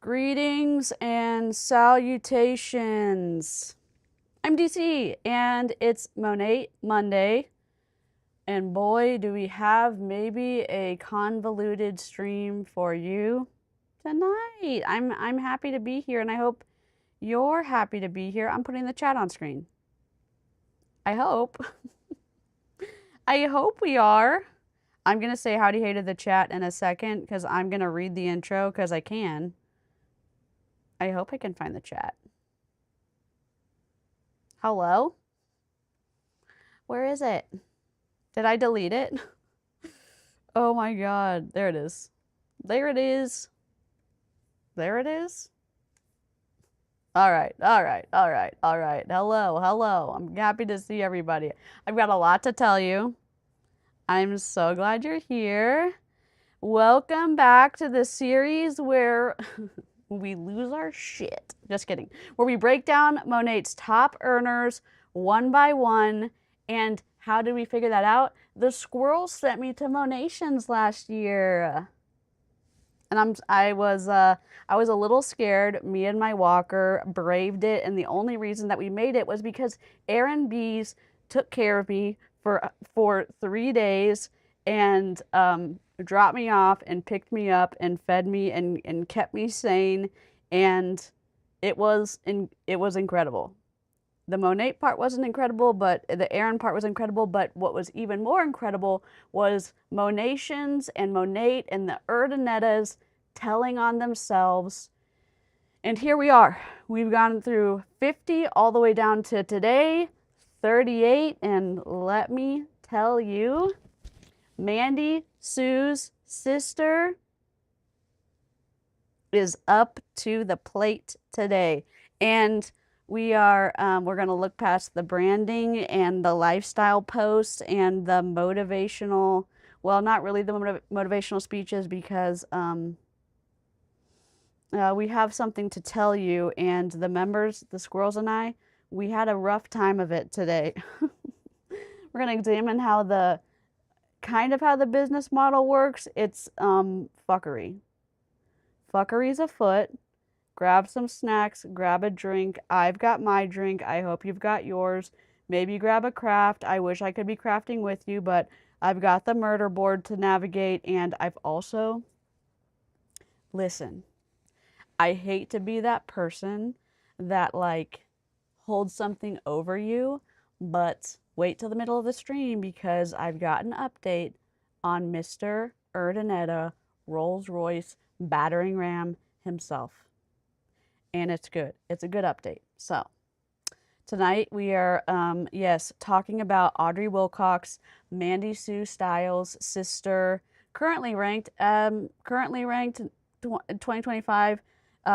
Greetings and salutations. I'm DC and it's Monat Monday. And boy, do we have maybe a convoluted stream for you tonight. I'm happy to be here and I hope you're happy to be here. I'm putting the chat on screen. I hope. I hope we are. I'm going to say howdy hey to the chat in a second because I'm going to read the intro because I can. I hope I can find the chat. Hello? Where is it? Did I delete it? Oh my God. There it is. There it is. There it is. All right. All right. All right. All right. Hello. Hello. I'm happy to see everybody. I've got a lot to tell you. I'm so glad you're here. Welcome back to the series where we lose our shit. Just kidding. Where we break down Monat's top earners one by one. And how did we figure that out? The squirrels sent me to Monations last year. And I was a little scared. Me and my walker braved it. And the only reason that we made it was because Aaron Bees took care of me for 3 days and dropped me off and picked me up and fed me and kept me sane, and it was incredible. The Monat part wasn't incredible, but the Aaron part was incredible. But what was even more incredible was Monations and Monat and the Urdanettas telling on themselves. And here we are. We've gone through 50 all the way down to today, 38, and let me tell you, Mandy Sue's sister is up to the plate today. And we're going to look past the branding and the lifestyle posts and the motivational, well, not really the motivational speeches because we have something to tell you, and the members, the squirrels and I, we had a rough time of it today. We're going to examine how the business model works. It's fuckery. Fuckery's afoot. Grab some snacks, grab a drink. I've got my drink. I hope you've got yours. Maybe grab a craft. I wish I could be crafting with you, but I've got the murder board to navigate, and I've also, listen, I hate to be that person that like holds something over you, but wait till the middle of the stream because I've got an update on Mr. Urdaneta, Rolls-Royce battering ram himself. And it's good. It's a good update. So tonight we are, talking about Audrey Wilcox, Mandy Sue Styles' sister, currently ranked 2025.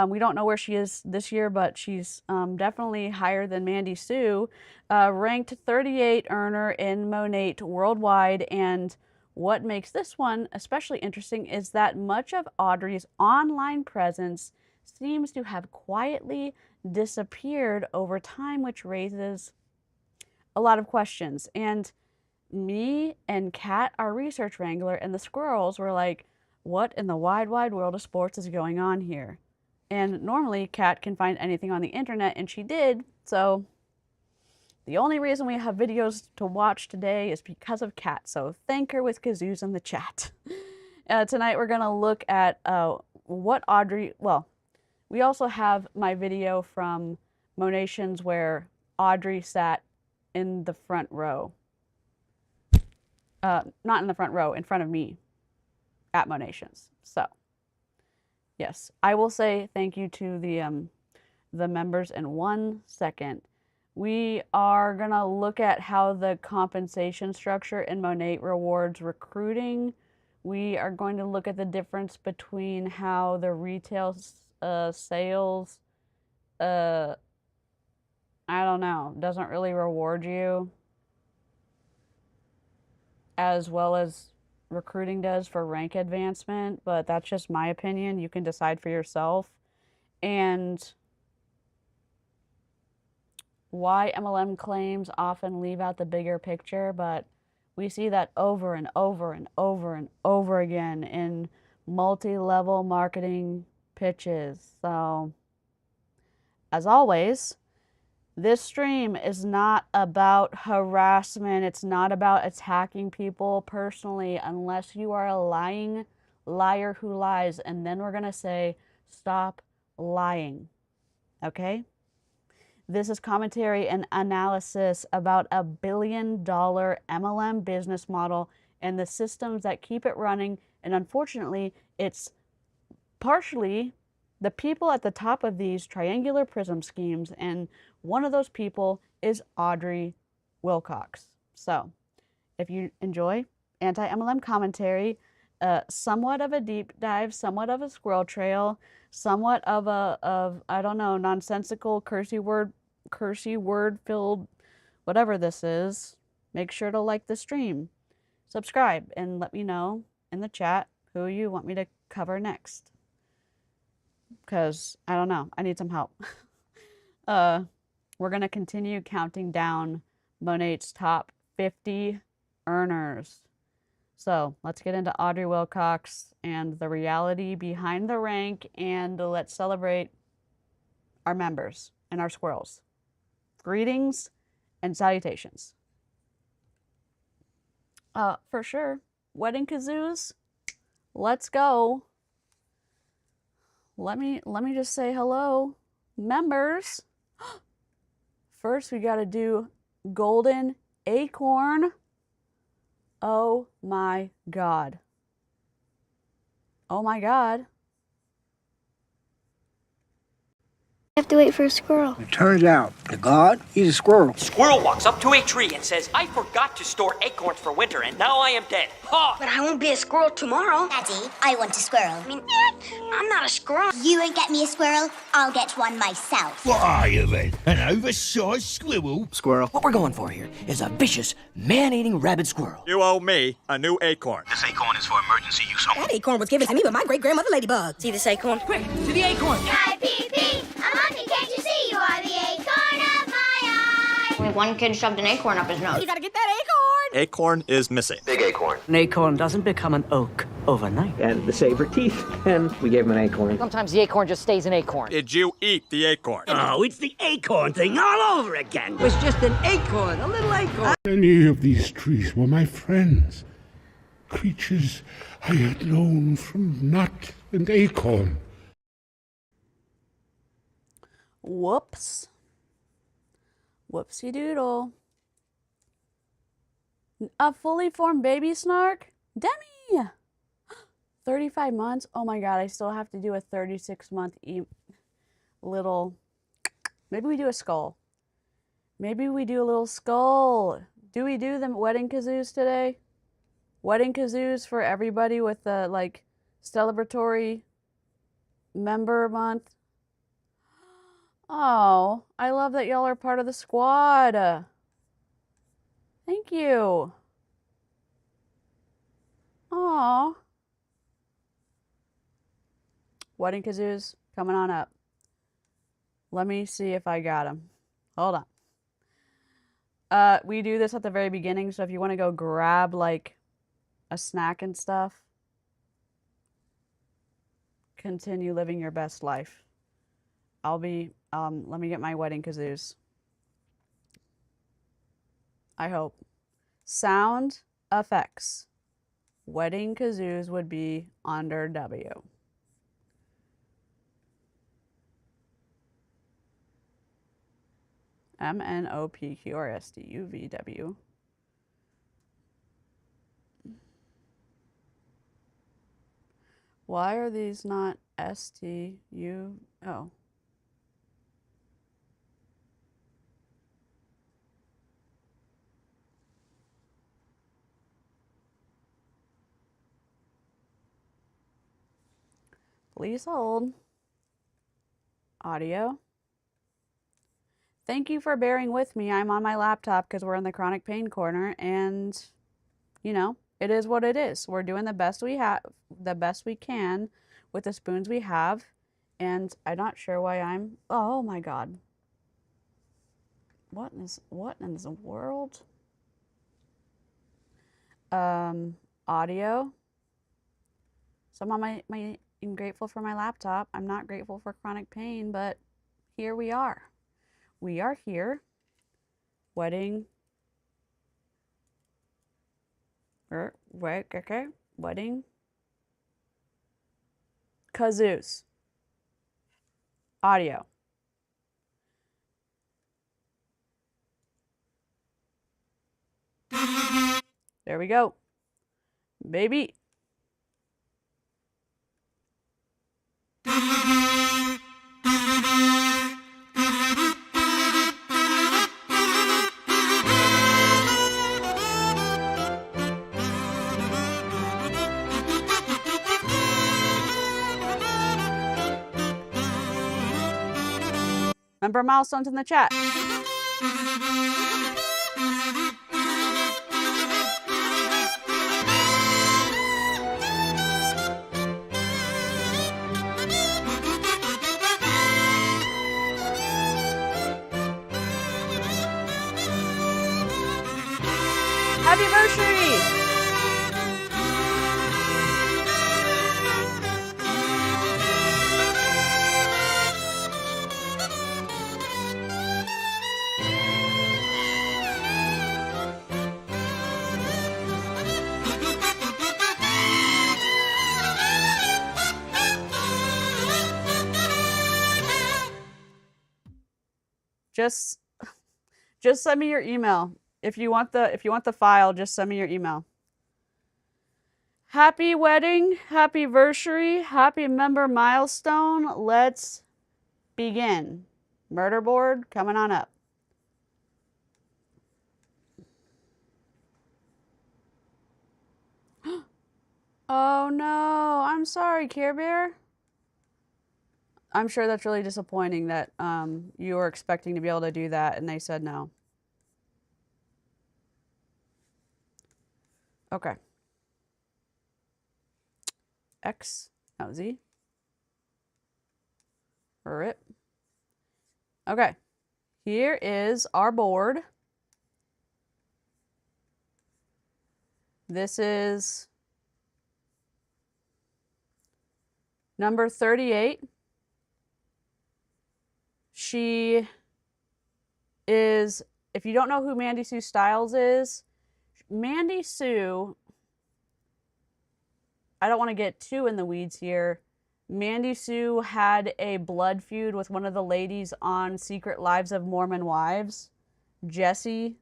We don't know where she is this year, but she's definitely higher than Mandy Sue, ranked 38 earner in Monat worldwide. And what makes this one especially interesting is that much of Audrey's online presence seems to have quietly disappeared over time, which raises a lot of questions. And me and Kat, our research wrangler, and the squirrels were like, what in the wide world of sports is going on here? And normally Kat can find anything on the internet, and she did. So the only reason we have videos to watch today is because of Kat. So thank her with kazoos in the chat. Tonight we're going to look at what Audrey, well, we also have my video from Monations where Audrey sat in the front row. Not in the front row, in front of me at Monations. So, yes, I will say thank you to the members in 1 second. We are going to look at how the compensation structure in Monat rewards recruiting. We are going to look at the difference between how the retail sales, I don't know, doesn't really reward you as well as recruiting does for rank advancement, but that's just my opinion. You can decide for yourself. And why MLM claims often leave out the bigger picture, but we see that over and over and over and over again in multi-level marketing pitches. So, as always, this stream is not about harassment. It's not about attacking people personally unless you are a lying liar who lies. And then we're going to say, stop lying. Okay? This is commentary and analysis about a $1 billion MLM business model and the systems that keep it running. And unfortunately, it's partially the people at the top of these triangular prism schemes. And one of those people is Audrey Wilcox. So if you enjoy anti-MLM commentary, somewhat of a deep dive, somewhat of a squirrel trail, somewhat of I don't know, nonsensical, cursy word filled, whatever this is, make sure to like the stream, subscribe, and let me know in the chat who you want me to cover next. Because, I don't know, I need some help. We're going to continue counting down Monat's top 50 earners. So let's get into Audrey Wilcox and the reality behind the rank, and let's celebrate our members and our squirrels. Greetings and salutations. For sure. Wedding kazoos, let's go. Let me just say hello, members. First, we got to do golden acorn. Oh my God. Oh my God. I have to wait for a squirrel. It turns out the god, he's a squirrel. Squirrel walks up to a tree and says, I forgot to store acorns for winter, and now I am dead. Ha! But I won't be a squirrel tomorrow. Daddy, I want a squirrel. I mean, I'm not a squirrel. You won't get me a squirrel, I'll get one myself. What are you then? An oversized squirrel? Squirrel. What we're going for here is a vicious, man-eating rabid squirrel. You owe me a new acorn. This acorn is for emergency use only. That acorn was given to me by my great-grandmother Ladybug. See this acorn? Quick, to the acorn! Pee-pee, I'm hungry, can't you see? You are the acorn of my eye. Only one kid shoved an acorn up his nose. You gotta get that acorn! Acorn is missing. Big acorn. An acorn doesn't become an oak overnight. And the saber teeth, and we gave him an acorn. Sometimes the acorn just stays an acorn. Did you eat the acorn? Oh, it's the acorn thing all over again. It was just an acorn, a little acorn. Many of these trees were my friends, creatures I had known from nut and acorn. Whoops. Whoopsie doodle. A fully formed baby snark? Demi! 35 months? Oh my God, I still have to do a 36-month little... Maybe we do a skull. Maybe we do a little skull. Do we do the wedding kazoos today? Wedding kazoos for everybody with the, like, celebratory member month? Oh, I love that y'all are part of the squad. Thank you. Aw. Wedding kazoos coming on up. Let me see if I got them. Hold on. We do this at the very beginning, so if you want to go grab like a snack and stuff, continue living your best life. I'll be, let me get my wedding kazoos. I hope. Sound effects. Wedding kazoos would be under W. MNOPQRSTUVW. Why are these not STU? Oh. Please hold. Audio. Thank you for bearing with me. I'm on my laptop because we're in the chronic pain corner, and you know, it is what it is. We're doing the best we have, the best we can with the spoons we have, and I'm not sure why I'm, oh my God. What in the world? Audio. So I'm on my I'm grateful for my laptop. I'm not grateful for chronic pain, but here we are. We are here. Wedding. Okay. Wedding. Kazoos. Audio. There we go. Baby. Remember milestones in the chat. Happy anniversary! Just send me your email. If you want the file, just send me your email. Happy wedding, happy anniversary, happy member milestone. Let's begin. Murder board coming on up. Oh no, I'm sorry, Care Bear. I'm sure that's really disappointing that you were expecting to be able to do that and they said no. Okay. X, no, Z. RIP. Okay. Here is our board. This is number 38. She is, if you don't know who Mandy Sue Styles is, Mandy Sue, I don't want to get too in the weeds here. Mandy Sue had a blood feud with one of the ladies on Secret Lives of Mormon Wives, Jessie.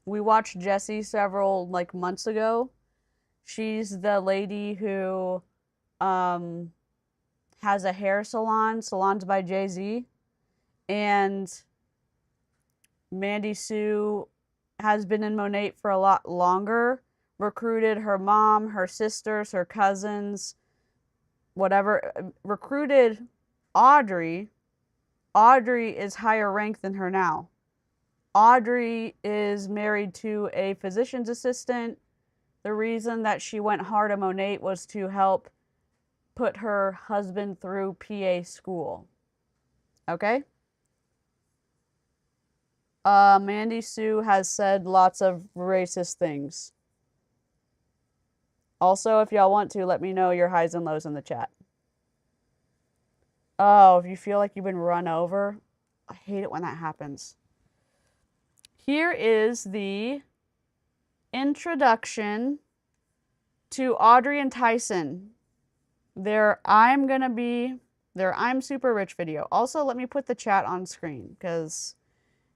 We watched Jessie several months ago. She's the lady who has a hair salon, Salons by Jay-Z, and Mandy Sue has been in Monat for a lot longer, recruited her mom, her sisters, her cousins, whatever, recruited Audrey. Audrey is higher ranked than her now. Audrey is married to a physician's assistant. The reason that she went hard on Monat was to help put her husband through PA school. Okay? Mandy Sue has said lots of racist things. Also, if y'all want to, let me know your highs and lows in the chat. Oh, if you feel like you've been run over, I hate it when that happens. Here is the introduction to Audrey and Tyson. Their I'm Super Rich video. Also, let me put the chat on screen because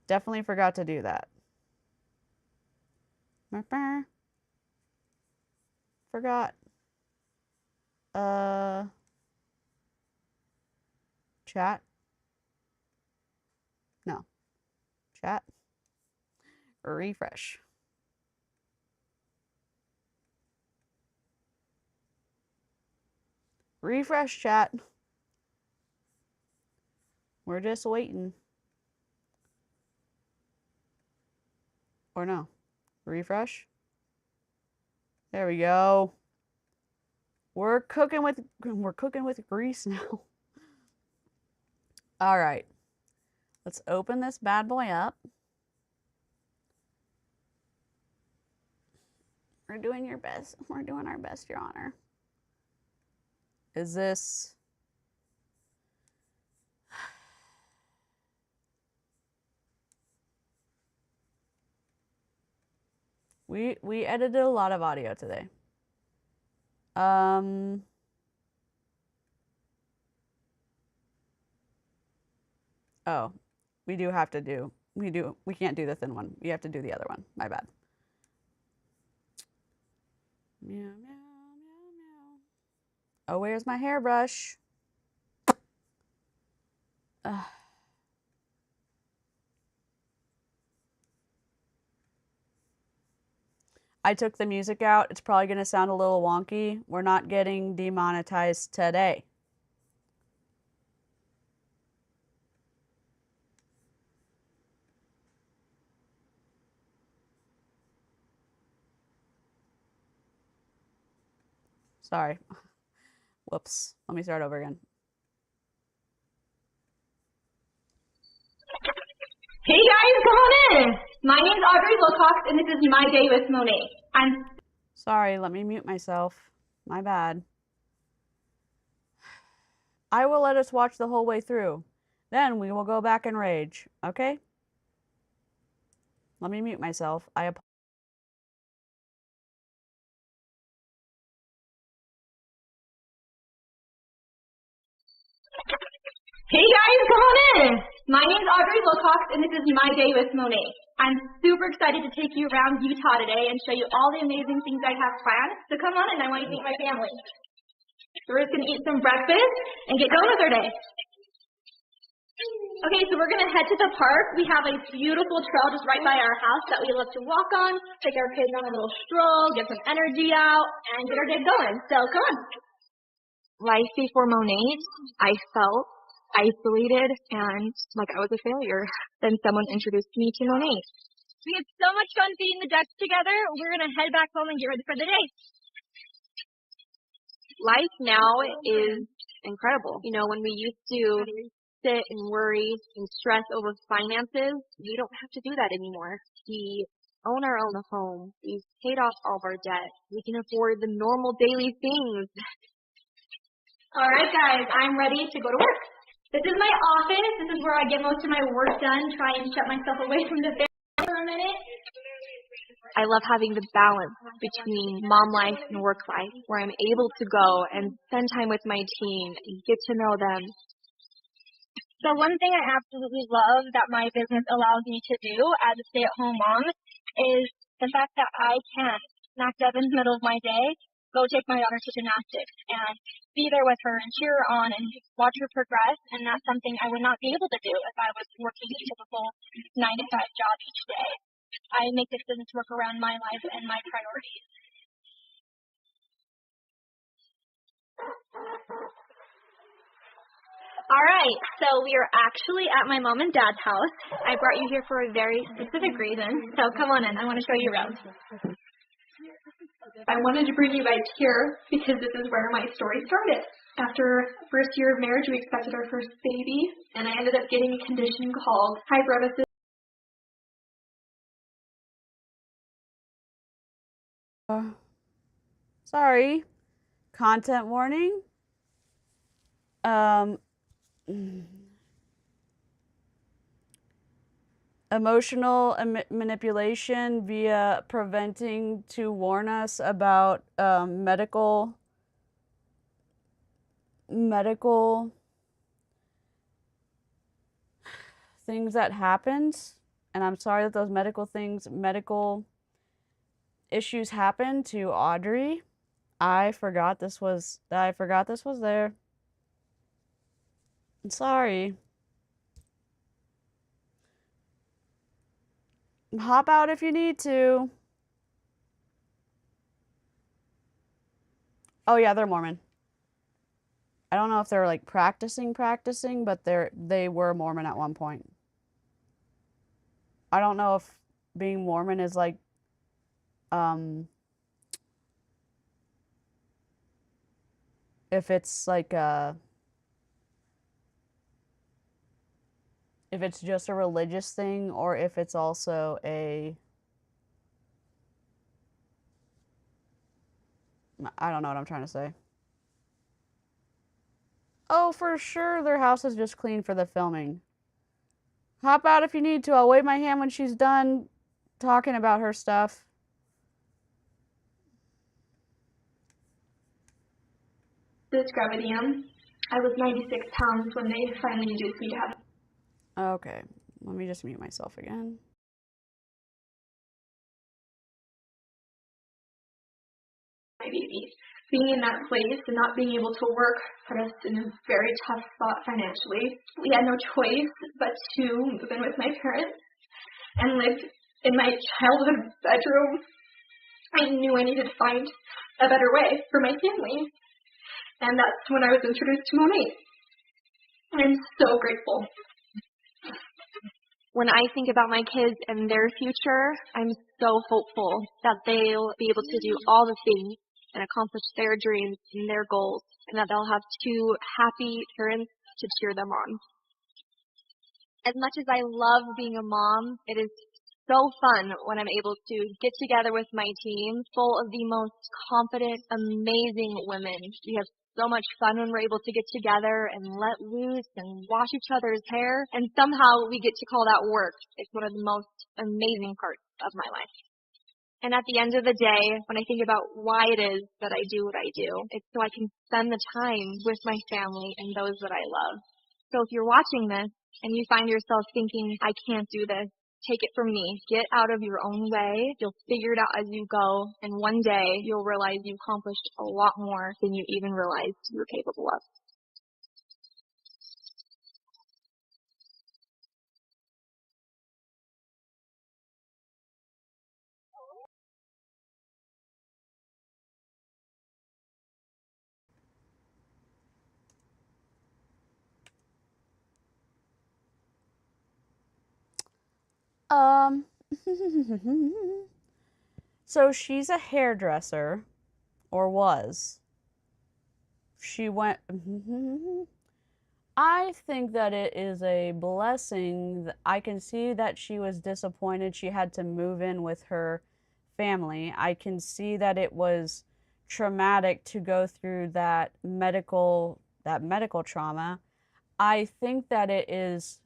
definitely forgot to do that. Forgot. Chat. No. Chat. Refresh. Refresh, chat. We're just waiting. Or no. Refresh. There we go. We're cooking with grease now. All right. Let's open this bad boy up. We're doing your best. We're doing our best, Your Honor. Is this... We edited a lot of audio today. Oh, we do have to do, we can't do the thin one. We have to do the other one. My bad. Meow, meow, meow, meow. Oh, where's my hairbrush? Ugh. I took the music out. It's probably going to sound a little wonky. We're not getting demonetized today. Sorry. Whoops. Let me start over again. Hey guys, come on in. My name's Audrey Wilcox, and this is My Day with Monat. I'm sorry, let me mute myself. My bad. I will let us watch the whole way through. Then we will go back and rage, okay? Let me mute myself. I apologize. Hey guys, come on in. My name's Audrey Wilcox, and this is My Day with Monat. I'm super excited to take you around Utah today and show you all the amazing things I have planned. So come on in, I want you to meet my family. So we're just going to eat some breakfast and get going with our day. Okay, so we're going to head to the park. We have a beautiful trail just right by our house that we love to walk on, take our kids on a little stroll, get some energy out, and get our day going. So come on. Life before Monat, I felt isolated and like I was a failure. Then someone introduced me to Monat. We had so much fun feeding the ducks together. We're going to head back home and get ready for the day. Life now is incredible. You know, when we used to sit and worry and stress over finances, we don't have to do that anymore. We own our own home. We've paid off all of our debt. We can afford the normal daily things. All right, guys, I'm ready to go to work. This is my office. This is where I get most of my work done, try and shut myself away from the family for a minute. I love having the balance between mom life and work life, where I'm able to go and spend time with my team and get to know them. So one thing I absolutely love that my business allows me to do as a stay-at-home mom is the fact that I can smack dab in the middle of my day, go take my daughter to gymnastics and be there with her and cheer her on and watch her progress. And that's something I would not be able to do if I was working a typical 9-to-5 job each day. I make this business work around my life and my priorities. All right, so we are actually at my mom and dad's house. I brought you here for a very specific reason, so come on in. I want to show you around. I wanted to bring you guys here because this is where my story started. After first year of marriage, we expected our first baby, and I ended up getting a condition called hyperemesis. Sorry. Content warning. Emotional manipulation via preventing to warn us about medical things that happened, and I'm sorry that those medical issues happened to Audrey. I forgot this was there. I'm sorry. Hop out if you need to. Oh yeah, they're Mormon. I don't know if they're like practicing, but they were Mormon at one point. I don't know if being Mormon is like if it's like if it's just a religious thing or if it's also a I don't know what I'm trying to say. Oh, for sure their house is just clean for the filming. Hop out if you need to. I'll wave my hand when she's done talking about her stuff. This gravidium, I was 96 pounds when they finally induced me to have Okay, let me just mute myself again. my baby. Being in that place and not being able to work put us in a very tough spot financially. We had no choice but to move in with my parents and live in my childhood bedroom. I knew I needed to find a better way for my family. And that's when I was introduced to Monat. I'm so grateful. When I think about my kids and their future, I'm so hopeful that they'll be able to do all the things and accomplish their dreams and their goals, and that they'll have two happy parents to cheer them on. As much as I love being a mom, it is so fun when I'm able to get together with my team full of the most confident, amazing women. We have so much fun when we're able to get together and let loose and wash each other's hair, and somehow we get to call that work. It's one of the most amazing parts of my life. And at the end of the day, when I think about why it is that I do what I do, it's so I can spend the time with my family and those that I love. So if you're watching this and you find yourself thinking, I can't do this, take it from me. Get out of your own way. You'll figure it out as you go. And one day you'll realize you accomplished a lot more than you even realized you were capable of. So she's a hairdresser, or was. She went. I think that it is a blessing. I can see that she was disappointed she had to move in with her family. I can see that it was traumatic to go through that medical trauma. I think that it is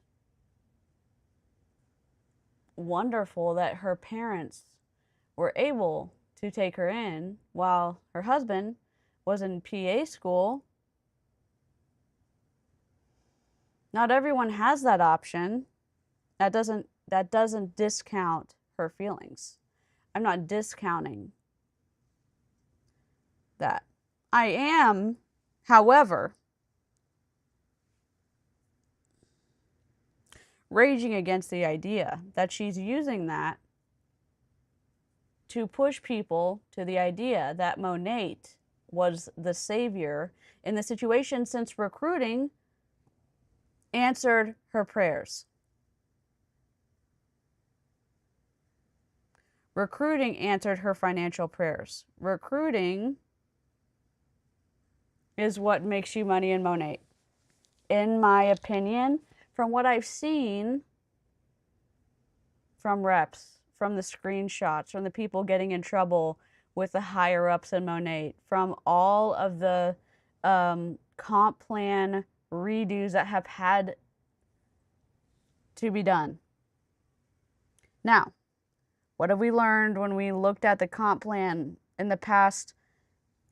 wonderful that her parents were able to take her in while her husband was in PA school. Not everyone has that option. That doesn't discount her feelings. I'm not discounting that. I am, however, raging against the idea that she's using that to push people to the idea that Monat was the savior in the situation, since Recruiting answered her prayers. Recruiting answered her financial prayers. Recruiting is what makes you money in Monat. In my opinion, from what I've seen from reps, from the screenshots, from the people getting in trouble with the higher ups in Monat, from all of the comp plan redos that have had to be done. Now, what have we learned when we looked at the comp plan in the past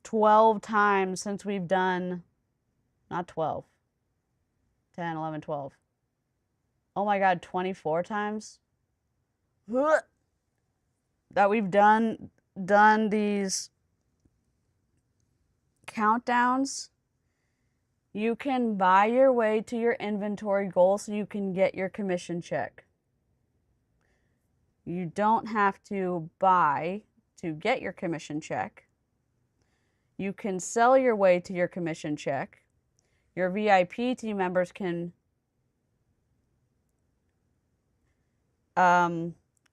12 times since we've done, not 12, 10, 11, 12. Oh my God, 24 times? That we've done these countdowns. You can buy your way to your inventory goal so you can get your commission check. You don't have to buy to get your commission check. You can sell your way to your commission check. Your VIP team members can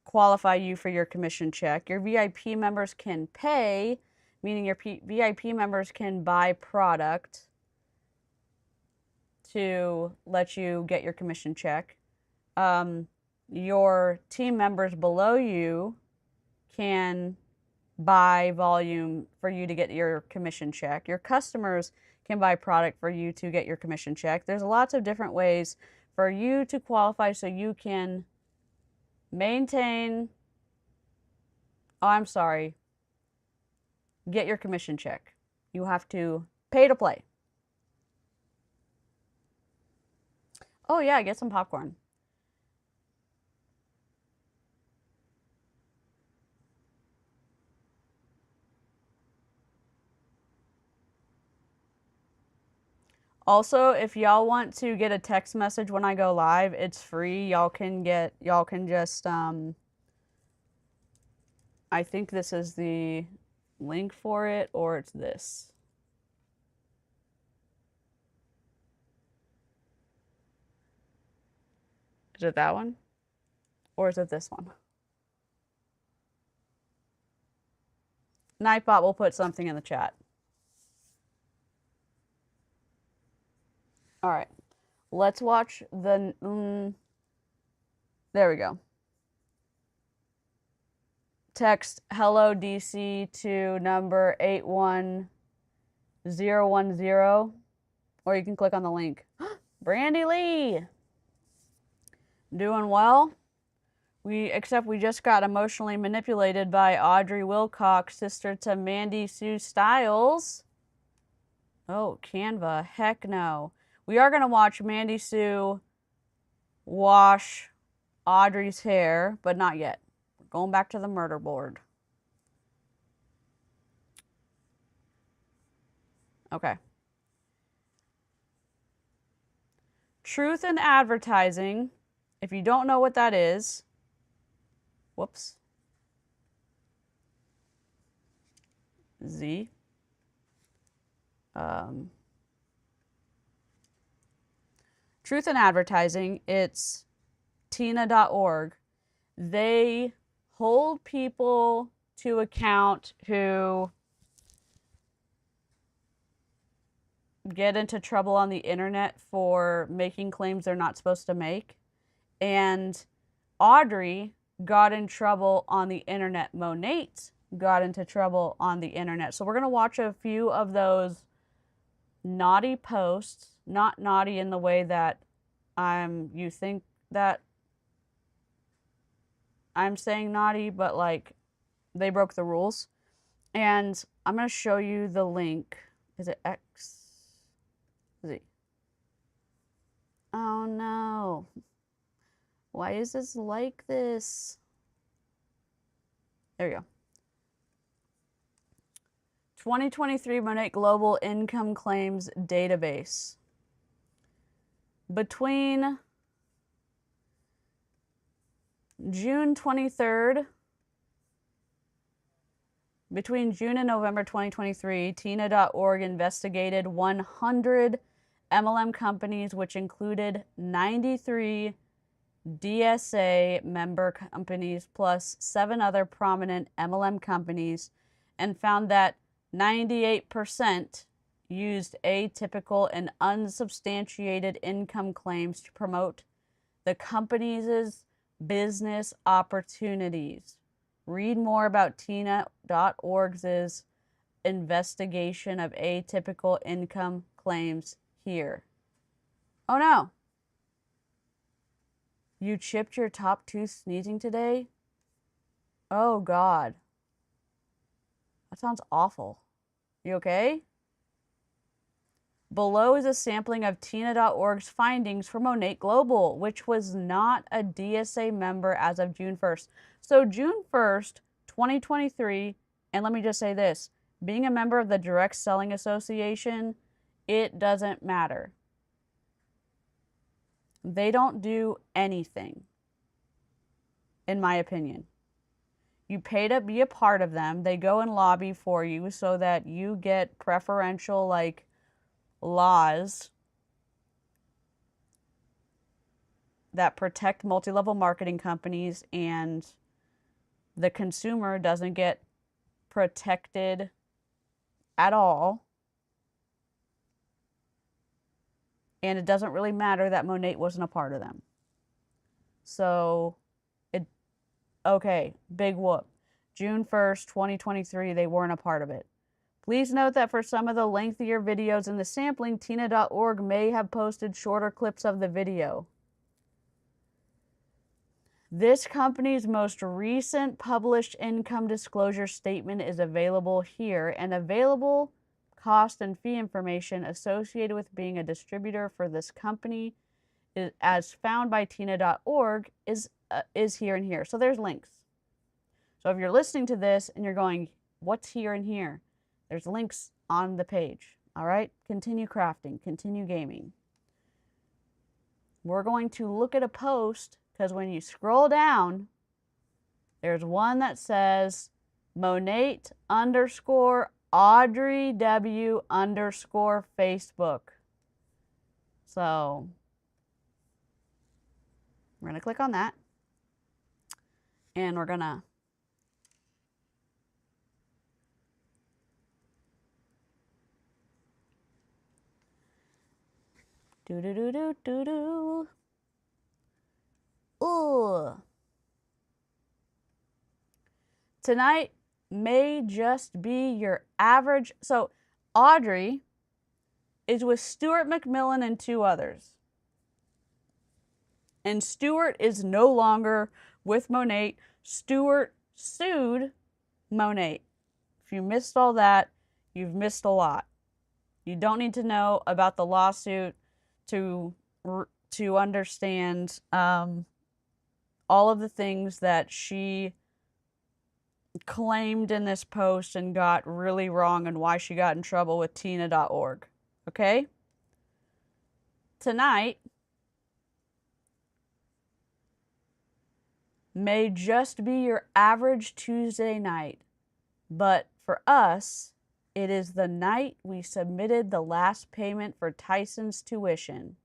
qualify you for your commission check. Your VIP members can pay, meaning your VIP members can buy product to let you get your commission check. Your team members below you can buy volume for you to get your commission check. Your customers can buy product for you to get your commission check. There's lots of different ways for you to qualify so you can maintain, get your commission check. You have to pay to play. Oh yeah, get some popcorn. Also, if y'all want to get a text message when I go live, it's free. Y'all can just, I think this is the link for it, or it's this. Is it that one? Or is it this one? Nightbot will put something in the chat. All right. Let's watch the... there we go. Text hello DC to number 81010, or you can click on the link. Brandy Lee! Doing well? Except we just got emotionally manipulated by Audrey Wilcox, sister to Mandy Sue Styles. Oh, Canva. Heck no. We are going to watch Mandy Sue wash Audrey's hair, but not yet. We're going back to the murder board. Okay. Truth in advertising. If you don't know what that is, whoops. Z. Truth in advertising, it's tina.org. They hold people to account who get into trouble on the internet for making claims they're not supposed to make. And Audrey got in trouble on the internet. Monat got into trouble on the internet. So we're going to watch a few of those naughty posts. Not naughty in the way that you think that I'm saying naughty, but like they broke the rules. And I'm going to show you the link. Is it X? Z? Oh no. Why is this like this? There we go. 2023 Monat Global Income Claims Database. Between June and November 2023, tina.org investigated 100 MLM companies, which included 93 DSA member companies plus 7 other prominent MLM companies, and found that 98% used atypical and unsubstantiated income claims to promote the company's business opportunities. Read more about tina.org's investigation of atypical income claims here. Oh no! You chipped your top tooth sneezing today? Oh God. That sounds awful. You okay? Below is a sampling of tina.org's findings for Monat Global, which was not a DSA member as of June 1st. So June 1st, 2023, and let me just say this, being a member of the Direct Selling Association, it doesn't matter. They don't do anything, in my opinion. You pay to be a part of them. They go and lobby for you so that you get preferential, like, laws that protect multi-level marketing companies, and the consumer doesn't get protected at all. And it doesn't really matter that Monat wasn't a part of them. So, okay, big whoop. June 1st, 2023, they weren't a part of it. Please note that for some of the lengthier videos in the sampling, Tina.org may have posted shorter clips of the video. This company's most recent published income disclosure statement is available here, and available cost and fee information associated with being a distributor for this company as found by Tina.org is here and here. So there's links. So if you're listening to this and you're going, what's here and here? There's links on the page. All right? Continue crafting. Continue gaming. We're going to look at a post because when you scroll down, there's one that says Monat _ Audrey W _ Facebook. So we're going to click on that. And we're going to do. Ooh. Tonight may just be your average. So Audrey is with Stuart McMillan and 2 others. And Stuart is no longer with Monat. Stuart sued Monat. If you missed all that, you've missed a lot. You don't need to know about the lawsuit to understand all of the things that she claimed in this post and got really wrong and why she got in trouble with Tina.org. Okay? Tonight may just be your average Tuesday night, but for us, it is the night we submitted the last payment for Tyson's tuition.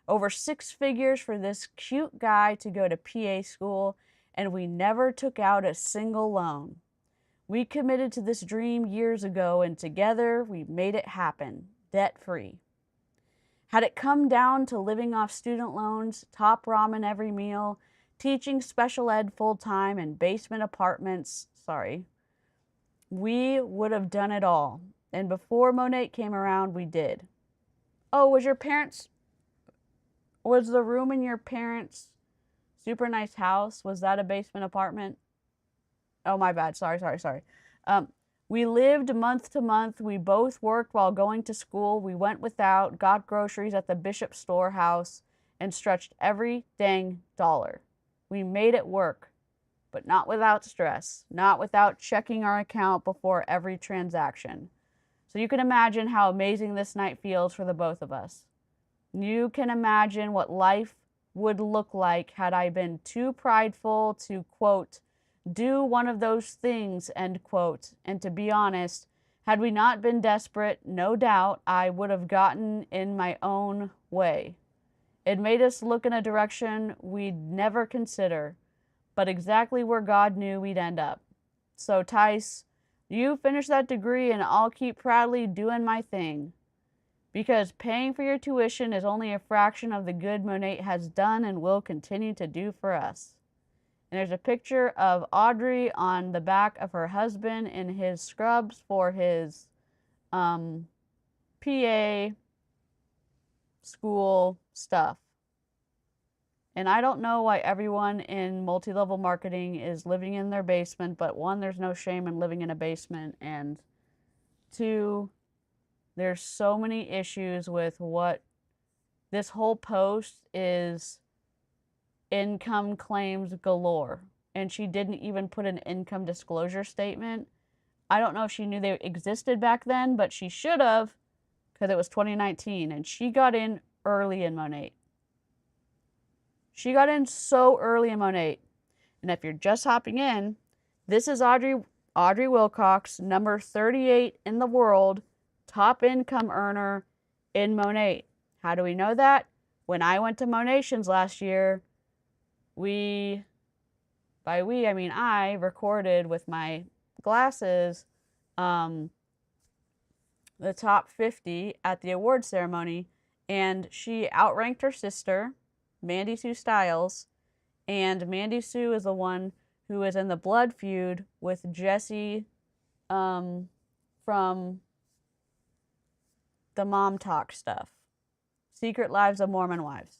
Over 6 figures for this cute guy to go to PA school, and we never took out a single loan. We committed to this dream years ago, and together we made it happen, debt-free. Had it come down to living off student loans, top ramen every meal, teaching special ed full-time in basement apartments, we would have done it all. And before Monat came around, we did. Oh, was the room in your parents' super nice house, was that a basement apartment? Oh, my bad. Sorry. We lived month to month. We both worked while going to school. We went without, got groceries at the Bishop Storehouse, and stretched every dang dollar. We made it work, but not without stress, not without checking our account before every transaction. So you can imagine how amazing this night feels for the both of us. You can imagine what life would look like had I been too prideful to, quote, do one of those things, end quote. And to be honest, had we not been desperate, no doubt I would have gotten in my own way. It made us look in a direction we'd never consider, but exactly where God knew we'd end up. So, Tice, you finish that degree and I'll keep proudly doing my thing. Because paying for your tuition is only a fraction of the good Monat has done and will continue to do for us. And there's a picture of Audrey on the back of her husband in his scrubs for his PA school stuff. And I don't know why everyone in multi-level marketing is living in their basement, but 1, there's no shame in living in a basement, and 2, there's so many issues with what this whole post is. Income claims galore, and she didn't even put an income disclosure statement. I don't know if she knew they existed back then, but she should have, because it was 2019, and she got in early in Monat. She got in so early in Monat. And if you're just hopping in, this is Audrey Wilcox, number 38 in the world, top income earner in Monat. How do we know that? When I went to Monations last year, I recorded with my glasses the top 50 at the award ceremony, and she outranked her sister, Mandy Sue Styles, and Mandy Sue is the one who is in the blood feud with Jesse from the Mom Talk stuff. Secret Lives of Mormon Wives.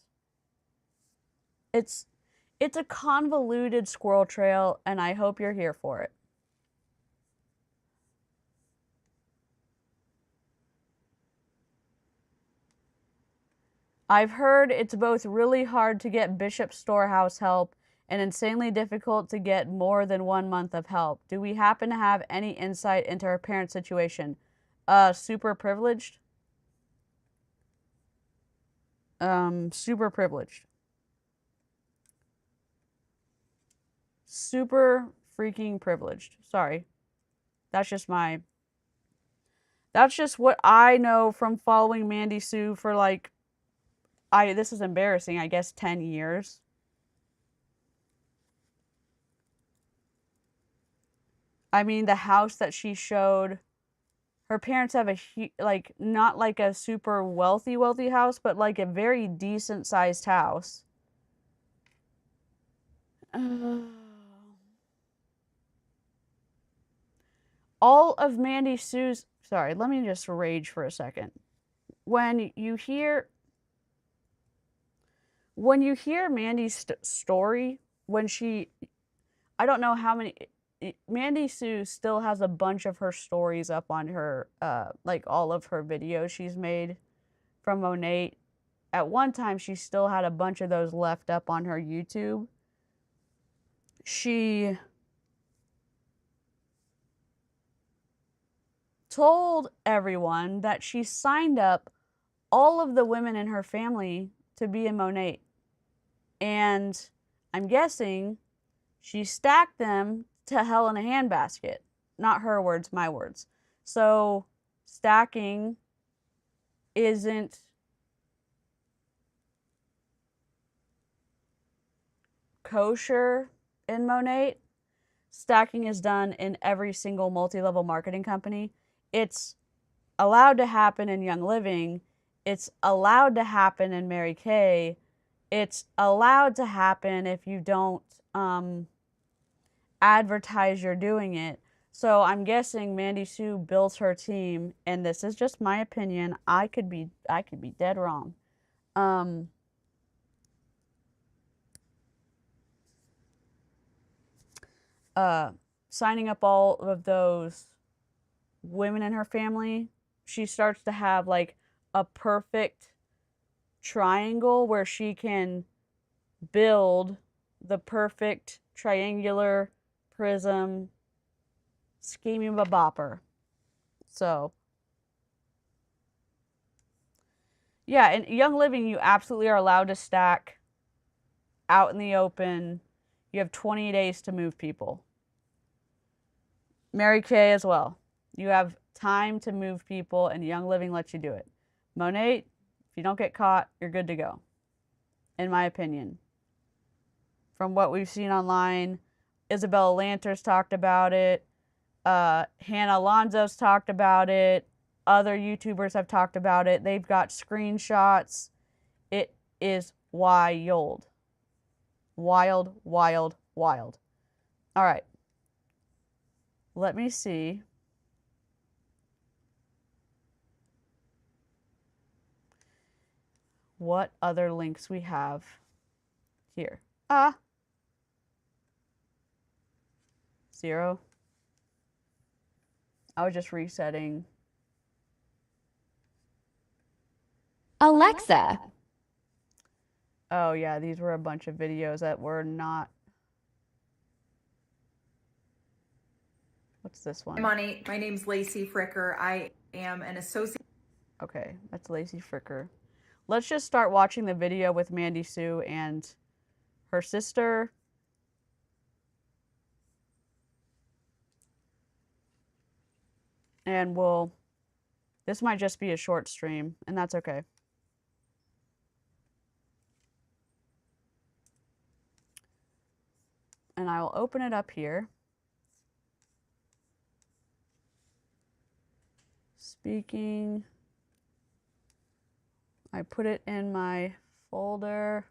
It's a convoluted squirrel trail, and I hope you're here for it. I've heard it's both really hard to get Bishop Storehouse help and insanely difficult to get more than 1 month of help. Do we happen to have any insight into her parents' situation? Super privileged? Super privileged. Super freaking privileged. Sorry. That's just what I know from following Mandy Sue for like, this is embarrassing, I guess 10 years. I mean, the house that she showed, her parents have like, not like a super wealthy house, but like a very decent sized house. All of Mandy Sue's, sorry, let me just rage for a second. When you hear Mandy's story, I don't know how many, Mandy Sue still has a bunch of her stories up on her, like all of her videos she's made from Monat. At one time, she still had a bunch of those left up on her YouTube. She told everyone that she signed up all of the women in her family to be in Monat. And I'm guessing she stacked them to hell in a handbasket. Not her words, my words. So stacking isn't kosher in Monat. Stacking is done in every single multi-level marketing company. It's allowed to happen in Young Living. It's allowed to happen in Mary Kay. It's allowed to happen if you don't advertise you're doing it. So I'm guessing Mandy Sue builds her team, and this is just my opinion. I could be dead wrong. Signing up all of those women in her family, she starts to have like a perfect triangle where she can build the perfect triangular prism scheming bopper. So yeah, in Young Living, you absolutely are allowed to stack out in the open. You have 20 days to move people. Mary Kay as well. You have time to move people, and Young Living lets you do it. Monat, if you don't get caught, you're good to go, in my opinion. From what we've seen online, Isabella Lanter's talked about it. Hannah Alonso's talked about it. Other YouTubers have talked about it. They've got screenshots. It is wild. Wild, wild, wild. All right. Let me see. What other links we have here. 0. I was just resetting. Alexa. Oh yeah, these were a bunch of videos that were not. What's this one? Hi, Monty. My name's Lacey Fricker. I am an associate. Okay, that's Lacey Fricker. Let's just start watching the video with Mandy Sue and her sister. And this might just be a short stream, and that's okay. And I will open it up here. Speaking. I put it in my folder.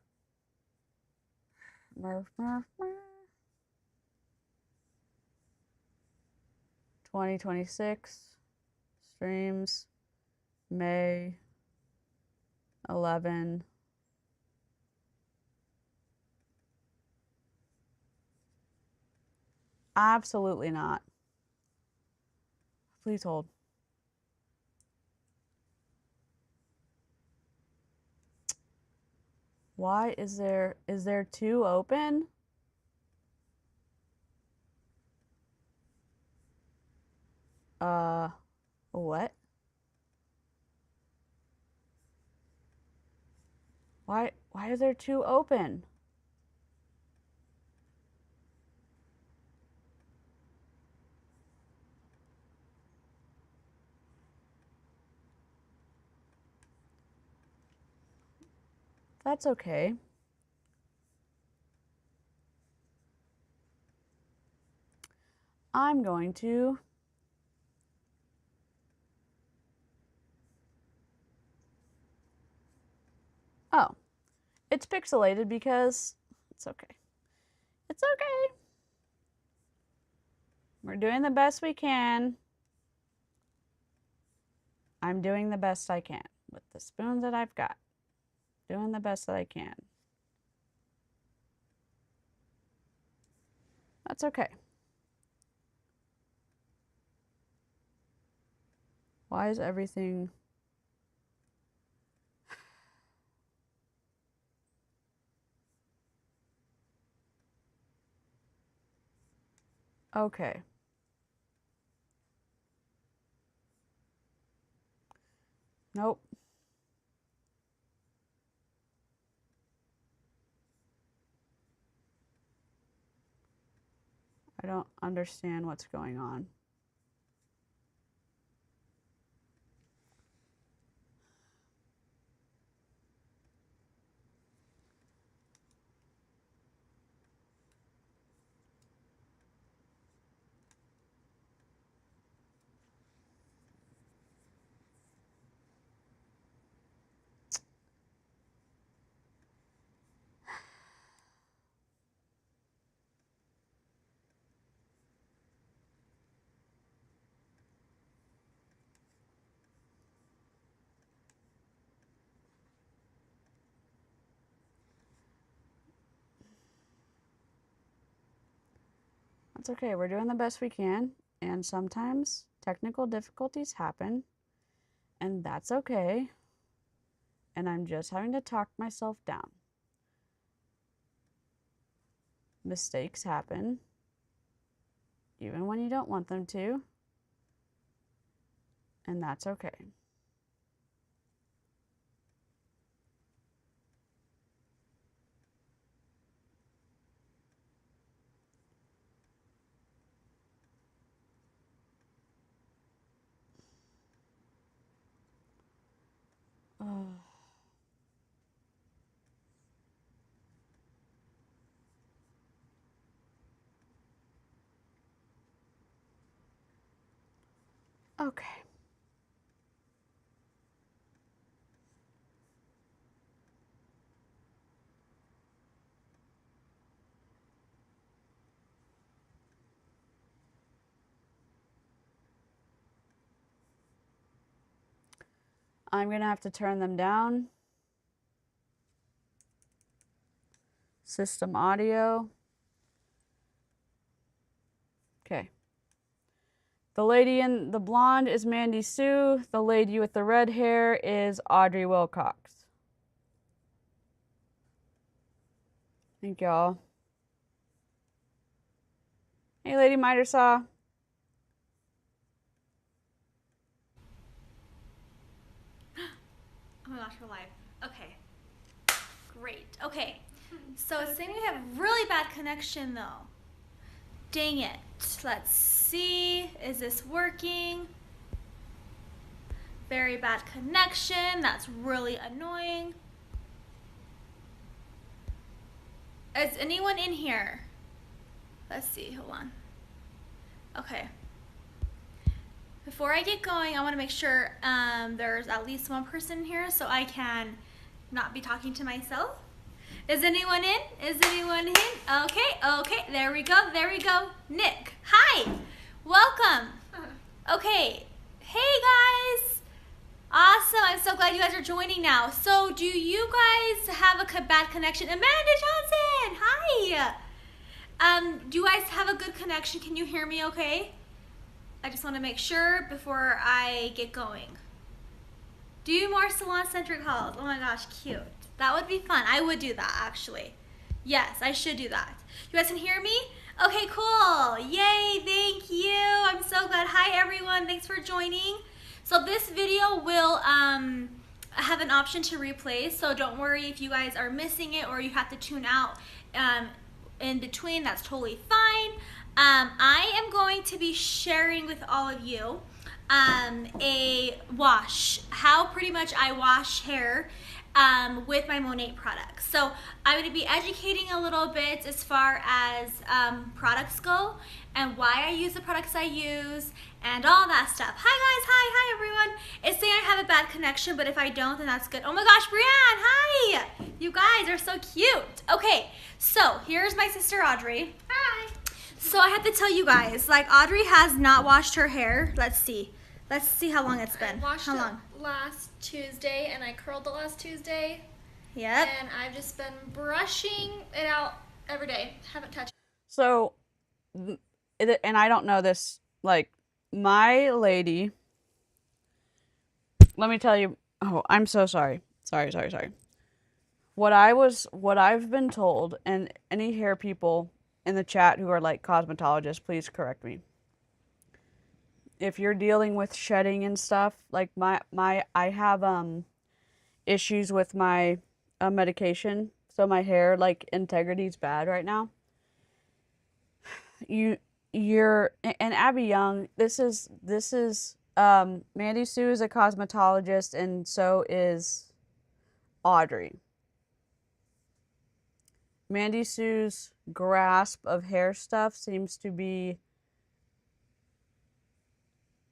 2026 streams May 11. Absolutely not. Please hold. Why is there two open? What? Why are there two open? That's okay. I'm going to oh, it's pixelated because it's okay. It's okay. We're doing the best we can. I'm doing the best I can with the spoons that I've got. Doing the best that I can. That's okay. Why is everything... Okay. Nope. I don't understand what's going on. That's okay. We're doing the best we can, and sometimes technical difficulties happen, and that's okay. And I'm just having to talk myself down. Mistakes happen, even when you don't want them to, and that's okay. Okay. I'm gonna have to turn them down. System audio. Okay. The lady in the blonde is Mandy Sue. The lady with the red hair is Audrey Wilcox. Thank y'all. Hey, Lady Miter Saw. Oh my gosh, we're live. Okay. Great. Okay. So it's saying we have really bad connection though. Dang it. Let's see. Is this working? Very bad connection. That's really annoying. Is anyone in here? Let's see. Hold on. Okay. Before I get going, I want to make sure there's at least one person here so I can not be talking to myself. Is anyone in? Is anyone in? Okay, okay, there we go, there we go. Nick, hi, welcome. Okay. Hey guys. Awesome. I'm so glad you guys are joining now. So do you guys have a bad connection? Amanda Johnson. Hi. Do you guys have a good connection? Can you hear me okay? I just want to make sure before I get going. Do more salon-centric hauls. Oh my gosh, cute. That would be fun. I would do that, actually. Yes, I should do that. You guys can hear me? Okay, cool. Yay, thank you. I'm so glad. Hi, everyone. Thanks for joining. So this video will have an option to replay, so don't worry if you guys are missing it or you have to tune out in between. That's totally fine. I am going to be sharing with all of you a wash, how pretty much I wash hair with my Monat products. So I'm going to be educating a little bit as far as products go and why I use the products I use and all that stuff. Hi guys, hi everyone. It's saying I have a bad connection, but if I don't, then that's good. Oh my gosh, Brianne, hi. You guys are so cute. Okay, so here's my sister Audrey. Hi. So I have to tell you guys, like Audrey has not washed her hair. Let's see how long it's been. I washed how long? it last Tuesday and I curled it last Tuesday. Yep. And I've just been brushing it out every day. Haven't touched it. So, and I don't know this, like, my lady, let me tell you, oh, I'm so sorry. Sorry. What I've been told, and any hair people in the chat who are like cosmetologists, please correct me. If you're dealing with shedding and stuff, like I have issues with my medication, so my hair like integrity is bad right now. You're and Abby Young, this is Mandy Sue is a cosmetologist and so is Audrey. Mandy Sue's grasp of hair stuff seems to be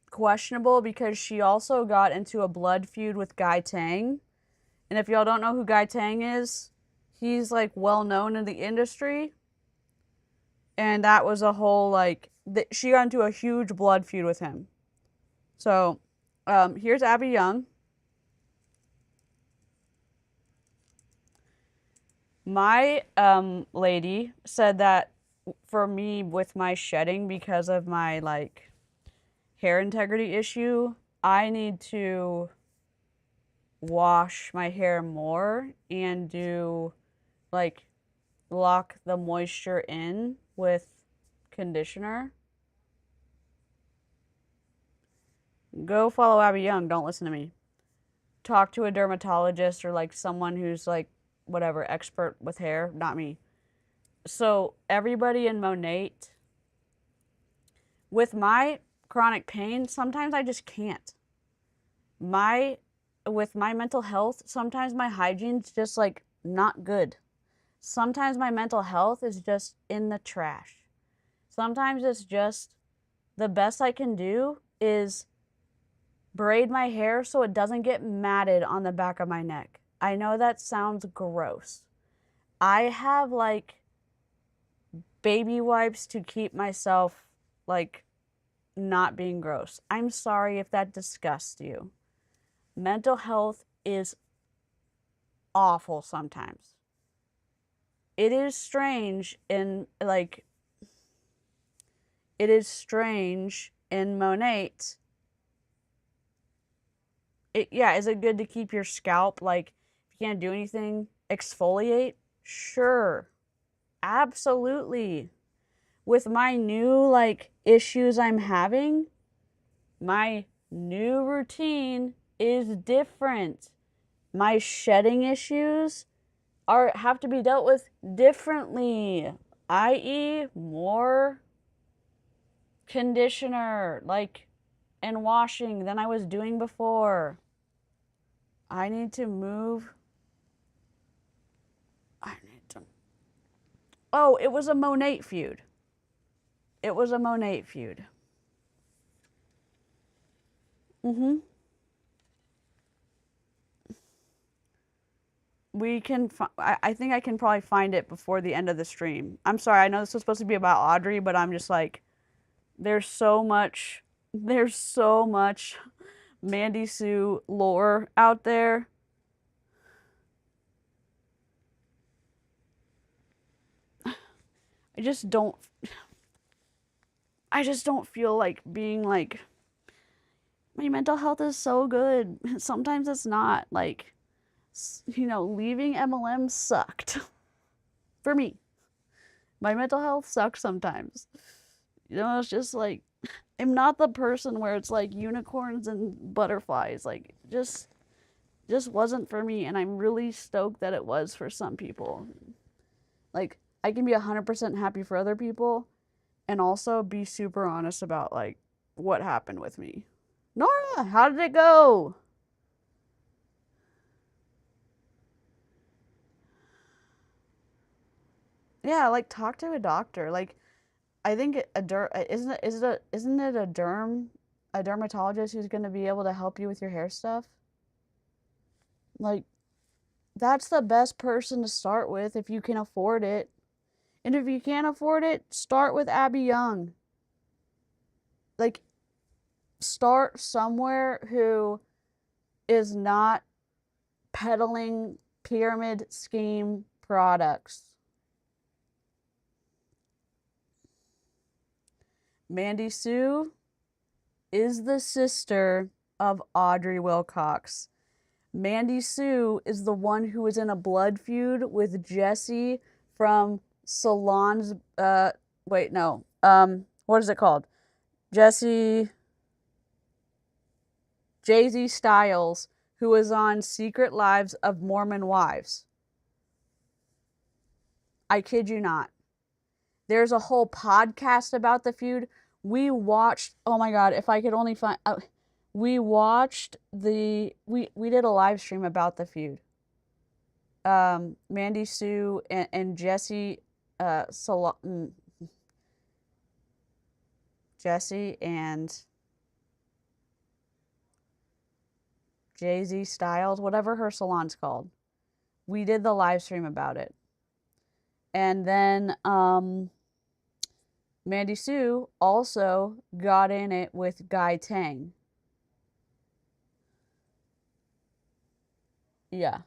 questionable because she also got into a blood feud with Guy Tang. And if y'all don't know who Guy Tang is, he's like well known in the industry. And that was a whole like, she got into a huge blood feud with him. So here's Abby Young. My lady said that for me with my shedding because of my like hair integrity issue, I need to wash my hair more and do like lock the moisture in with conditioner. Go follow Abby Young, don't listen to me. Talk to a dermatologist or like someone who's like whatever, expert with hair, not me. So everybody in Monat, with my chronic pain, sometimes I just can't. With my mental health, sometimes my hygiene's just like not good. Sometimes my mental health is just in the trash. Sometimes it's just the best I can do is braid my hair so it doesn't get matted on the back of my neck. I know that sounds gross. I have like baby wipes to keep myself like not being gross. I'm sorry if that disgusts you. Mental health is awful sometimes. It is strange in like, it is strange in Monat. Is it good to keep your scalp like, if you can't do anything, exfoliate? Sure. Absolutely. With my new like issues I'm having, my new routine is different. My shedding issues have to be dealt with differently, i.e. more conditioner like and washing than I was doing before. I need to move. Oh, it was a Monat feud. It was a Monat feud. We can, I think I can probably find it before the end of the stream. I'm sorry, I know this was supposed to be about Audrey, but I'm just like, there's so much There's so much Mandy Sue lore out there. I just don't feel like being like, my mental health is so good. Sometimes it's not. Like, you know, leaving MLM sucked. For me. My mental health sucks sometimes. You know, it's just like, I'm not the person where it's like unicorns and butterflies. Like, just wasn't for me. And I'm really stoked that it was for some people. Like, I can be 100% happy for other people and also be super honest about, like, what happened with me. Nora, how did it go? Yeah, like, talk to a doctor. Like, I think isn't it a dermatologist who's going to be able to help you with your hair stuff? Like, that's the best person to start with if you can afford it. And if you can't afford it, start with Abby Young. Like, start somewhere who is not peddling pyramid scheme products. Mandy Sue is the sister of Audrey Wilcox. Mandy Sue is the one who was in a blood feud with Jesse from Salon's, what is it called? Jay-Z Styles, who was on Secret Lives of Mormon Wives. I kid you not. There's a whole podcast about the feud. We watched, oh my God, if I could only find, we watched we did a live stream about the feud. Mandy Sue and Jesse, Jesse and Jay-Z Styles, whatever her salon's called. We did the live stream about it. And then Mandy Sue also got in it with Guy Tang. Yeah.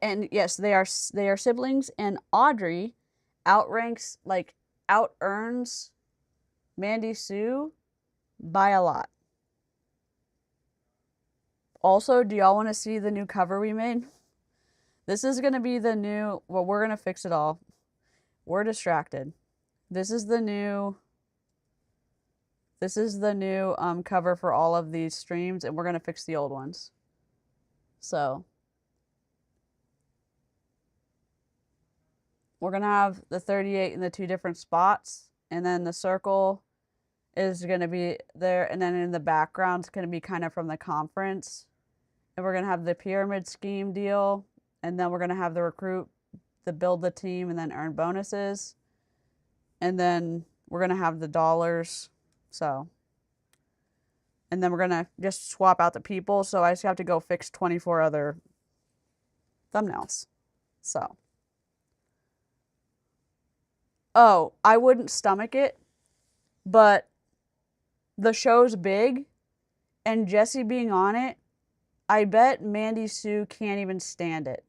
And yes, they are siblings, and Audrey out-earns Mandy Sue by a lot. Also, do y'all want to see the new cover we made? This is going to be the new, well, we're going to fix it all. We're distracted. This is the new cover for all of these streams, and we're going to fix the old ones. So, we're going to have the 38 in the two different spots, and then the circle is going to be there, and then in the background it's going to be kind of from the conference. And we're going to have the pyramid scheme deal, and then we're going to have the recruit, the build the team, and then earn bonuses. And then we're going to have the dollars. So, and then we're going to just swap out the people. So I just have to go fix 24 other thumbnails. So, oh, I wouldn't stomach it, but the show's big, and Jesse being on it, I bet Mandy Sue can't even stand it.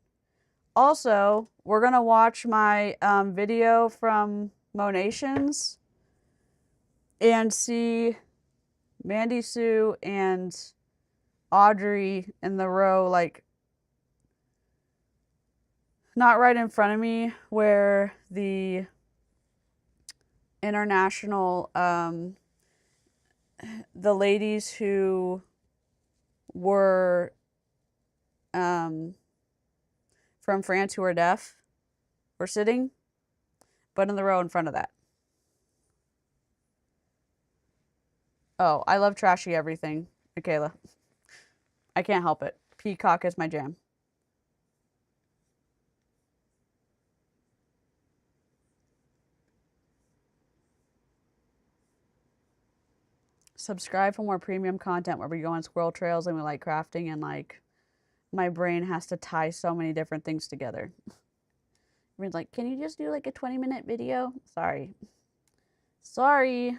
Also, we're going to watch my video from Monations and see Mandy Sue and Audrey in the row, like, not right in front of me, where the international, the ladies who were from France who are deaf were sitting, but in the row in front of that. Oh, I love trashy everything, Michaela. I can't help it. Peacock is my jam. Subscribe for more premium content where we go on squirrel trails and we like crafting, and like my brain has to tie so many different things together. Everyone's like, can you just do like a 20-minute video? Sorry. Sorry.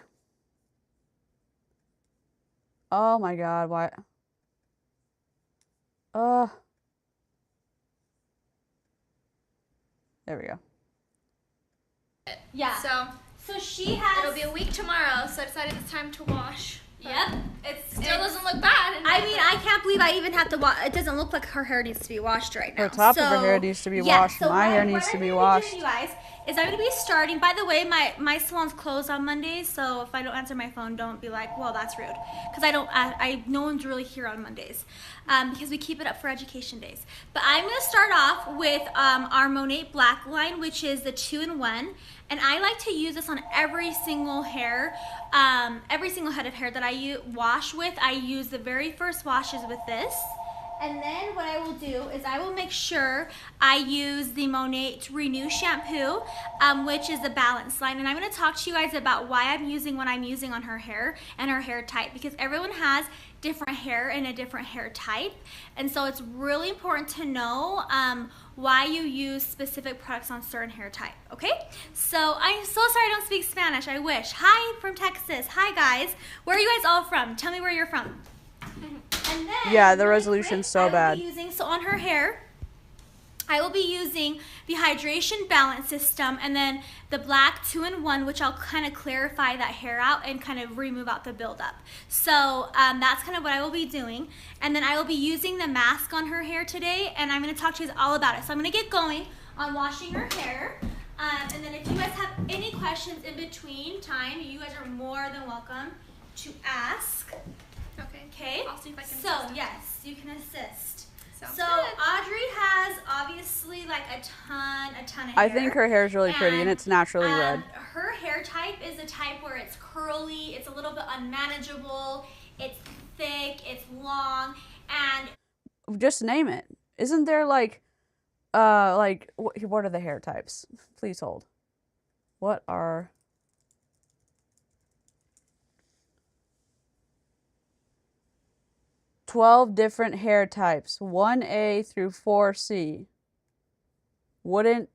Oh my God, why? There we go. Yeah. So she has. It'll be a week tomorrow, so I decided it's time to wash. Yep. It still doesn't look bad. I mean, I can't believe I even have to wash. It doesn't look like her hair needs to be washed right now. Her top of her hair needs to be washed. So my hair needs to be washed. You guys, is I'm going to be starting. By the way, my salon's closed on Mondays, so if I don't answer my phone, don't be like, well, that's rude. Because no one's really here on Mondays. Because we keep it up for education days. But I'm going to start off with our Monat Black line, which is the 2-in-1. And I like to use this on every single hair, every single head of hair that I wash with. I use the very first washes with this. And then what I will do is I will make sure I use the Monat Renew shampoo, which is the balance line. And I'm going to talk to you guys about why I'm using what I'm using on her hair and her hair type, because everyone has different hair and a different hair type. And so it's really important to know why you use specific products on certain hair type, okay? So I'm so sorry I don't speak Spanish. I wish. Hi from Texas. Hi guys. Where are you guys all from? Tell me where you're from. And then, yeah, the resolution's so bad. So on her hair, I will be using the hydration balance system and then the black 2-in-1, which I'll kind of clarify that hair out and kind of remove out the buildup. So that's kind of what I will be doing. And then I will be using the mask on her hair today, and I'm going to talk to you guys all about it. So I'm going to get going on washing her hair. And then if you guys have any questions in between time, you guys are more than welcome to ask. Okay. I'll see if I can So, assist. yes, you can assist. Sounds so, good. Audrey has obviously like a ton of hair. I think her hair is really pretty and it's naturally red. Her hair type is a type where it's curly, it's a little bit unmanageable, it's thick, it's long, and just name it. Isn't there like what are the hair types? Please hold. What are 12 different hair types, 1A through 4C. Why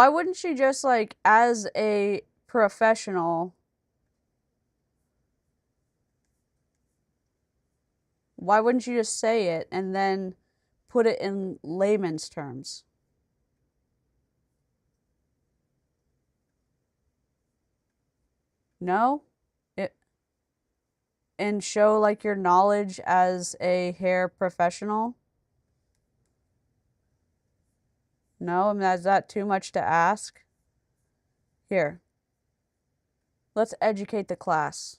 wouldn't she just, like, as a professional, why wouldn't you just say it and then put it in layman's terms? No? And show like your knowledge as a hair professional? No? I mean, is that too much to ask? Here. Let's educate the class.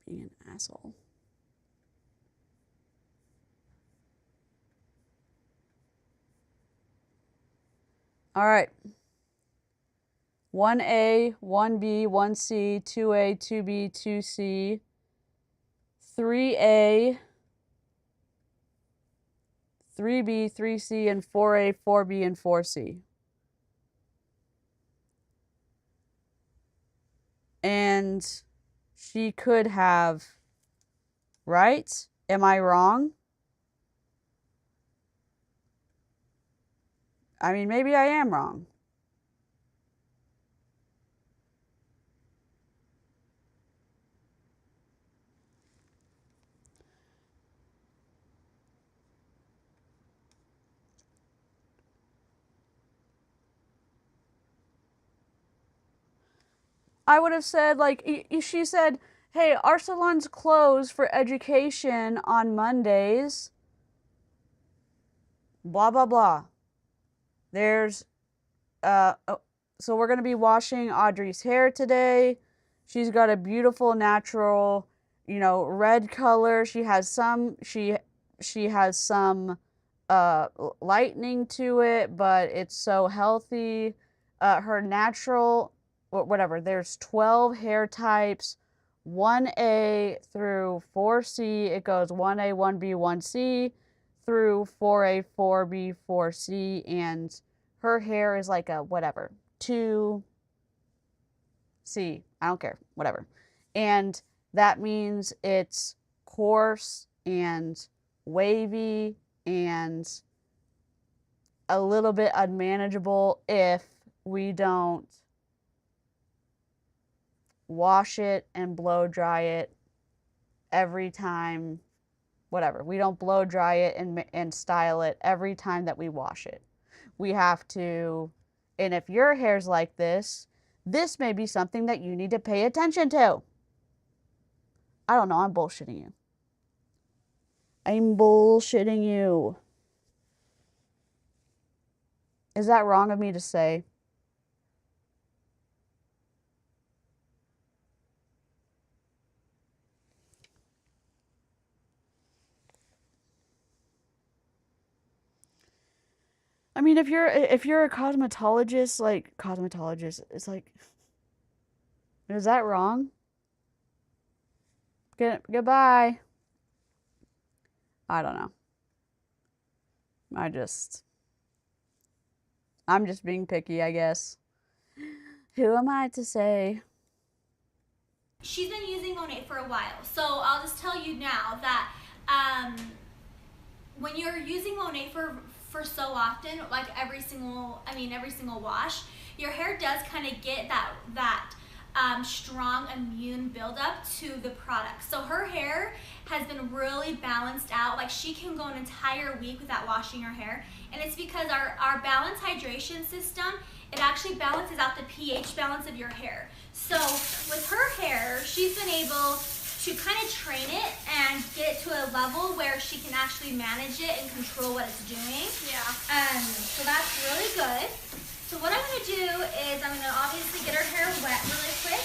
Being an asshole. All right. 1A, 1B, 1C, 2A, 2B, 2C, 3A, 3B, 3C, and 4A, 4B, and 4C. And she could have, right? Am I wrong? I mean, maybe I am wrong. I would have said, like, she said, hey, our salon's closed for education on Mondays. Blah, blah, blah. There's, so we're going to be washing Audrey's hair today. She's got a beautiful, natural, you know, red color. She has some, she has some, lightening to it, but it's so healthy. Her natural, whatever, there's 12 hair types, 1A through 4C. It goes 1A, 1B, 1C through 4A, 4B, 4C, and her hair is like a whatever, 2C. I don't care, whatever. And that means it's coarse and wavy and a little bit unmanageable if we don't wash it and blow dry it every time, whatever. We don't blow dry it and style it every time that we wash it. We have to, and if your hair's like this may be something that you need to pay attention to. I don't know, I'm bullshitting you. I'm bullshitting you. Is that wrong of me to say? I mean, if you're a cosmetologist, it's like, is that wrong? Goodbye. I don't know. I'm just being picky, I guess. Who am I to say? She's been using Monat for a while, so I'll just tell you now that when you're using Monat for so often, like every single wash, your hair does kind of get that strong immune buildup to the product. So her hair has been really balanced out. Like she can go an entire week without washing her hair, and it's because our balanced hydration system, it actually balances out the pH balance of your hair. So with her hair, she's been able to kind of train it and get it to a level where she can actually manage it and control what it's doing. Yeah. So that's really good. So what I'm going to do is I'm going to obviously get her hair wet really quick.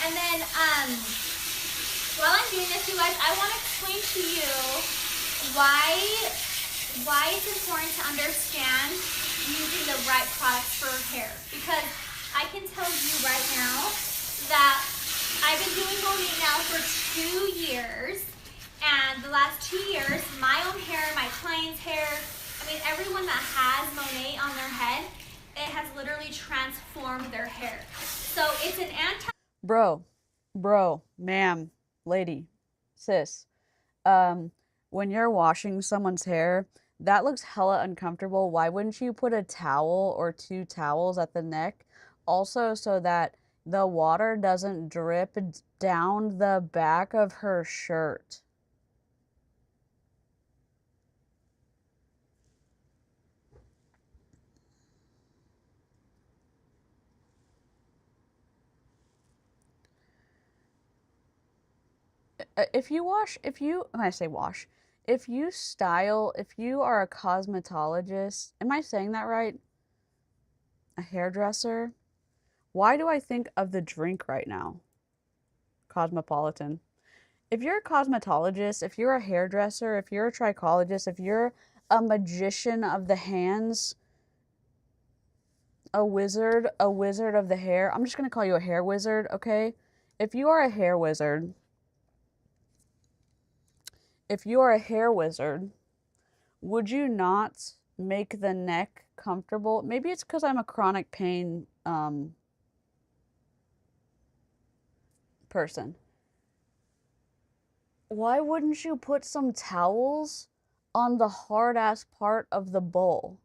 And then while I'm doing this, you guys, I want to explain to you why it's important to understand using the right products for hair. Because I can tell you right now that I've been doing Monat now for 2 years. And the last 2 years, my own hair, my clients' hair, I mean, everyone that has Monat on their head, it has literally transformed their hair. So it's an Bro, ma'am, lady, sis. When you're washing someone's hair, that looks hella uncomfortable. Why wouldn't you put a towel or 2 towels at the neck? Also, so that the water doesn't drip down the back of her shirt. If you are a cosmetologist, am I saying that right? A hairdresser? Why do I think of the drink right now? Cosmopolitan. If you're a cosmetologist, if you're a hairdresser, if you're a trichologist, if you're a magician of the hands, a wizard of the hair, I'm just going to call you a hair wizard, okay? If you are a hair wizard, would you not make the neck comfortable? Maybe it's because I'm a chronic pain person. Why wouldn't you put some towels on the hard-ass part of the bowl?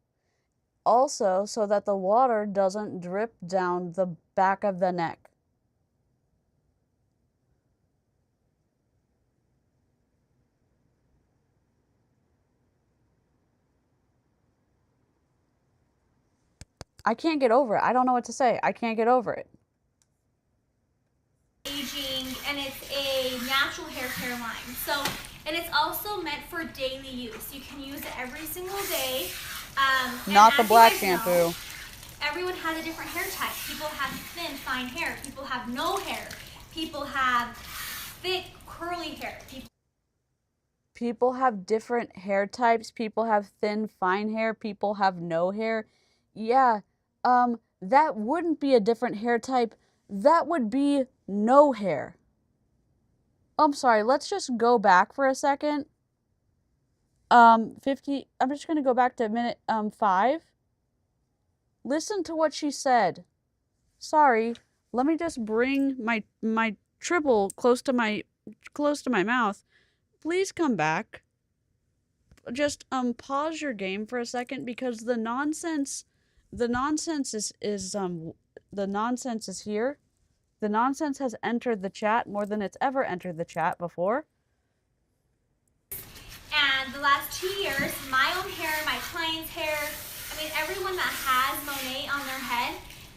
Also, so that the water doesn't drip down the back of the neck. I can't get over it. I don't know what to say. I can't get over it. aging, and it's a natural care line. So, and it's also meant for daily use. You can use it every single day. Not the black shampoo. Everyone has a different hair type. People have thin, fine hair. People have no hair. People have thick, curly hair. People have different hair types. People have thin, fine hair. People have no hair. Yeah, that wouldn't be a different hair type. That would be no hair. I'm sorry, let's just go back for a second. 50, I'm just going to go back to minute 5. Listen to what she said. Sorry, let me just bring my triple close to my mouth. Please come back. pause your game for a second, because the nonsense is the nonsense is here. The nonsense has entered the chat more than it's ever entered the chat before. And the last 2 years, my own hair, my client's hair, I mean, everyone that has Monat on their head,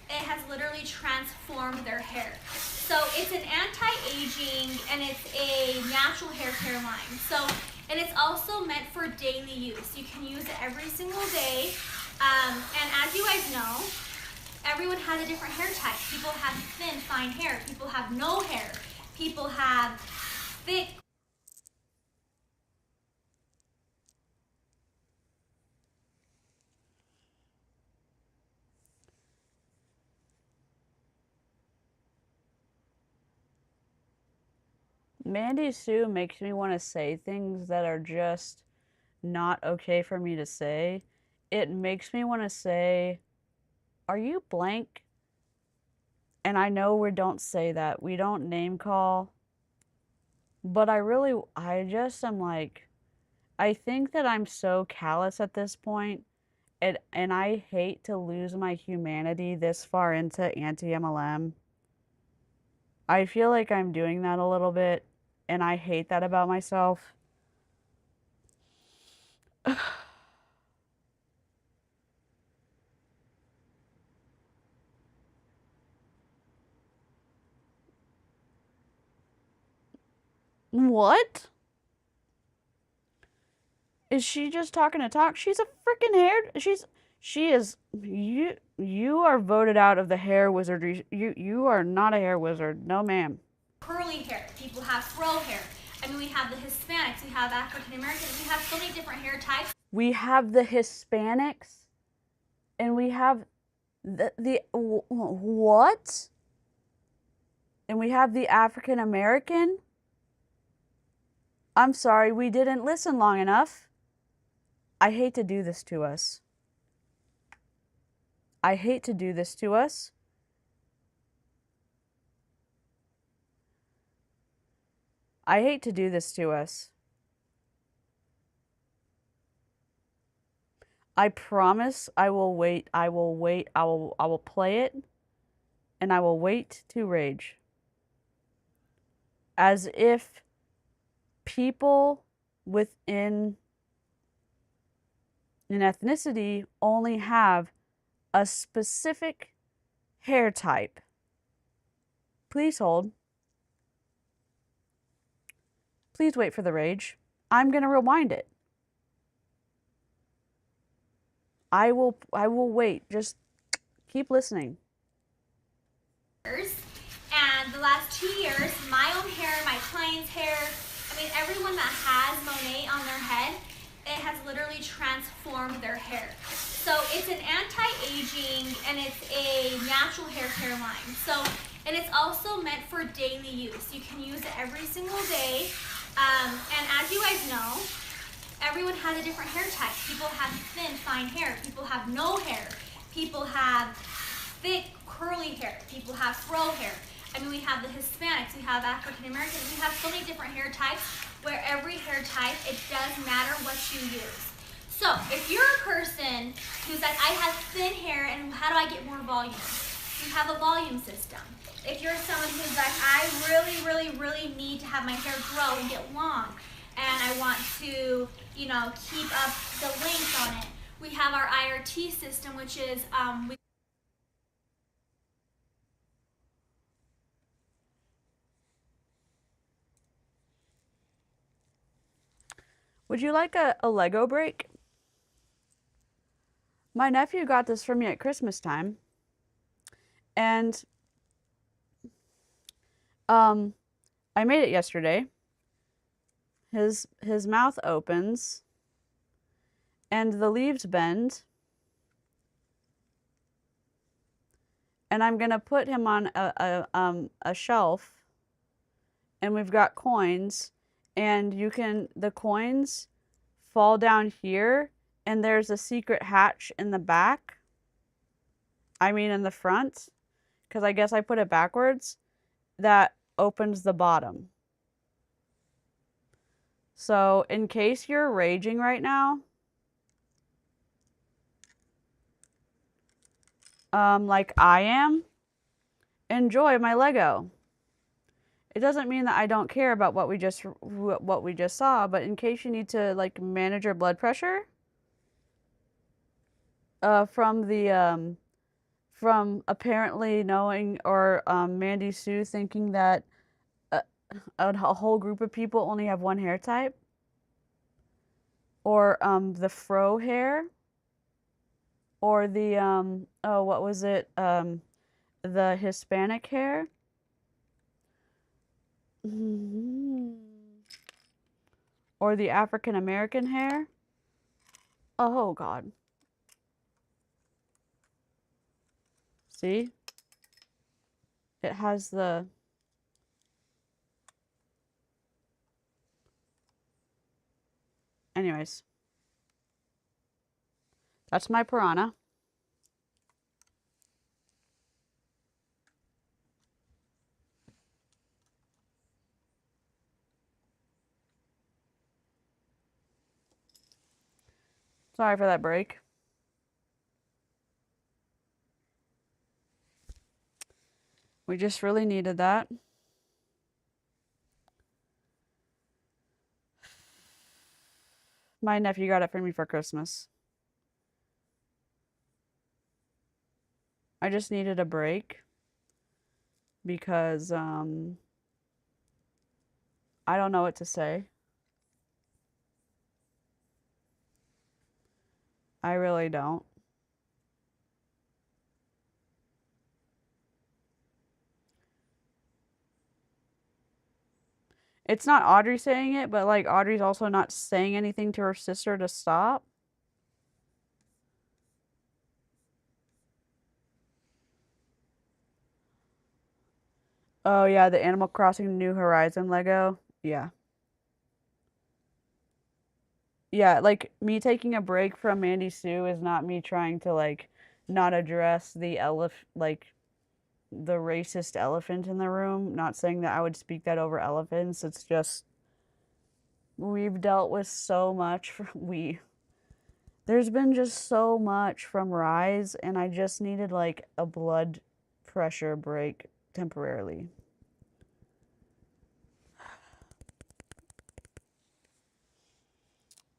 it has literally transformed their hair. So it's an anti-aging and it's a natural hair care line. So, and it's also meant for daily use. You can use it every single day. And as you guys know, everyone has a different hair type. People have thin, fine hair. People have no hair. People have thick. Mandy Sue makes me want to say things that are just not okay for me to say. It makes me want to say, are you blank? And I know we don't say that. We don't name call. But I just am like, I think that I'm so callous at this point, and I hate to lose my humanity this far into anti-MLM. I feel like I'm doing that a little bit, and I hate that about myself. What? Is she just talking to talk? She's a freaking she is, you are voted out of the hair wizardry. You are not a hair wizard. No, ma'am. Curly hair. People have fro hair. I mean, we have the Hispanics, we have African Americans, we have so many different hair types. We have the Hispanics, and we have the what? And we have the African American? I'm sorry, we didn't listen long enough. I hate to do this to us. I hate to do this to us. I hate to do this to us. I promise I will wait. I will play it, and I will wait to rage. As if people within an ethnicity only have a specific hair type. Please hold. Please wait for the rage. I'm going to rewind it. I will wait. Just keep listening. And the last 2 years, my own hair, my client's hair, I mean, everyone that has Monat on their head, it has literally transformed their hair. So it's an anti-aging and it's a natural hair care line. So, and it's also meant for daily use. You can use it every single day. And as you guys know, everyone has a different hair type. People have thin, fine hair. People have no hair. People have thick, curly hair. People have fro hair. I mean, we have the Hispanics, we have African Americans, we have so many different hair types where every hair type, it does matter what you use. So if you're a person who's like, I have thin hair and how do I get more volume? You have a volume system. If you're someone who's like, I really need to have my hair grow and get long, and I want to, you know, keep up the length on it, we have our IRT system, which is, Would you like a Lego break? My nephew got this for me at Christmas time. And I made it yesterday. His mouth opens and the leaves bend. And I'm gonna put him on a shelf, and we've got coins, and the coins fall down here, and there's a secret hatch in the back. I mean in the front, because I guess I put it backwards, that opens the bottom. So in case you're raging right now, like I am, enjoy my Lego. It doesn't mean that I don't care about what we just saw, but in case you need to like manage your blood pressure, from apparently knowing or Mandy Sue thinking that a whole group of people only have one hair type, or the fro hair, or the oh, what was it, the Hispanic hair, or the African American hair. Oh God. See? It has the... Anyways. That's my piranha. Sorry for that break. We just really needed that. My nephew got it for me for Christmas. I just needed a break because I don't know what to say. I really don't. It's not Audrey saying it, but like Audrey's also not saying anything to her sister to stop. Oh yeah, the Animal Crossing New Horizon Lego. Yeah. Yeah, like me taking a break from Mandy Sue is not me trying to like not address the the racist elephant in the room. Not saying that I would speak that over elephants. It's just we've dealt with so much there's been just so much from Rise, and I just needed like a blood pressure break temporarily.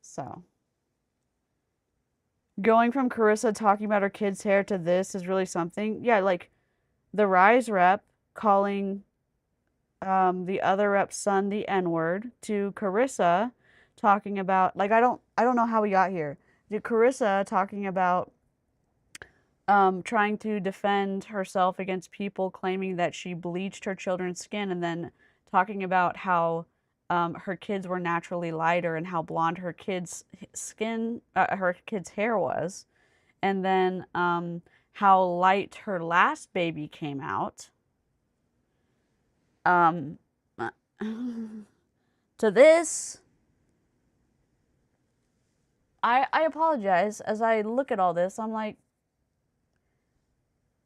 So, going from Carissa talking about her kid's hair to this is really something. Yeah, like the Rise rep calling the other rep's son the N-word, to Carissa talking about, like, I don't know how we got here. To Carissa talking about trying to defend herself against people claiming that she bleached her children's skin, and then talking about how her kids were naturally lighter and how blonde her kids' her kids' hair was, and then how light her last baby came out. To this, I apologize. As I look at all this, I'm like,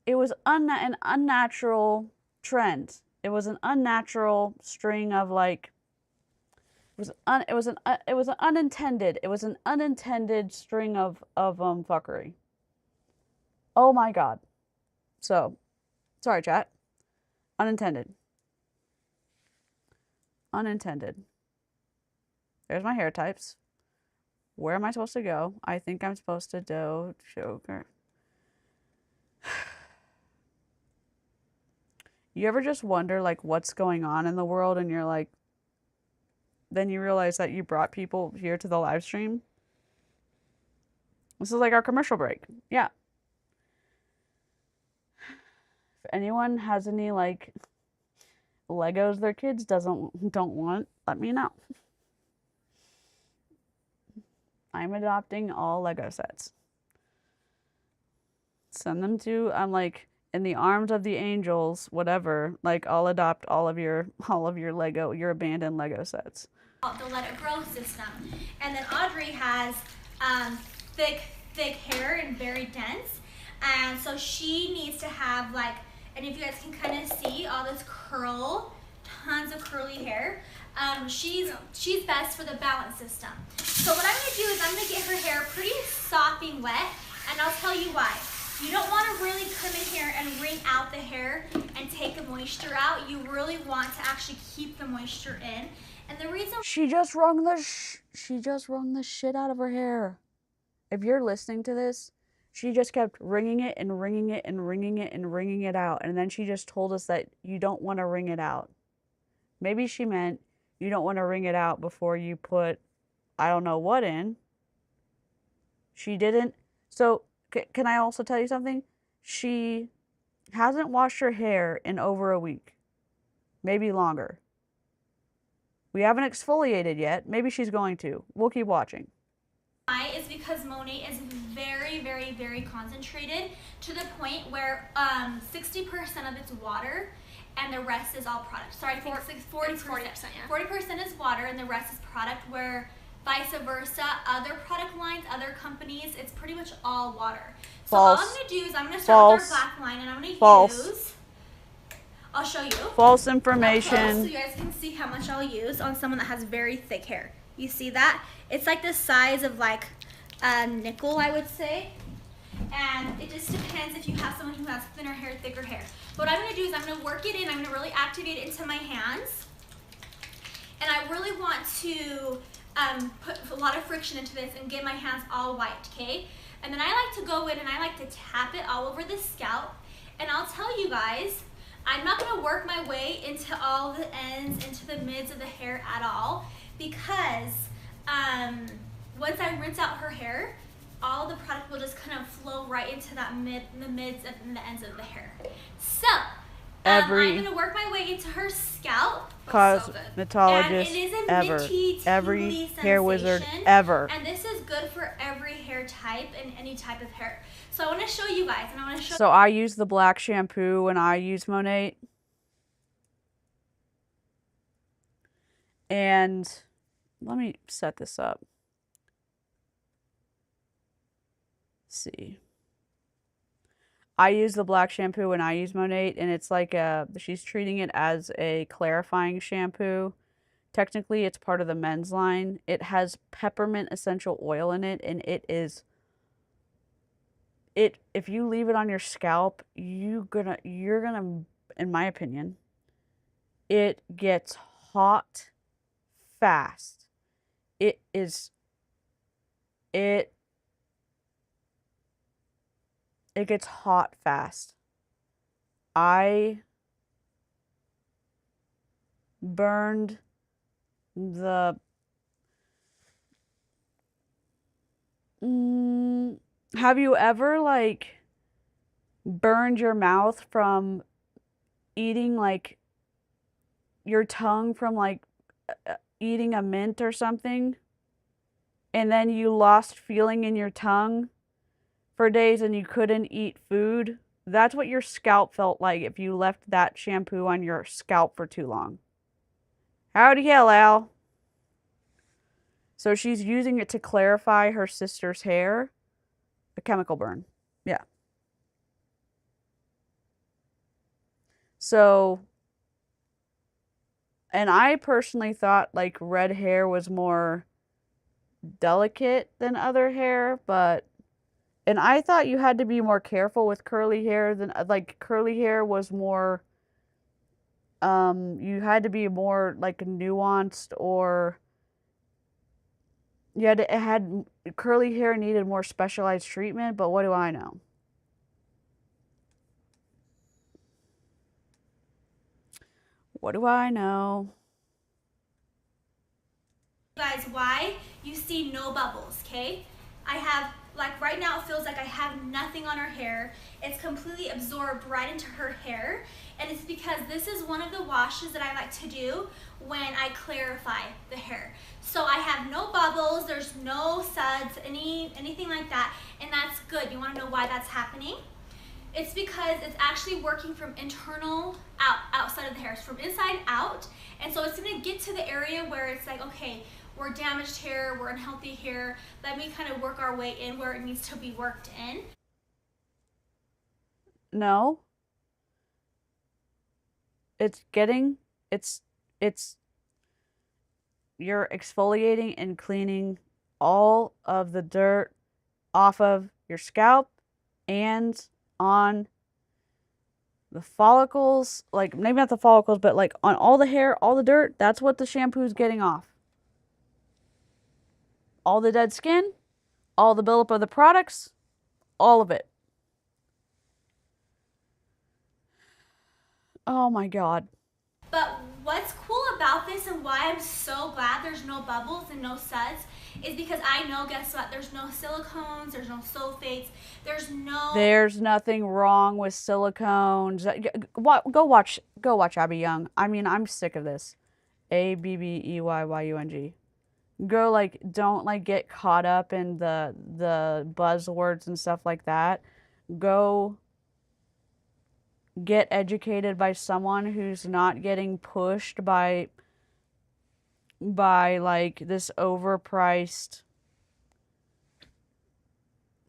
it was an unnatural trend. It was an unnatural string of like, it was an unintended string of fuckery. Oh my God. So, sorry chat. Unintended. There's my hair types. Where am I supposed to go? I think I'm supposed to do choker. You ever just wonder like what's going on in the world, and you're like, then you realize that you brought people here to the live stream? This is like our commercial break. Yeah. If anyone has any like Legos their kids don't want, let me know. I'm adopting all Lego sets. Send them to, I'm like, in the arms of the angels, whatever. Like, I'll adopt all of your Lego, your abandoned Lego sets. The Let It Grow system. And then Audrey has thick hair and very dense. And so she needs to have like, and if you guys can kind of see all this curl, tons of curly hair. She's best for the balance system. So what I'm gonna do is I'm gonna get her hair pretty sopping wet, and I'll tell you why. You don't want to really come in here and wring out the hair and take the moisture out. You really want to actually keep the moisture in. And the reason She just wrung the shit out of her hair. If you're listening to this, she just kept wringing it and wringing it and wringing it and wringing it out. And then she just told us that you don't want to wring it out. Maybe she meant you don't want to wring it out before you put I don't know what in. She didn't. So can I also tell you something? She hasn't washed her hair in over a week. Maybe longer. We haven't exfoliated yet. Maybe she's going to. We'll keep watching. why is because Monat is very, very, very concentrated to the point where 60% of it's water and the rest is all product. Sorry, I think it's 40%. 40%, yeah. 40% is water and the rest is product, where vice versa, other product lines, other companies, it's pretty much all water. So all I'm going to do is I'm going to start with our black line, and I'm going to use, I'll show you. False information. So you guys can see how much I'll use on someone that has very thick hair. You see that? It's like the size of like a nickel, I would say. And it just depends if you have someone who has thinner hair, thicker hair. But what I'm going to do is I'm going to work it in. I'm going to really activate it into my hands. And I really want to put a lot of friction into this and get my hands all white, okay? And then I like to go in and I like to tap it all over the scalp. And I'll tell you guys, I'm not going to work my way into all the ends, into the mids of the hair at all, because once I rinse out her hair, all the product will just kind of flow right into that the mids and the ends of the hair. So I'm going to work my way into her scalp. Cosmetologist every hair wizard ever. And this is good for every hair type and any type of hair. So I want to show you guys, and I want to show. So I use the black shampoo and I use Monat. And let me set this up. Let's see. I use the black shampoo and I use Monat, and it's like she's treating it as a clarifying shampoo. Technically, it's part of the men's line. It has peppermint essential oil in it, and if you leave it on your scalp, you're gonna, in my opinion, it gets hot fast. It gets hot fast. I burned the have you ever like burned your mouth from eating, like your tongue from like eating a mint or something, and then you lost feeling in your tongue for days and you couldn't eat food? That's what your scalp felt like if you left that shampoo on your scalp for too long. Howdy hell, Al. So she's using it to clarify her sister's hair. A chemical burn. Yeah. So, and I personally thought like red hair was more delicate than other hair, and I thought you had to be more careful with curly hair than, like, curly hair was more, you had to be more, like, nuanced, or curly hair needed more specialized treatment, but what do I know? What do I know? Guys, why you see no bubbles, okay? I have, like right now it feels like I have nothing on her hair. It's completely absorbed right into her hair, and it's because this is one of the washes that I like to do when I clarify the hair. So I have no bubbles, there's no suds, anything like that, and that's good. You want to know why that's happening? It's because it's actually working from internal outside of the hair, so from inside out, and so it's going to get to the area where it's like, okay, we're damaged hair, we're unhealthy hair, let me kind of work our way in where it needs to be worked in. No. It's you're exfoliating and cleaning all of the dirt off of your scalp and on the follicles, like maybe not the follicles, but like on all the hair, all the dirt. That's what the shampoo's getting off. All the dead skin, all the buildup of the products, all of it. Oh my God. But what's cool about this and why I'm so glad there's no bubbles and no suds is because I know, guess what, there's no silicones, there's no sulfates, There's nothing wrong with silicones. Go watch Abby Young. I mean, I'm sick of this. ABBEYYUNG. Go, like, don't, like, get caught up in the buzzwords and stuff like that. Go get educated by someone who's not getting pushed by like this overpriced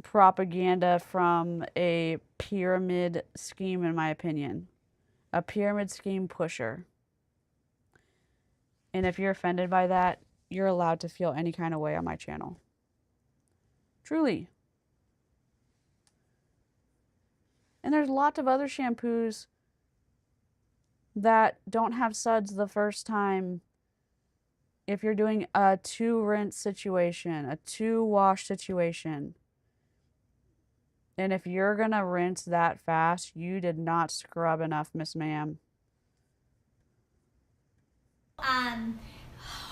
propaganda from a pyramid scheme, in my opinion. A pyramid scheme pusher. And if you're offended by that, you're allowed to feel any kind of way on my channel. Truly. And there's lots of other shampoos that don't have suds the first time. If you're doing a 2-rinse situation, a 2-wash situation, and if you're going to rinse that fast, you did not scrub enough, Miss Ma'am.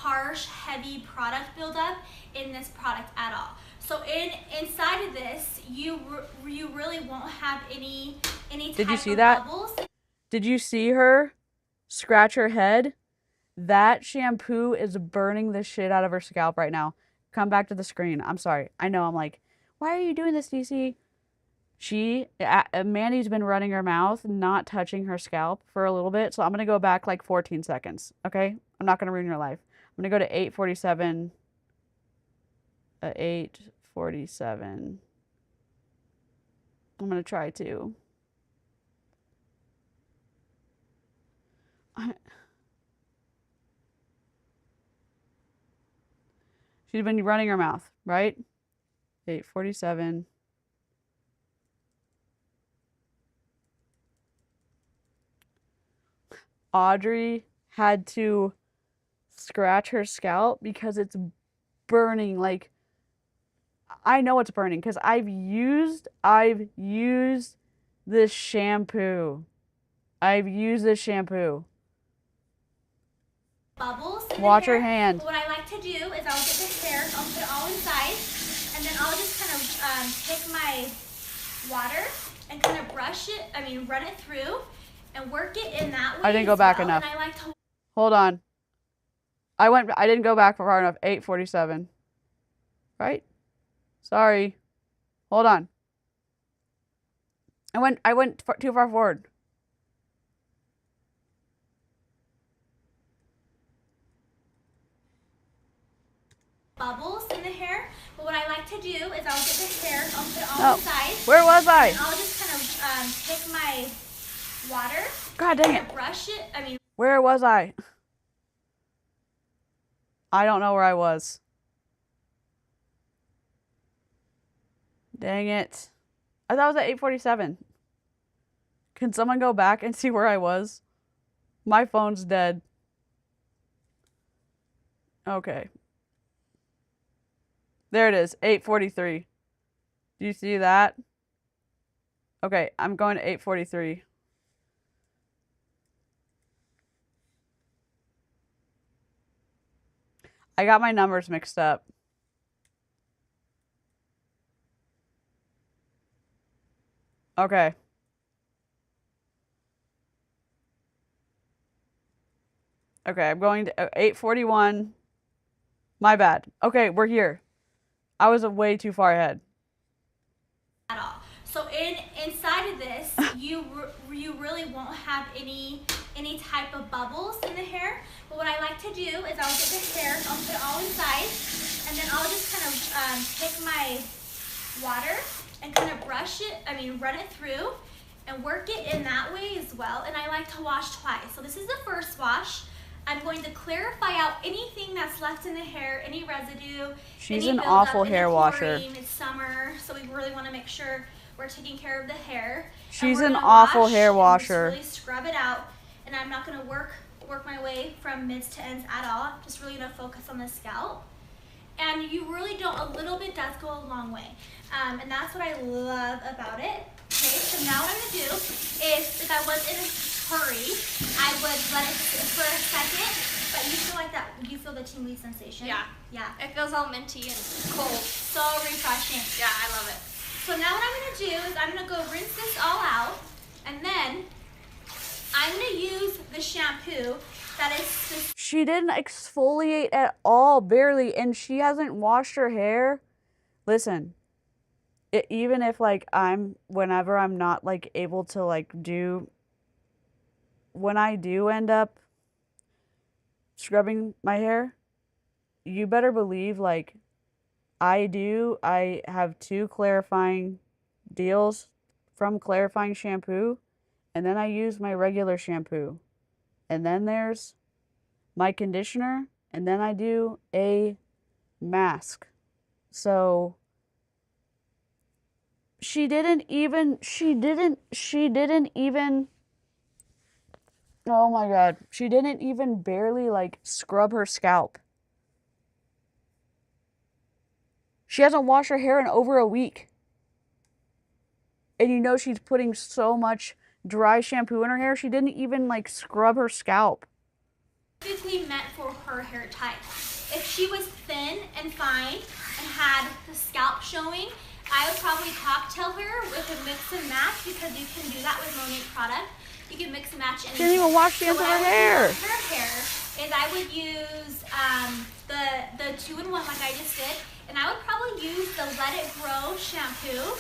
harsh, heavy product buildup in this product at all. So inside of this, you really won't have any Did you see of that? bubbles. Did you see her scratch her head? That shampoo is burning the shit out of her scalp right now. Come back to the screen. I'm sorry. I know. I'm like, why are you doing this, DC? Mandy's been running her mouth, not touching her scalp for a little bit. So I'm going to go back like 14 seconds. Okay? I'm not going to ruin your life. I'm going to go to 8:47. 8:47. I'm going to try to. She's been running her mouth, right? 8:47. Audrey had to scratch her scalp because it's burning. Like, I know it's burning because I've used this shampoo. Bubbles. Watch her hand. What I like to do is I'll get this hair, I'll put it all inside, and then I'll just kind of take my water and kind of run it through and work it in that way. I didn't go back enough. And I like to... Hold on. I didn't go back far enough. 8:47. Right? Sorry. Hold on. I went too far forward. Bubbles in the hair, but what I like to do is I'll get this hair, I'll put it all inside. Where was I? And I'll just kind of take my water. God dang it. Brush it. Where was I? I don't know where I was. Dang it. I thought it was at 8:47. Can someone go back and see where I was? My phone's dead. Okay. There it is, 8:43. Do you see that? Okay, I'm going to 8:43. I got my numbers mixed up. Okay. Okay, I'm going to 8:41. My bad. Okay, we're here. I was way too far ahead. At all. So inside of this, you really won't have any type of bubbles in the hair. But what I like to do is I'll get this hair, I'll put it all inside, and then I'll just kind of take my water and kind of run it through and work it in that way as well. And I like to wash twice. So this is the first wash. I'm going to clarify out anything that's left in the hair, any residue. She's any an buildup, awful any hair washer. chlorine. It's summer, so we really want to make sure we're taking care of the hair. She's And an we're gonna awful wash hair and washer. just really scrub it out, and I'm not going to work my way from mids to ends at all. I'm just really going to focus on the scalp. And you really don't, a little bit does go a long way. And that's what I love about it. Okay, so now what I'm going to do is, if I was in a hurry, I would let it sit for a second, but you feel like that, you feel the tingly sensation? Yeah. Yeah. It feels all minty and cold. So refreshing. Yeah, I love it. So now what I'm going to do is I'm going to go rinse this all out, and then I'm going to use the shampoo that is... She didn't exfoliate at all, barely, and she hasn't washed her hair. Listen, even if, like, whenever I'm not, like, able to, like, when I do end up scrubbing my hair, you better believe, like, I have 2 clarifying deals from clarifying shampoo, and then I use my regular shampoo. And then there's my conditioner, and then I do a mask. So she didn't even, oh my God, she didn't even barely like scrub her scalp. She hasn't washed her hair in over a week. And you know she's putting so much dry shampoo in her hair, she didn't even like scrub her scalp. Specifically meant for her hair type. If she was thin and fine and had the scalp showing, I would probably cocktail her with a mix and match, because you can do that with Monat product. You can mix and match anything. She didn't even wash the ends of her hair. Her hair is I would use the 2-in-1 like I just did, and I would probably use the Let It Grow shampoo,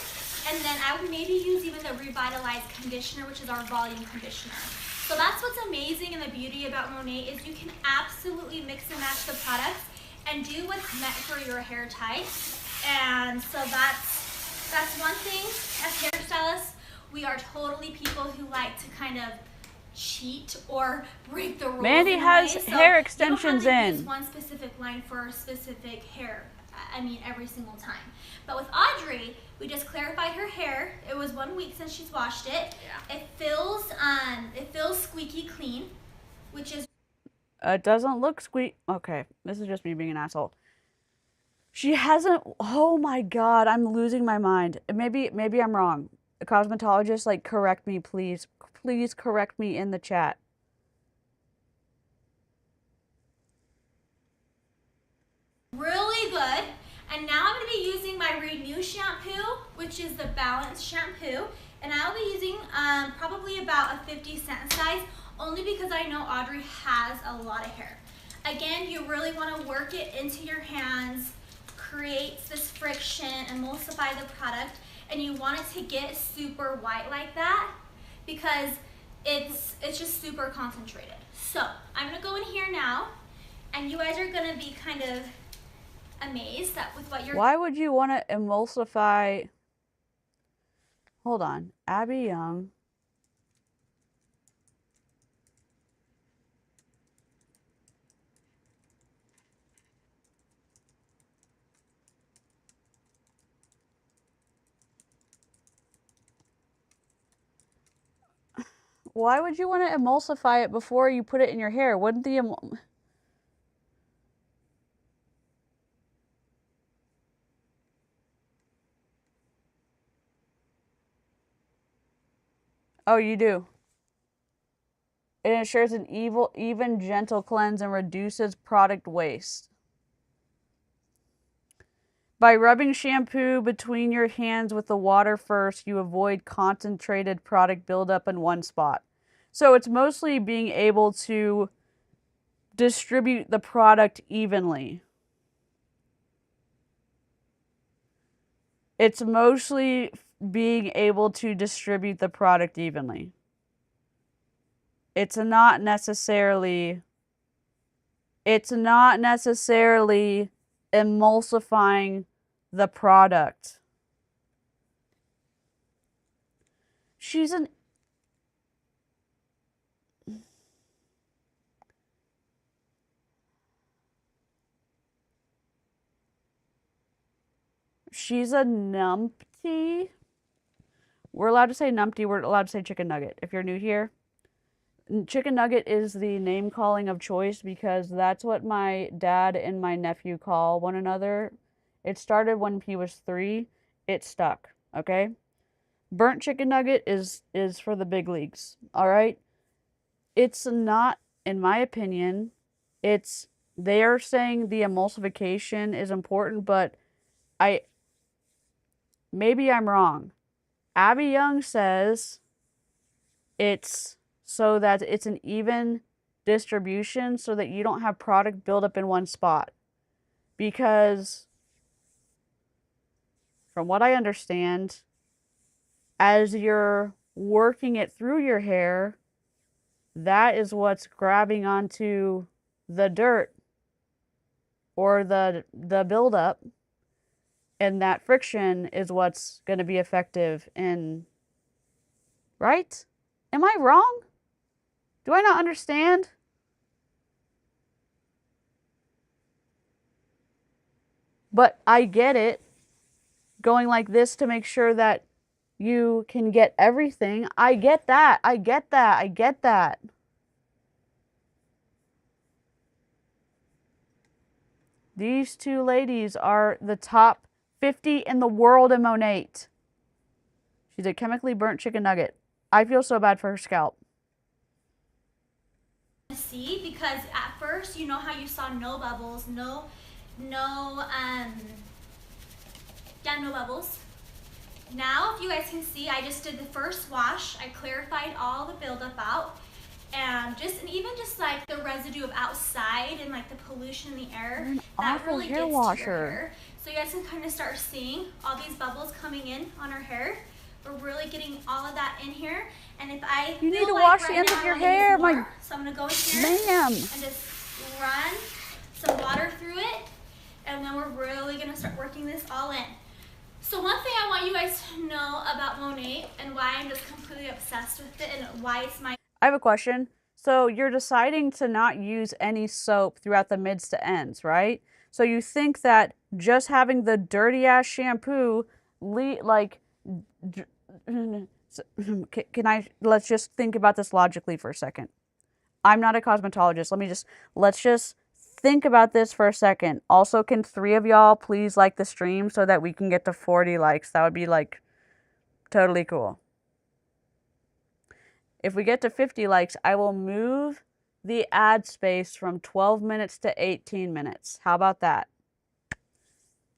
and then I would maybe use even the Revitalized conditioner, which is our volume conditioner. So that's what's amazing and the beauty about Monat is you can absolutely mix and match the products and do what's meant for your hair type. And so that's one thing. As hairstylists, we are totally people who like to kind of cheat or break the rules. Mandy has hair extensions you don't have to in. use one specific line for a specific hair. I mean, every single time. But with Audrey, we just clarified her hair. It was 1 week since she's washed it. Yeah. It feels squeaky clean, which is... It doesn't look squeak. Okay, this is just me being an asshole. She hasn't, oh my God, I'm losing my mind. Maybe I'm wrong. A cosmetologist, like, correct me, please. Please correct me in the chat. Really good. And now I'm going to be using my Renew shampoo, which is the Balance shampoo. And I'll be using probably about a 50-cent size, only because I know Audrey has a lot of hair. Again, you really want to work it into your hands, create this friction, emulsify the product, and you want it to get super white like that because it's just super concentrated. So I'm going to go in here now, and you guys are going to be kind of amazed that with what you're... Why would you want to emulsify... Hold on. Abby Young. Why would you want to emulsify it before you put it in your hair? Wouldn't the Oh, you do. It ensures an even, gentle cleanse and reduces product waste. By rubbing shampoo between your hands with the water first, you avoid concentrated product buildup in one spot. So it's mostly being able to distribute the product evenly. It's mostly being able to distribute the product evenly. It's not necessarily emulsifying the product. she's a numpty. We're allowed to say numpty. We're allowed to say chicken nugget. If you're new here, chicken nugget is the name calling of choice because that's what my dad and my nephew call one another. It started when he was 3. It stuck. Okay. Burnt chicken nugget is for the big leagues. All right. It's not, in my opinion, they are saying the emulsification is important, but maybe I'm wrong. Abby Young says it's so that it's an even distribution so that you don't have product build up in one spot. Because from what I understand, as you're working it through your hair, that is what's grabbing onto the dirt or the buildup, and that friction is what's going to be effective in, right? Am I wrong? Do I not understand? But I get it. Going like this to make sure that you can get everything. I get that. I get that. I get that. These two ladies are the top 50 in the world in Monat. She's a chemically burnt chicken nugget. I feel so bad for her scalp. See, because at first, you know how you saw no bubbles, no bubbles. Now, if you guys can see, I just did the first wash. I clarified all the buildup out, and even just like the residue of outside and like the pollution in the air, that really gets to your hair. So you guys can kind of start seeing all these bubbles coming in on our hair. We're really getting all of that in here. And if I you need to wash the ends of your hair, my so I'm gonna go in here and just run some water through it, and then we're really gonna start working this all in. So one thing I want you guys to know about Monat and why I'm just completely obsessed with it and why it's my... I have a question. So you're deciding to not use any soap throughout the mids to ends, right? So you think that just having the dirty ass shampoo, let's just think about this logically for a second. I'm not a cosmetologist. Let's just think about this for a second. Also, can 3 of y'all please like the stream so that we can get to 40 likes? That would be like totally cool. If we get to 50 likes, I will move the ad space from 12 minutes to 18 minutes. How about that?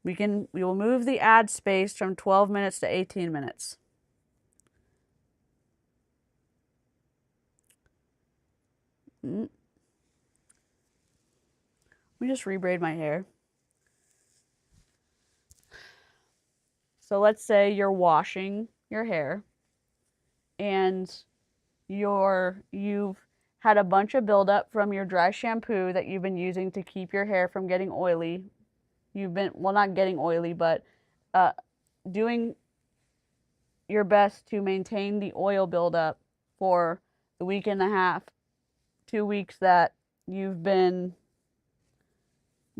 We will move the ad space from 12 minutes to 18 minutes. Let me just rebraid my hair. So let's say you're washing your hair and you've had a bunch of buildup from your dry shampoo that you've been using to keep your hair from getting oily. Not getting oily, but doing your best to maintain the oil buildup for the week and a half, 2 weeks that you've been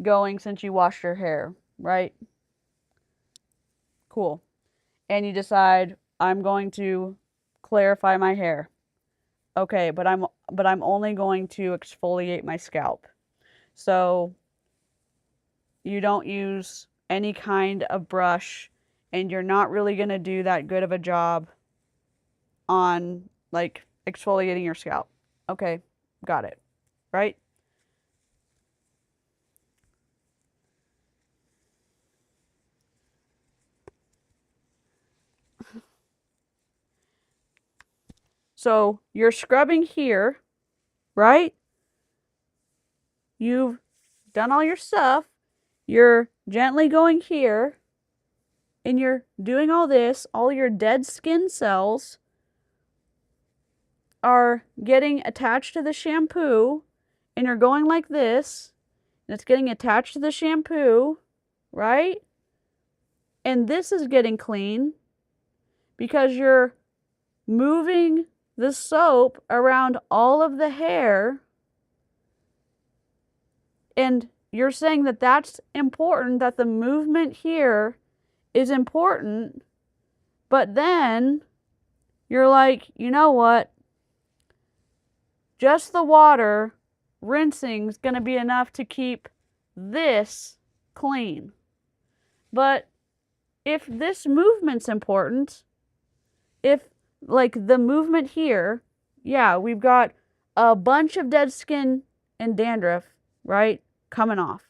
going since you washed your hair, right? Cool. And you decide, I'm going to clarify my hair. Okay, but I'm only going to exfoliate my scalp. So you don't use any kind of brush, and you're not really going to do that good of a job on like exfoliating your scalp. Okay, got it. Right? So you're scrubbing here, right? You've done all your stuff. You're gently going here, and you're doing all this. All your dead skin cells are getting attached to the shampoo, and you're going like this, and it's getting attached to the shampoo, right? And this is getting clean because you're moving the soap around all of the hair, and you're saying that that's important, that the movement here is important, but then you're like, you know what? Just the water rinsing is going to be enough to keep this clean. But if this movement's important, if like the movement here, yeah, we've got a bunch of dead skin and dandruff, right, coming off.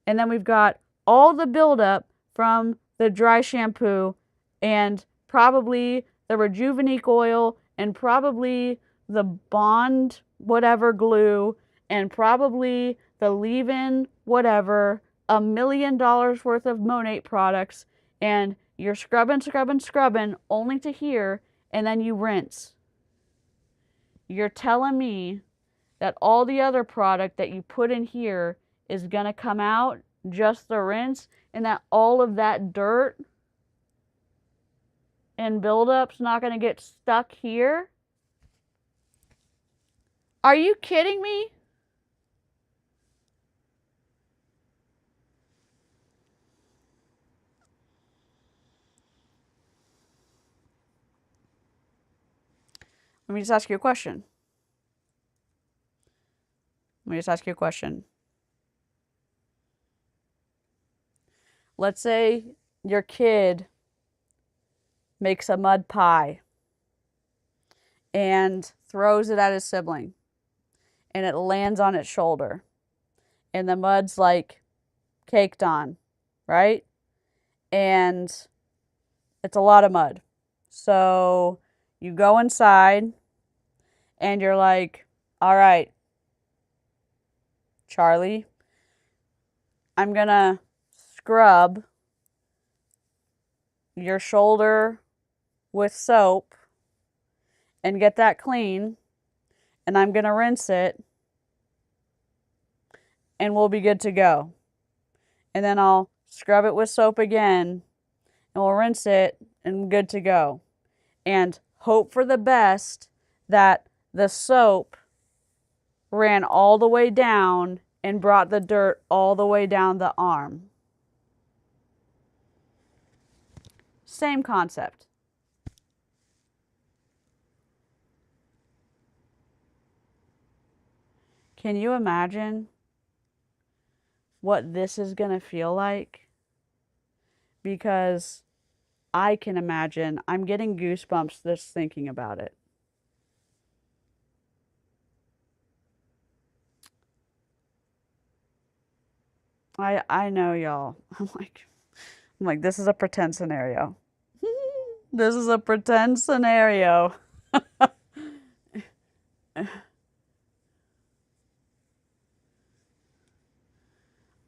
And then we've got all the buildup from the dry shampoo and probably the Rejuvenate oil and probably the Bond whatever glue and probably the leave-in whatever, $1 million worth of Monat products, and you're scrubbing only to here, and then you rinse. You're telling me that all the other product that you put in here is going to come out, just the rinse, and that all of that dirt and buildup's not going to get stuck here? Are you kidding me? Let me just ask you a question. Let's say your kid makes a mud pie and throws it at his sibling, and it lands on its shoulder, and the mud's like caked on, right? And it's a lot of mud. So you go inside and you're like, all right, Charlie, I'm gonna scrub your shoulder with soap and get that clean, and I'm gonna rinse it, and we'll be good to go. And then I'll scrub it with soap again, and we'll rinse it, and good to go. And hope for the best that the soap ran all the way down and brought the dirt all the way down the arm. Same concept. Can you imagine what this is going to feel like? Because I can imagine. I'm getting goosebumps just thinking about it. I know, y'all. I'm like, this is a pretend scenario. This is a pretend scenario.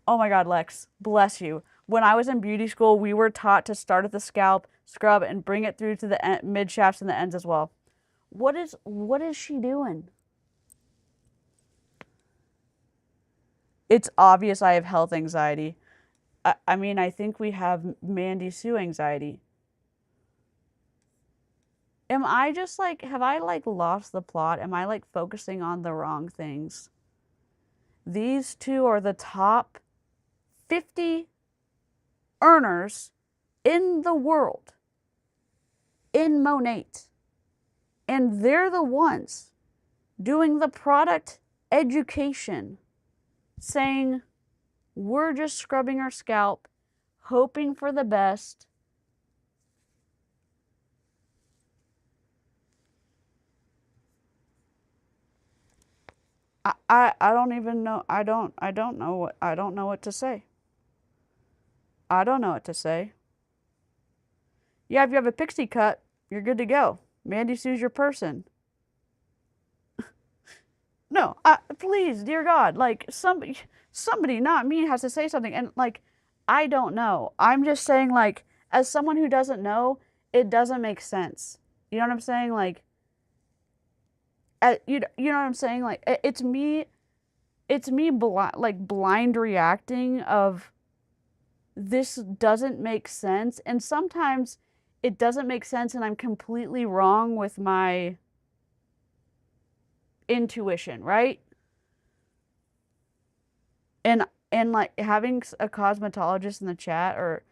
Oh my God, Lex, bless you. When I was in beauty school, we were taught to start at the scalp, scrub, and bring it through to the mid shafts and the ends as well. What is she doing? It's obvious I have health anxiety. I mean, I think we have Mandy Sue anxiety. Am I just like, have I like lost the plot? Am I like focusing on the wrong things? These two are the top 50 earners in the world in Monat. And they're the ones doing the product education, saying, we're just scrubbing our scalp, hoping for the best. I don't even know. I don't know what to say. I don't know what to say. Yeah, if you have a pixie cut, you're good to go. Mandy Sue's your person. No, please, dear God, like somebody, not me, has to say something. And like, I don't know. I'm just saying, like, as someone who doesn't know, it doesn't make sense. You know what I'm saying? Like, you know what I'm saying? Like, it's me blind reacting of this doesn't make sense. And sometimes it doesn't make sense and I'm completely wrong with my intuition, right? And like having a cosmetologist in the chat or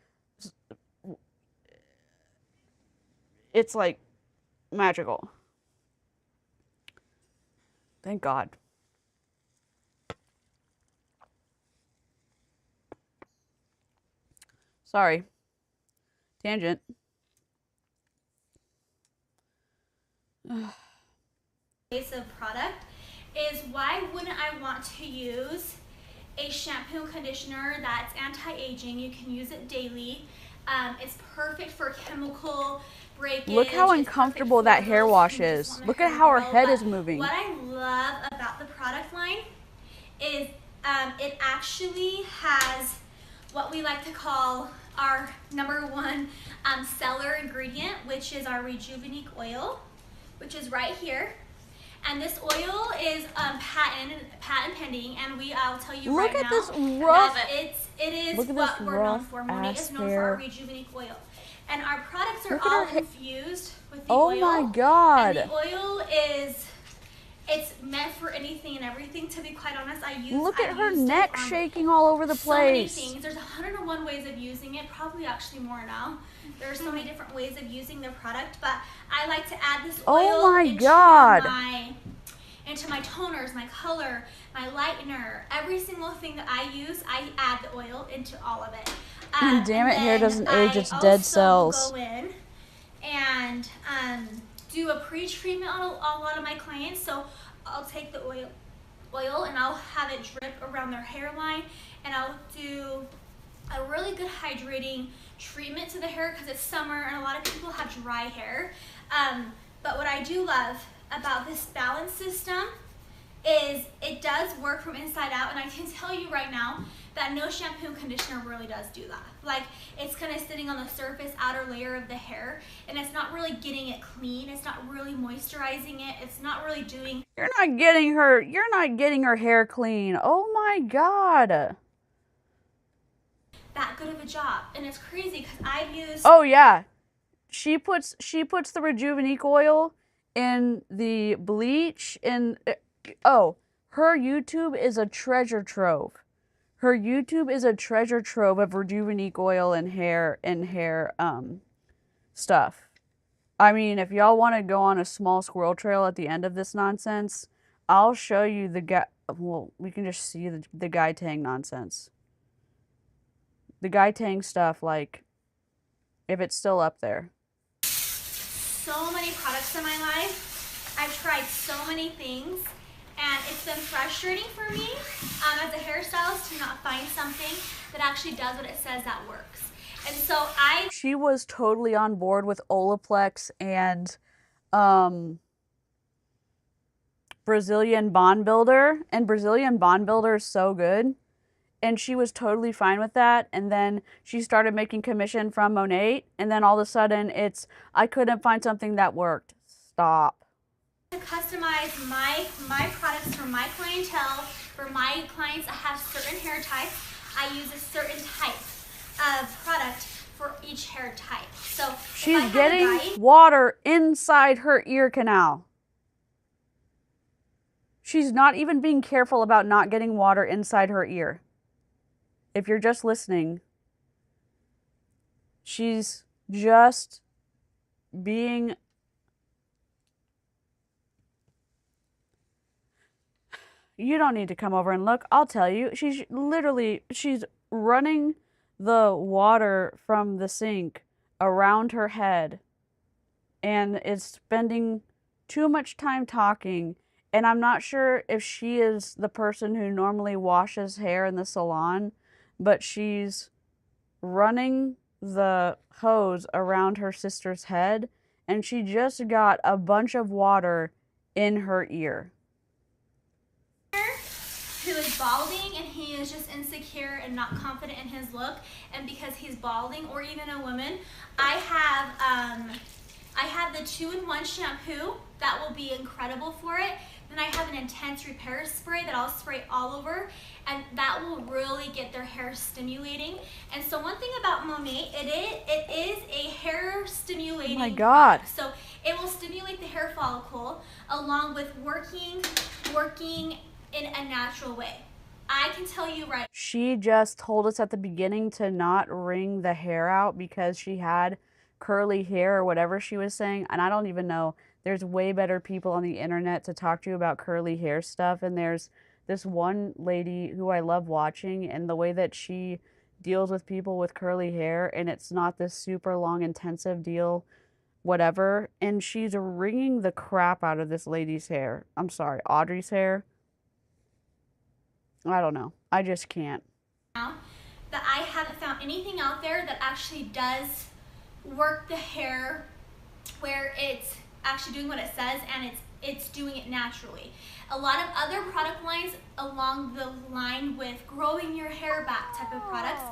it's like magical. Thank God. Sorry. Tangent. Basic product is why wouldn't I want to use a shampoo and conditioner that's anti-aging? You can use it daily. It's perfect for chemical breakage. Look how uncomfortable that hair wash is. Look at how her head is moving. What I love about the product line is it actually has what we like to call our #1 seller ingredient, which is our Rejuvenate oil, which is right here. And this oil is patent pending, and I'll tell you right now. Look at this rough. It is what we're known for. Monat is known for our Rejuvenate oil, and our products are all infused with the oil. Oh my God! And the oil it's meant for anything and everything. To be quite honest, Look at her neck shaking all over the place. So many things. There's 101 ways of using it. Probably actually more now. There are so many different ways of using the product, but I like to add this oil into my toners, my color, my lightener, every single thing that I use. I add the oil into all of it. Damn it, hair doesn't age, it's dead cells. Go in and do a pre-treatment on a lot of my clients. So I'll take the oil and I'll have it drip around their hairline, and I'll do a really good hydrating treatment to the hair because it's summer and a lot of people have dry hair. But what I do love about this balance system is it does work from inside out, and I can tell you right now that no shampoo and conditioner really does do that. Like, it's kind of sitting on the surface outer layer of the hair, and it's not really getting it clean. It's not really moisturizing it. It's not really doing. You're not getting her hair clean. Oh my God. That good of a job, and it's crazy because I've used. Oh yeah, she puts the Rejuvenate oil in the bleach, and her YouTube is a treasure trove. Her YouTube is a treasure trove of Rejuvenate oil and hair stuff. I mean, if y'all want to go on a small squirrel trail at the end of this nonsense, I'll show you the guy. Well, we can just see the Guy Tang nonsense. The Guy Tang stuff, like, if it's still up there. So many products in my life. I've tried so many things, and it's been frustrating for me as a hairstylist to not find something that actually does what it says that works. And so she was totally on board with Olaplex and Brazilian Bond Builder, and Brazilian Bond Builder is so good. And she was totally fine with that. And then she started making commission from Monat. And then all of a sudden I couldn't find something that worked. Stop. To customize my products for my clientele, for my clients that have certain hair types, I use a certain type of product for each hair type. So she's getting water inside her ear canal. She's not even being careful about not getting water inside her ear. If you're just listening, she's just being... You don't need to come over and look. I'll tell you. She's running the water from the sink around her head and is spending too much time talking. And I'm not sure if she is the person who normally washes hair in the salon, but she's running the hose around her sister's head, and she just got a bunch of water in her ear. Who is balding, and he is just insecure and not confident in his look, and because he's balding, or even a woman, I have the 2-in-1 shampoo that will be incredible for it. Then I have an intense repair spray that I'll spray all over, and that will really get their hair stimulating. And so one thing about Monat, it is a hair stimulating. Oh my God. Product. So it will stimulate the hair follicle along with working in a natural way. I can tell you right. She just told us at the beginning to not wring the hair out because she had curly hair or whatever she was saying. And I don't even know. There's way better people on the internet to talk to you about curly hair stuff. And there's this one lady who I love watching, and the way that she deals with people with curly hair, and it's not this super long intensive deal, whatever, and she's wringing the crap out of this lady's hair. I'm sorry, Audrey's hair. I don't know. I just can't. Now that I haven't found anything out there that actually does work the hair where it's actually doing what it says and it's doing it naturally. A lot of other product lines along the line with growing your hair back type of products,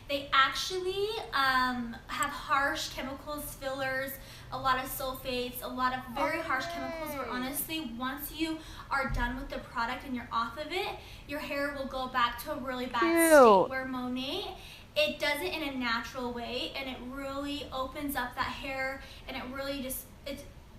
they actually have harsh chemicals, fillers, a lot of sulfates, a lot of very harsh chemicals where honestly, once you are done with the product and you're off of it, your hair will go back to a really bad state. Where Monat, it does it in a natural way, and it really opens up that hair, and it really just,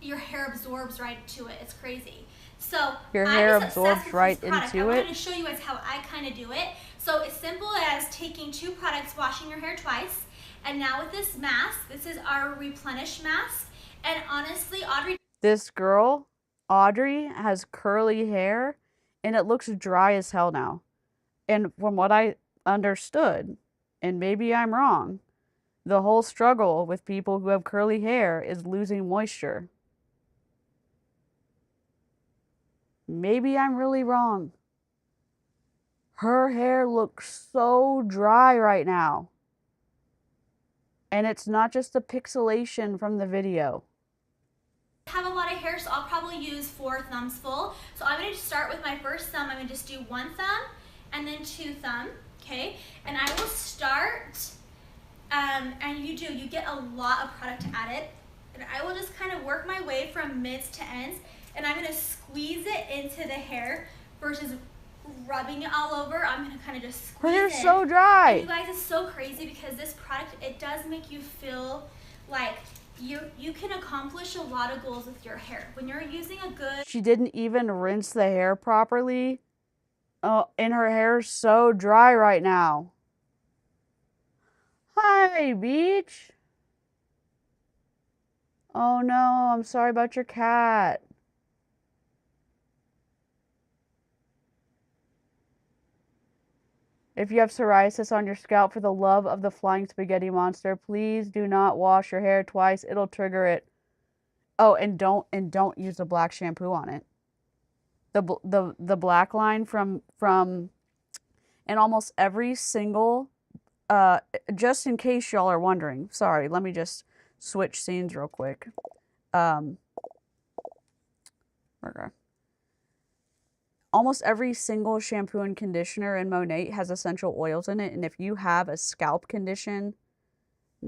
your hair absorbs right to it. It's crazy. So your hair absorbs right into it. I'm going to show you guys how I kind of do it. So it's simple as taking 2 products, washing your hair twice, and now with this mask, this is our Replenish mask. And honestly, Audrey, this girl, Audrey, has curly hair, and it looks dry as hell now. And from what I understood, and maybe I'm wrong, the whole struggle with people who have curly hair is losing moisture. Maybe I'm really wrong. Her hair looks so dry right now. And it's not just the pixelation from the video. I have a lot of hair, so I'll probably use 4 thumbs full. So I'm going to start with my first thumb. I'm going to just do 1 thumb and then 2 thumb, okay? And I will start, and you get a lot of product to add it. And I will just kind of work my way from mids to ends. And I'm going to squeeze it into the hair versus rubbing it all over. I'm going to kind of just squeeze it. Her hair's so dry. And you guys, it's so crazy because this product, it does make you feel like you can accomplish a lot of goals with your hair. When you're using a good... She didn't even rinse the hair properly. Oh, and her hair's so dry right now. Hi, Beach. Oh no, I'm sorry about your cat. If you have psoriasis on your scalp, for the love of the flying spaghetti monster, please do not wash your hair twice. It'll trigger it. Oh, and don't use the black shampoo on it. The black line from and almost every single, just in case y'all are wondering. Sorry, let me just switch scenes real quick. Okay. Almost every single shampoo and conditioner in Monat has essential oils in it, and if you have a scalp condition,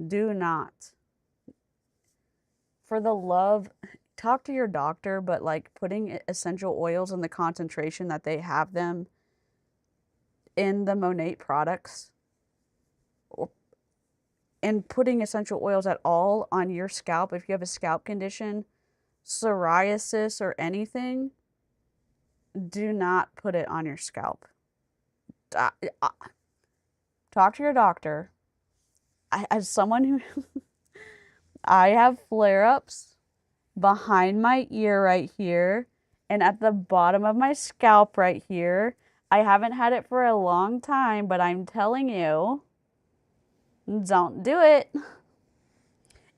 do not. For the love, talk to your doctor, but like putting essential oils in the concentration that they have them in the Monat products, and putting essential oils at all on your scalp, if you have a scalp condition, psoriasis or anything, do not put it on your scalp. Talk to your doctor. As someone who I have flare-ups behind my ear right here and at the bottom of my scalp right here. I haven't had it for a long time, but I'm telling you, don't do it.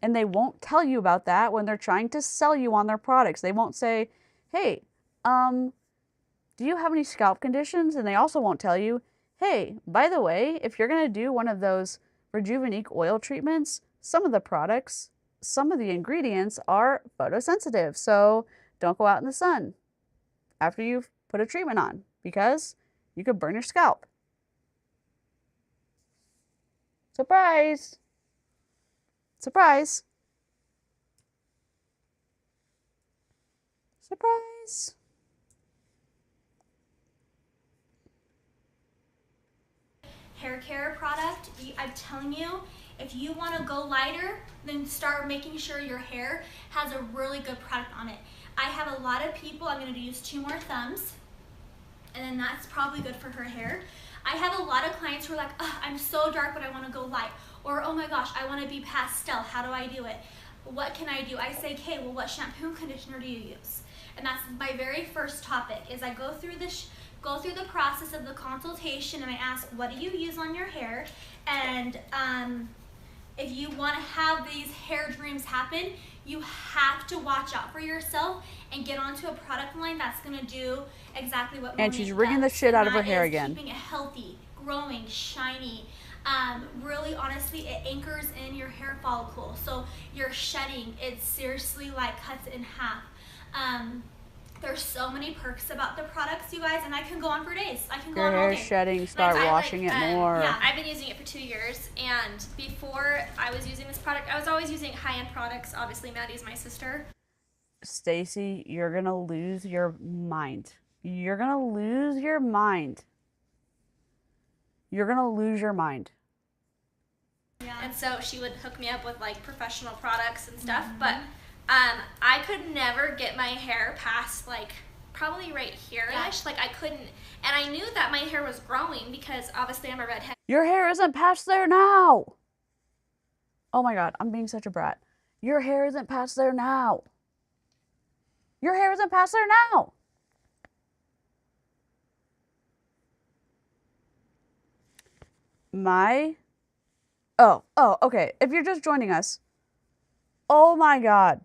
And they won't tell you about that when they're trying to sell you on their products. They won't say, hey, do you have any scalp conditions? And they also won't tell you, hey, by the way, if you're going to do one of those Rejuvenate oil treatments, some of the products, some of the ingredients are photosensitive. So don't go out in the sun after you've put a treatment on because you could burn your scalp. Surprise! Surprise! Surprise! Hair care product, I'm telling you, if you want to go lighter, then start making sure your hair has a really good product on it. I have a lot of people, I'm going to use 2 more thumbs, and then that's probably good for her hair. I have a lot of clients who are like, oh, I'm so dark, but I want to go light. Or, oh my gosh, I want to be pastel. How do I do it? What can I do? I say, okay, well, what shampoo and conditioner do you use? And that's my very first topic, is I go through the process of the consultation, and I ask, what do you use on your hair? And if you want to have these hair dreams happen, you have to watch out for yourself and get onto a product line that's going to do exactly what And Monat she's wringing the does. shit out of And her that hair is again. Keeping it healthy, growing, shiny. Really, honestly, it anchors in your hair follicle. So you're shedding, it seriously like cuts it in half. There's so many perks about the products, you guys, and I can go on for days. I can go Your on all hair day. shedding, start washing it more. Yeah, I've been using it for 2 years, and before I was using this product, I was always using high-end products. Obviously, Maddie's my sister. Stacy, you're gonna lose your mind. You're gonna lose your mind. You're gonna lose your mind. Yeah. And so she would hook me up with like professional products and stuff, but I could never get my hair past like probably right here-ish. Like I couldn't, and I knew that my hair was growing because obviously I'm a redhead. Your hair isn't past there now. Oh my God, I'm being such a brat. Your hair isn't past there now. Your hair isn't past there now. Okay. If you're just joining us, oh my God.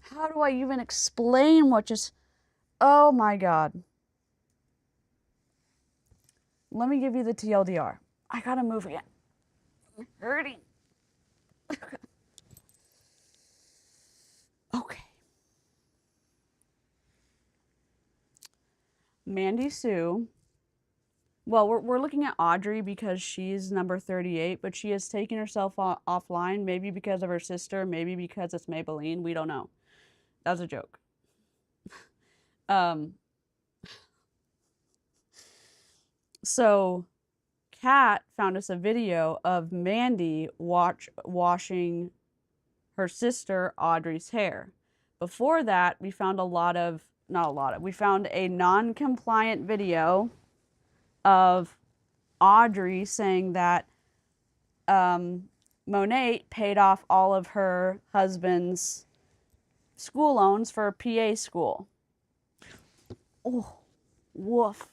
How do I even explain what just, oh my God. Let me give you the TLDR. I gotta move again. I'm hurting. Okay. Mandy Sue. Well, we're looking at Audrey because she's number 38, but she has taken herself offline, maybe because of her sister, maybe because it's Maybelline. We don't know. That was a joke. So, Kat found us a video of Mandy washing her sister Audrey's hair. Before that, we found we found a non-compliant video of Audrey saying that Monat paid off all of her husband's school loans for PA school. Oh, woof.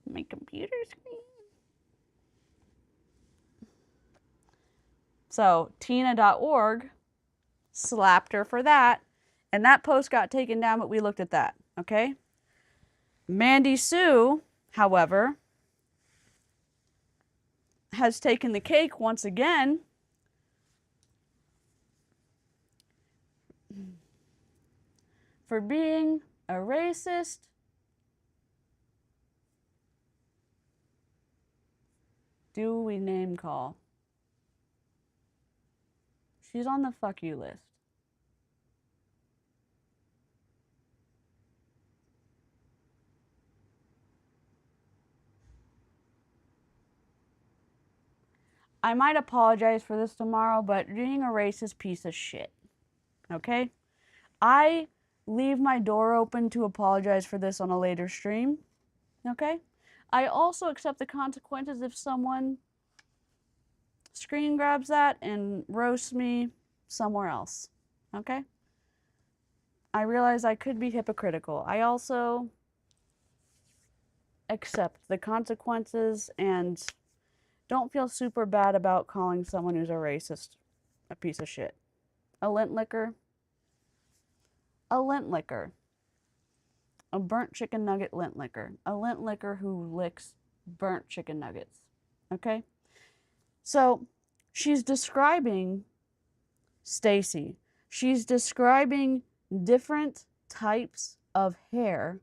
My computer screen. So, Tina.org slapped her for that, and that post got taken down, but we looked at that, okay? Mandy Sue, however, has taken the cake once again for being a racist do we name call. She's on the fuck you list. I might apologize for this tomorrow, but being a racist piece of shit. Okay? I leave my door open to apologize for this on a later stream. Okay? I also accept the consequences if someone screen grabs that and roasts me somewhere else. Okay? I realize I could be hypocritical. I also accept the consequences and don't feel super bad about calling someone who's a racist a piece of shit. A lint licker. A lint licker. A burnt chicken nugget lint licker. A lint licker who licks burnt chicken nuggets. Okay? So, she's describing Stacy. She's describing different types of hair.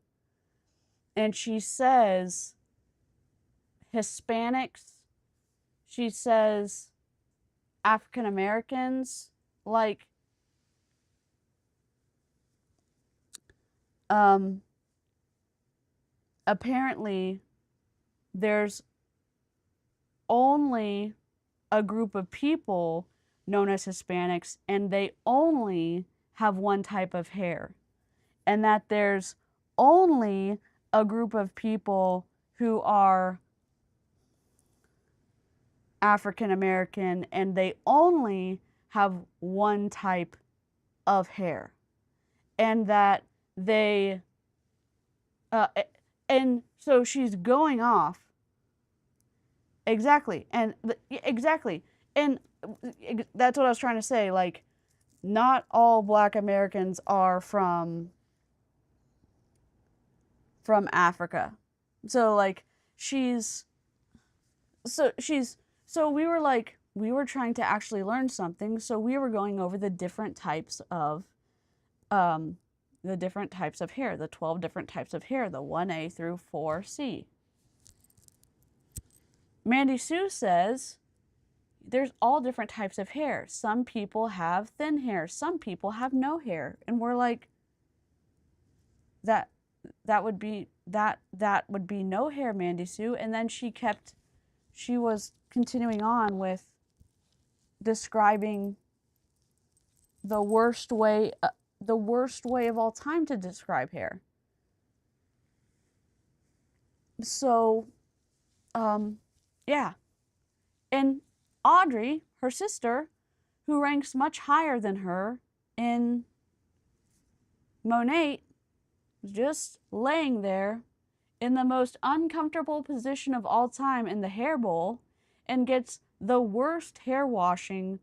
And she says Hispanics. She says African Americans. Like, apparently there's only a group of people known as Hispanics, and they only have one type of hair, and that there's only a group of people who are African American and they only have one type of hair, and that they and so she's going off exactly and exactly and that's what I was trying to say, like, not all Black Americans are from Africa. So like so we were like, we were trying to actually learn something, so we were going over the different types of hair, the 12 different types of hair, the 1A through 4C. Mandy Sue says there's all different types of hair. Some people have thin hair, some people have no hair, and we're like, that would be no hair, Mandy Sue. And then she was continuing on with describing the worst way of all time to describe hair. So, yeah. And Audrey, her sister, who ranks much higher than her in Monat, just laying there in the most uncomfortable position of all time in the hair bowl, and gets the worst hair washing,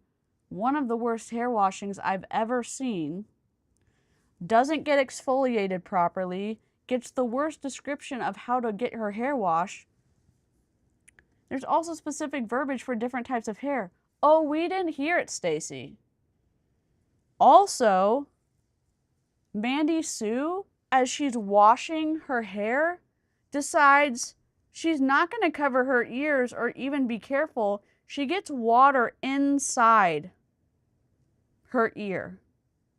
one of the worst hair washings I've ever seen, doesn't get exfoliated properly, gets the worst description of how to get her hair washed. There's also specific verbiage for different types of hair. Oh, we didn't hear it, Stacy. Also, Mandy Sue, as she's washing her hair, decides she's not going to cover her ears or even be careful. She gets water inside her ear.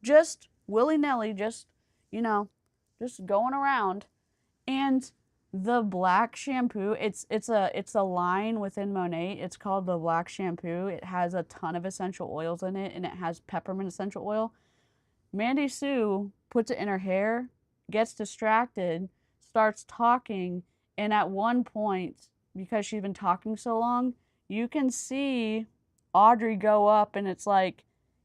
Just willy-nilly, just going around. And the black shampoo, it's a line within Monat. It's called the black shampoo. It has a ton of essential oils in it, and it has peppermint essential oil. Mandy Sue puts it in her hair, gets distracted, starts talking, and at one point, because she's been talking so long, you can see Audrey go up, and it's like,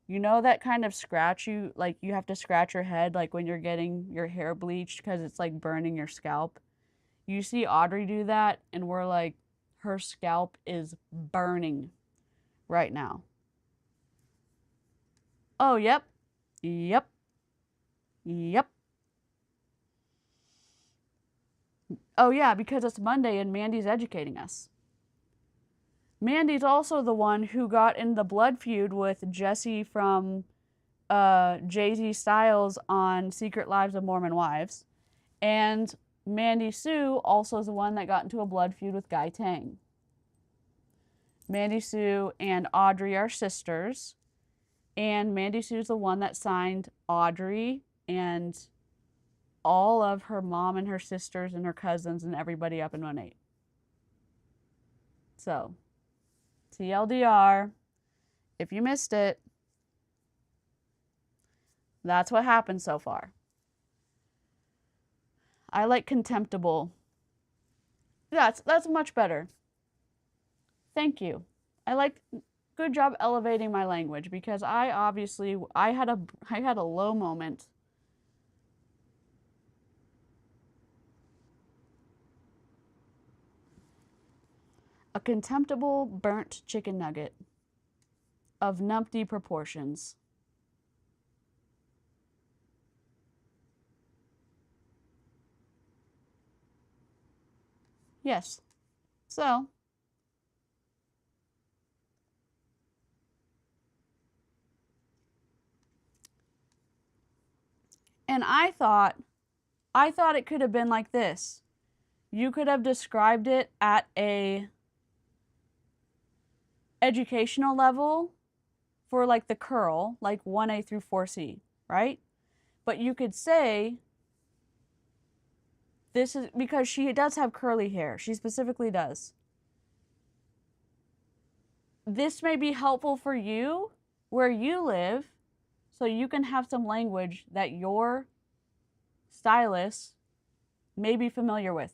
you know that kind of scratch you have to scratch your head like when you're getting your hair bleached because it's like burning your scalp. You see Audrey do that, and we're like, her scalp is burning right now. Oh, yep. Yep. Yep. Oh, yeah, because it's Monday and Mandy's educating us. Mandy's also the one who got in the blood feud with Jesse from Jay-Z Styles on Secret Lives of Mormon Wives. And Mandy Sue also is the one that got into a blood feud with Guy Tang. Mandy Sue and Audrey are sisters. And Mandy Sue's the one that signed Audrey and all of her mom and her sisters and her cousins and everybody up in Monat. So, TLDR, if you missed it, that's what happened so far. I like contemptible. That's much better. Thank you. Good job elevating my language, because I had a low moment. A contemptible burnt chicken nugget of numpty proportions. Yes. So, and I thought it could have been like this. You could have described it at a educational level for like the curl, like 1A through 4C, right? But you could say, this is because she does have curly hair. She specifically does. This may be helpful for you where you live, so you can have some language that your stylist may be familiar with.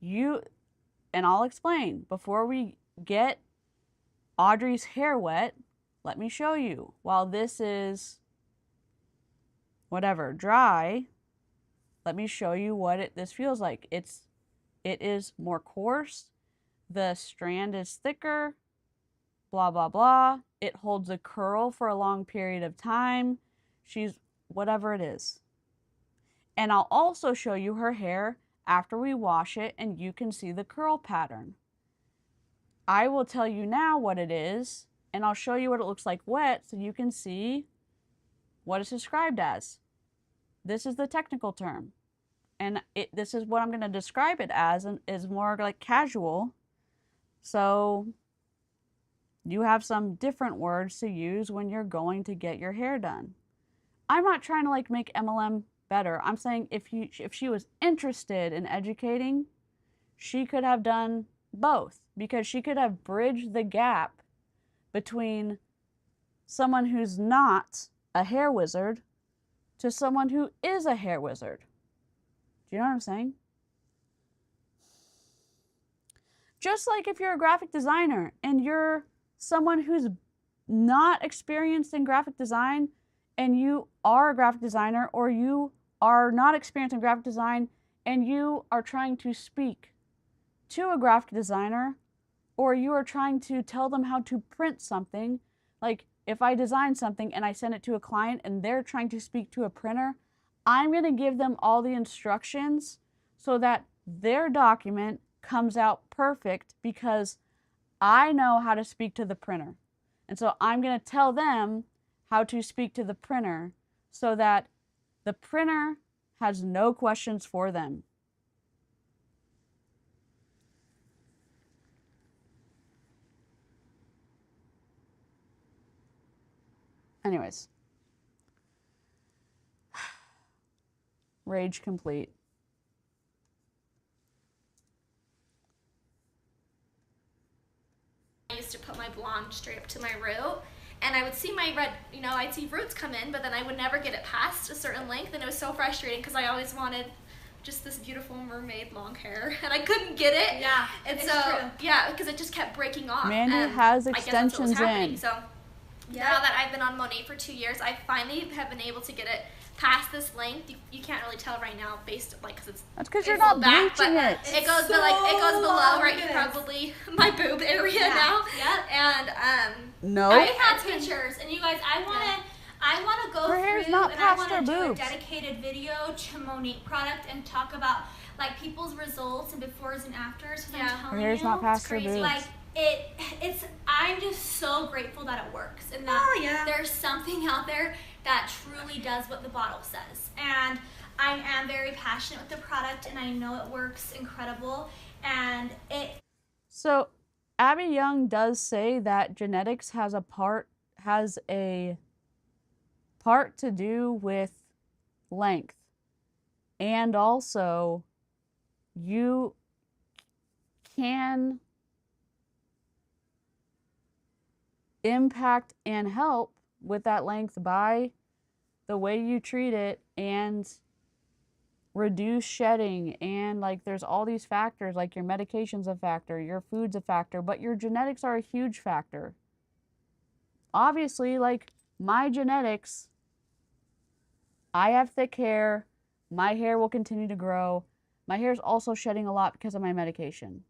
And I'll explain. Before we get Audrey's hair wet, let me show you. While this is whatever, dry, let me show you what this feels like. It is more coarse. The strand is thicker. Blah, blah, blah. It holds a curl for a long period of time. She's whatever it is. And I'll also show you her hair after we wash it, and you can see the curl pattern. I will tell you now what it is, and I'll show you what it looks like wet so you can see what it's described as. This is the technical term. And this is what I'm going to describe it as, and is more like casual. So you have some different words to use when you're going to get your hair done. I'm not trying to like make MLM better. I'm saying if she was interested in educating, she could have done both, because she could have bridged the gap between someone who's not a hair wizard to someone who is a hair wizard. Do you know what I'm saying? Just like if you're a graphic designer and you're someone who's not experienced in graphic design, and you are a graphic designer, or you are not experienced in graphic design and you are trying to speak to a graphic designer, or you are trying to tell them how to print something. Like if I design something and I send it to a client and they're trying to speak to a printer, I'm going to give them all the instructions so that their document comes out perfect, because I know how to speak to the printer. And so I'm going to tell them how to speak to the printer so that the printer has no questions for them. Anyways. Rage complete. I used to put my blonde straight up to my root, and I would see my red, I'd see roots come in, but then I would never get it past a certain length, and it was so frustrating because I always wanted just this beautiful mermaid long hair, and I couldn't get it. Yeah, and it's so true. Yeah, because it just kept breaking off. Mandy has extensions in. So now that I've been on Monat for 2 years, I finally have been able to get it past this length. You can't really tell right now, based because it's. That's because you're not bleaching it. It goes, so it goes below, right? Probably my boob area now. Yeah. And no. I have pictures, and you guys, I wanna go her hair's through not and I past wanna her do boobs. a dedicated video to Monat product and talk about like people's results and befores and afters. Because I'm telling her hair's you, not past her crazy. boobs. Like it's. I'm just so grateful that it works, and that there's something out there that truly does what the bottle says. And I am very passionate with the product, and I know it works incredible. And So Abby Young does say that genetics has a part to do with length, and also you can impact and help with that length by the way you treat it and reduce shedding, and like there's all these factors, like your medication's a factor, your food's a factor, but your genetics are a huge factor. Obviously, like my genetics, I have thick hair, my hair will continue to grow. My hair is also shedding a lot because of my medication.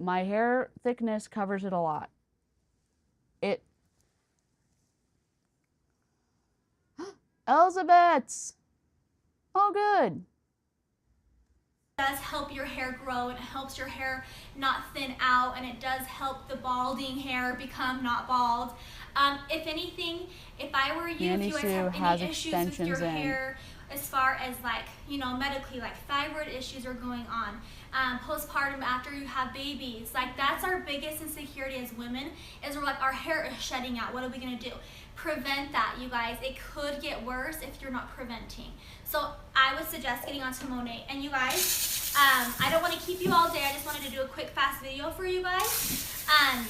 My hair thickness covers it a lot. Elizabeth's. Oh, good. does help your hair grow, and it helps your hair not thin out, and it does help the balding hair become not bald. If anything, if I were you, if you guys have any issues with your hair, as far as like, you know, medically, like thyroid issues are going on, postpartum after you have babies, like that's our biggest insecurity as women, is we're like, our hair is shedding out, what are we gonna do? Prevent that, you guys. It could get worse if you're not preventing. So I would suggest getting onto Monat. And you guys, I don't want to keep you all day. I just wanted to do a quick fast video for you guys. And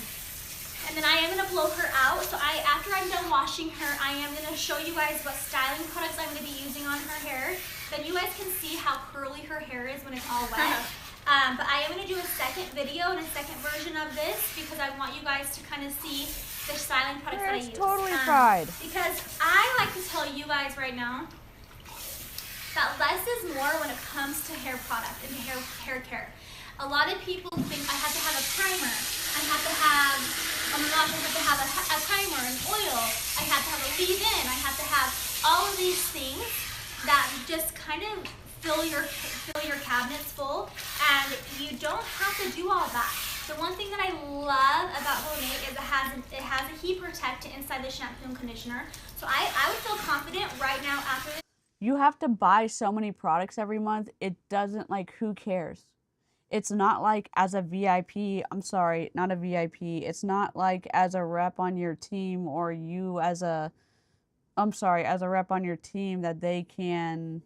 then I am going to blow her out. So after I'm done washing her, I am going to show you guys what styling products I'm going to be using on her hair. then you guys can see how curly her hair is when it's all wet. But I am going to do a second video and a second version of this because I want you guys to kind of see the styling products that I use. Totally fried. Because I like to tell you guys right now that less is more when it comes to hair product and hair care. A lot of people think I have to have a primer, I have to have, oh my gosh, I have to have a primer, an oil, I have to have a leave-in, I have to have all of these things that just kind of fill your cabinets full, and you don't have to do all that. The one thing that I love about Monat is it has a heat protectant inside the shampoo and conditioner. So I would feel confident right now after this. You have to buy so many products every month. It doesn't, like, who cares? It's not like as a VIP, I'm sorry, not a VIP. It's not like as a rep on your team or you as a, I'm sorry, as a rep on your team that they can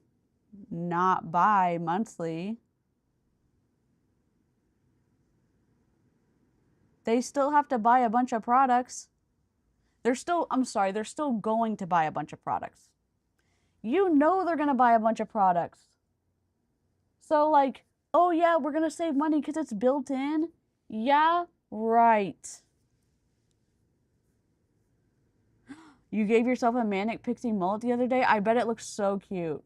not buy monthly. They still have to buy a bunch of products. They're still, I'm sorry, they're still going to buy a bunch of products. You know they're going to buy a bunch of products. So like, oh yeah, we're going to save money because it's built in. Yeah, right. You gave yourself a manic pixie mullet the other day. I bet it looks so cute.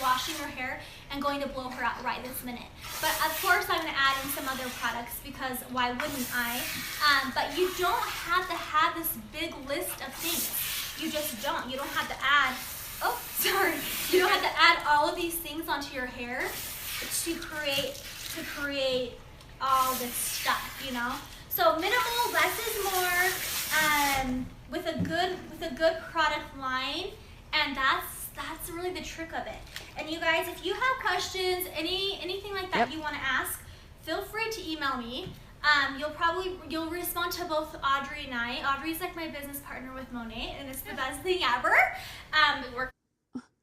Washing her hair and going to blow her out right this minute. But of course I'm going to add in some other products because why wouldn't I? But you don't have to have this big list of things. You just don't. You don't have to add, oh, sorry. You don't have to add all of these things onto your hair to create all this stuff, you know? So minimal, less is more, with a good product line, and that's really the trick of it. And you guys, if you have questions, anything like that you want to ask, feel free to email me. You'll respond to both Audrey and I. Audrey's like my business partner with Monat, and it's the best thing ever.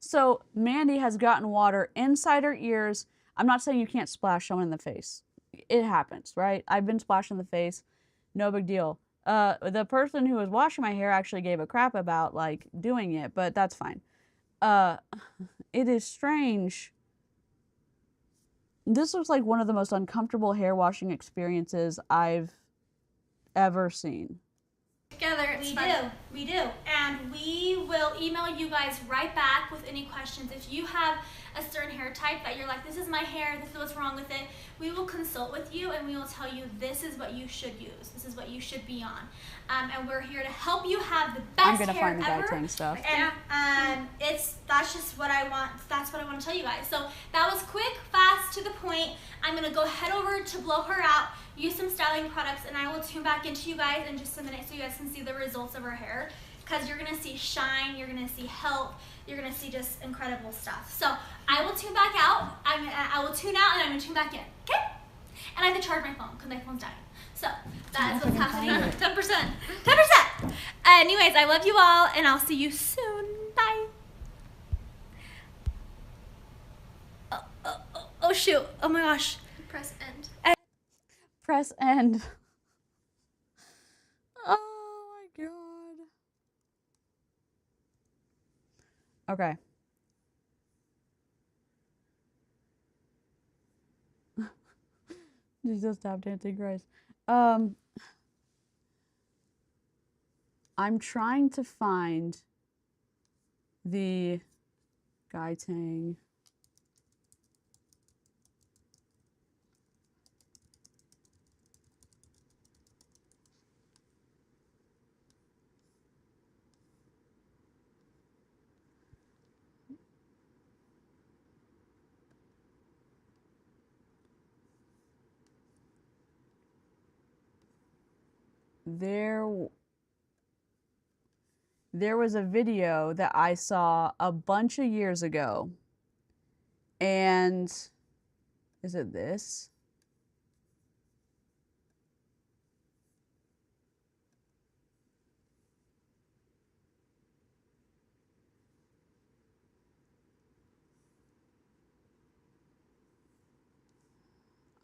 So Mandy has gotten water inside her ears. I'm not saying you can't splash someone in the face. It happens, right? I've been splashed in the face. No big deal. The person who was washing my hair actually gave a crap about like doing it, but that's fine. It is strange. This was like one of the most uncomfortable hair washing experiences I've ever seen. Together, we do, and we will email you guys right back with any questions. If you have a certain hair type that you're like, this is my hair, this is what's wrong with it, we will consult with you and we will tell you this is what you should use, this is what you should be on, and we're here to help you have the best hair ever. I'm gonna find the guy tank stuff. And that's just what I want. That's what I want to tell you guys. So that was quick, fast, to the point. I'm gonna go head over to blow her out, use some styling products, and I will tune back into you guys in just a minute so you guys can see the results of her hair. Because you're gonna see shine, you're gonna see health, you're gonna see just incredible stuff. So I will tune back out. I will tune out and I'm gonna tune back in. Okay? And I have to charge my phone because my phone's dying. So that's what's happening. 10%. 10%. Anyways, I love you all and I'll see you soon. Bye. Oh shoot. Oh my gosh. Press end. Press end. Oh my god. Okay. Jesus, tap dancing Christ. I'm trying to find the guy tang. There was a video that I saw a bunch of years ago, and is it this?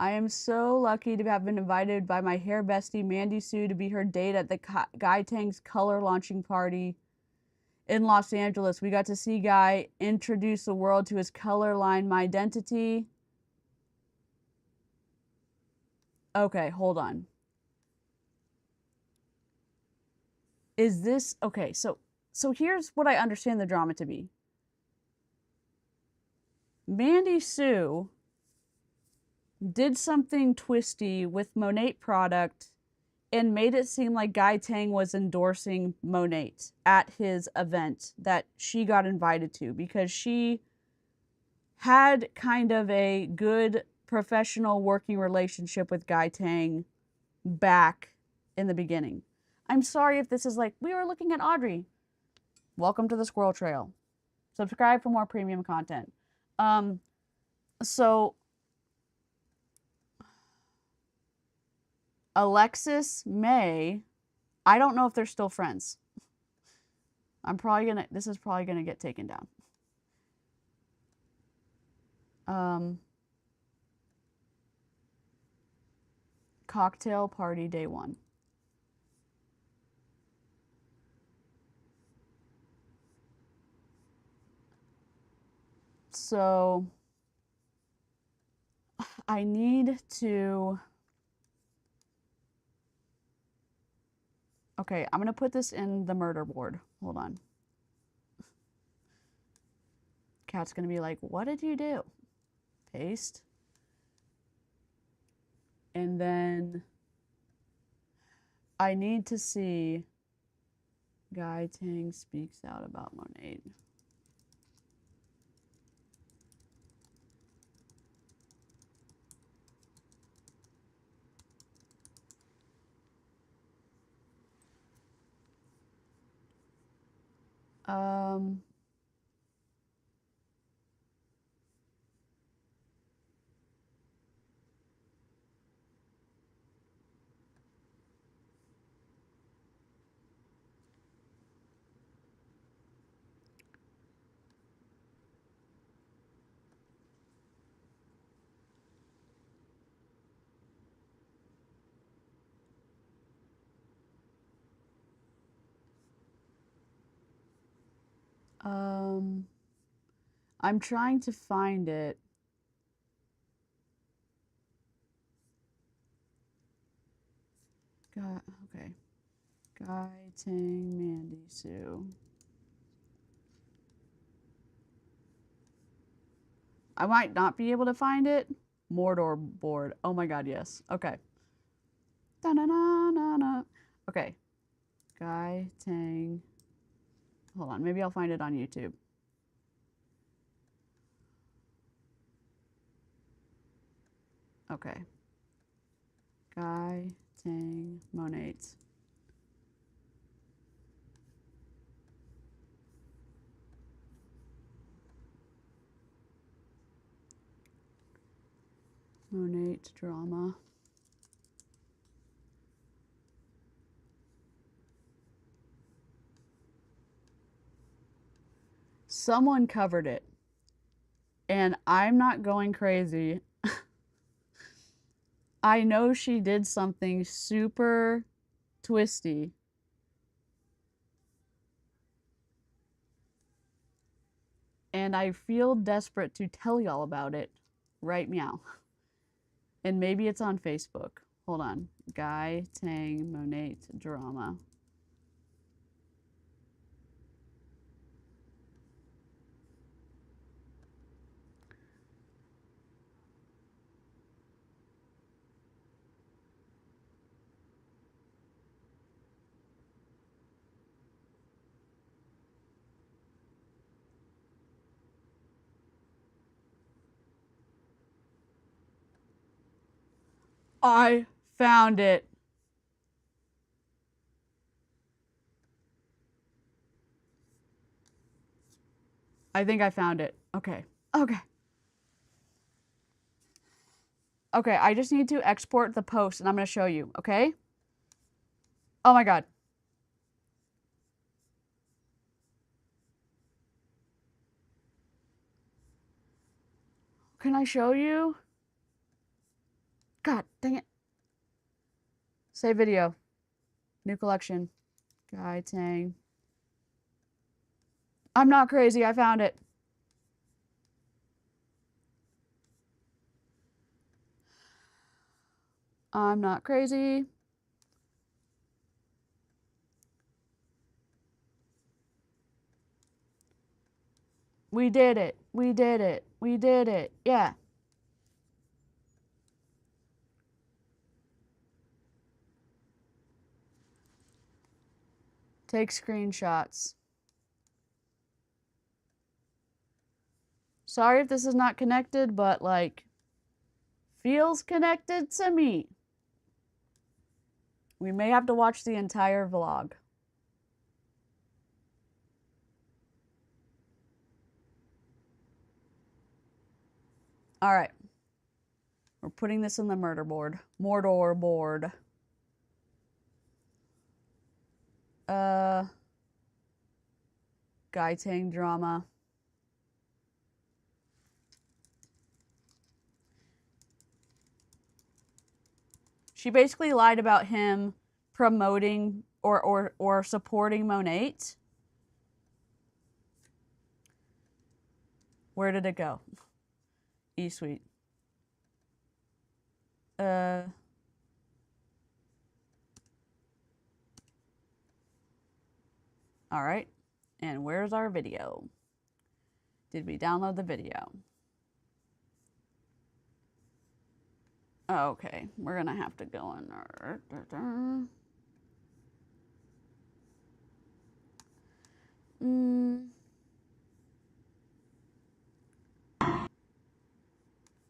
I am so lucky to have been invited by my hair bestie Mandy Sue to be her date at the Guy Tang's color launching party. in Los Angeles. We got to see Guy introduce the world to his color line, My Identity. Okay, hold on. Is this okay? So here's what I understand the drama to be. Mandy Sue did something twisty with Monat product and made it seem like Guy Tang was endorsing Monat at his event that she got invited to because she had kind of a good professional working relationship with Guy Tang back in the beginning. I'm sorry if this is like, we were looking at Audrey. Welcome to the Squirrel Trail. Subscribe for more premium content. So Alexis May, I don't know if they're still friends. This is probably gonna get taken down. Cocktail party day 1. So I need to, okay, I'm gonna put this in the murder board. Hold on. Cat's gonna be like, what did you do? Paste. And then I need to see Guy Tang speaks out about Monat. I'm trying to find it. Okay. Guy Tang, Mandy Sue. I might not be able to find it. Mordor board. Oh my god, yes. Okay. Da-na-na-na-na. Okay. Guy Tang. Hold on, maybe I'll find it on YouTube. Okay. Guy Tang Monat. Monat drama. Someone covered it. And I'm not going crazy. I know she did something super twisty. And I feel desperate to tell y'all about it right meow. And maybe it's on Facebook. Hold on. Guy Tang Monat drama. I found it. I think I found it. Okay. Okay. Okay, I just need to export the post and I'm going to show you, okay? Oh my god. Can I show you? God, dang it. Save video. New collection. Guy Tang. I'm not crazy. I found it. I'm not crazy. We did it. We did it. We did it. Yeah. Take screenshots. Sorry if this is not connected, but like, feels connected to me. We may have to watch the entire vlog. All right. We're putting this in the murder board. Mordor board. Guy Tang drama. She basically lied about him promoting or supporting Monat. Where did it go? E-Suite. All right. And where's our video? Did we download the video? Oh, okay. We're gonna have to go in there.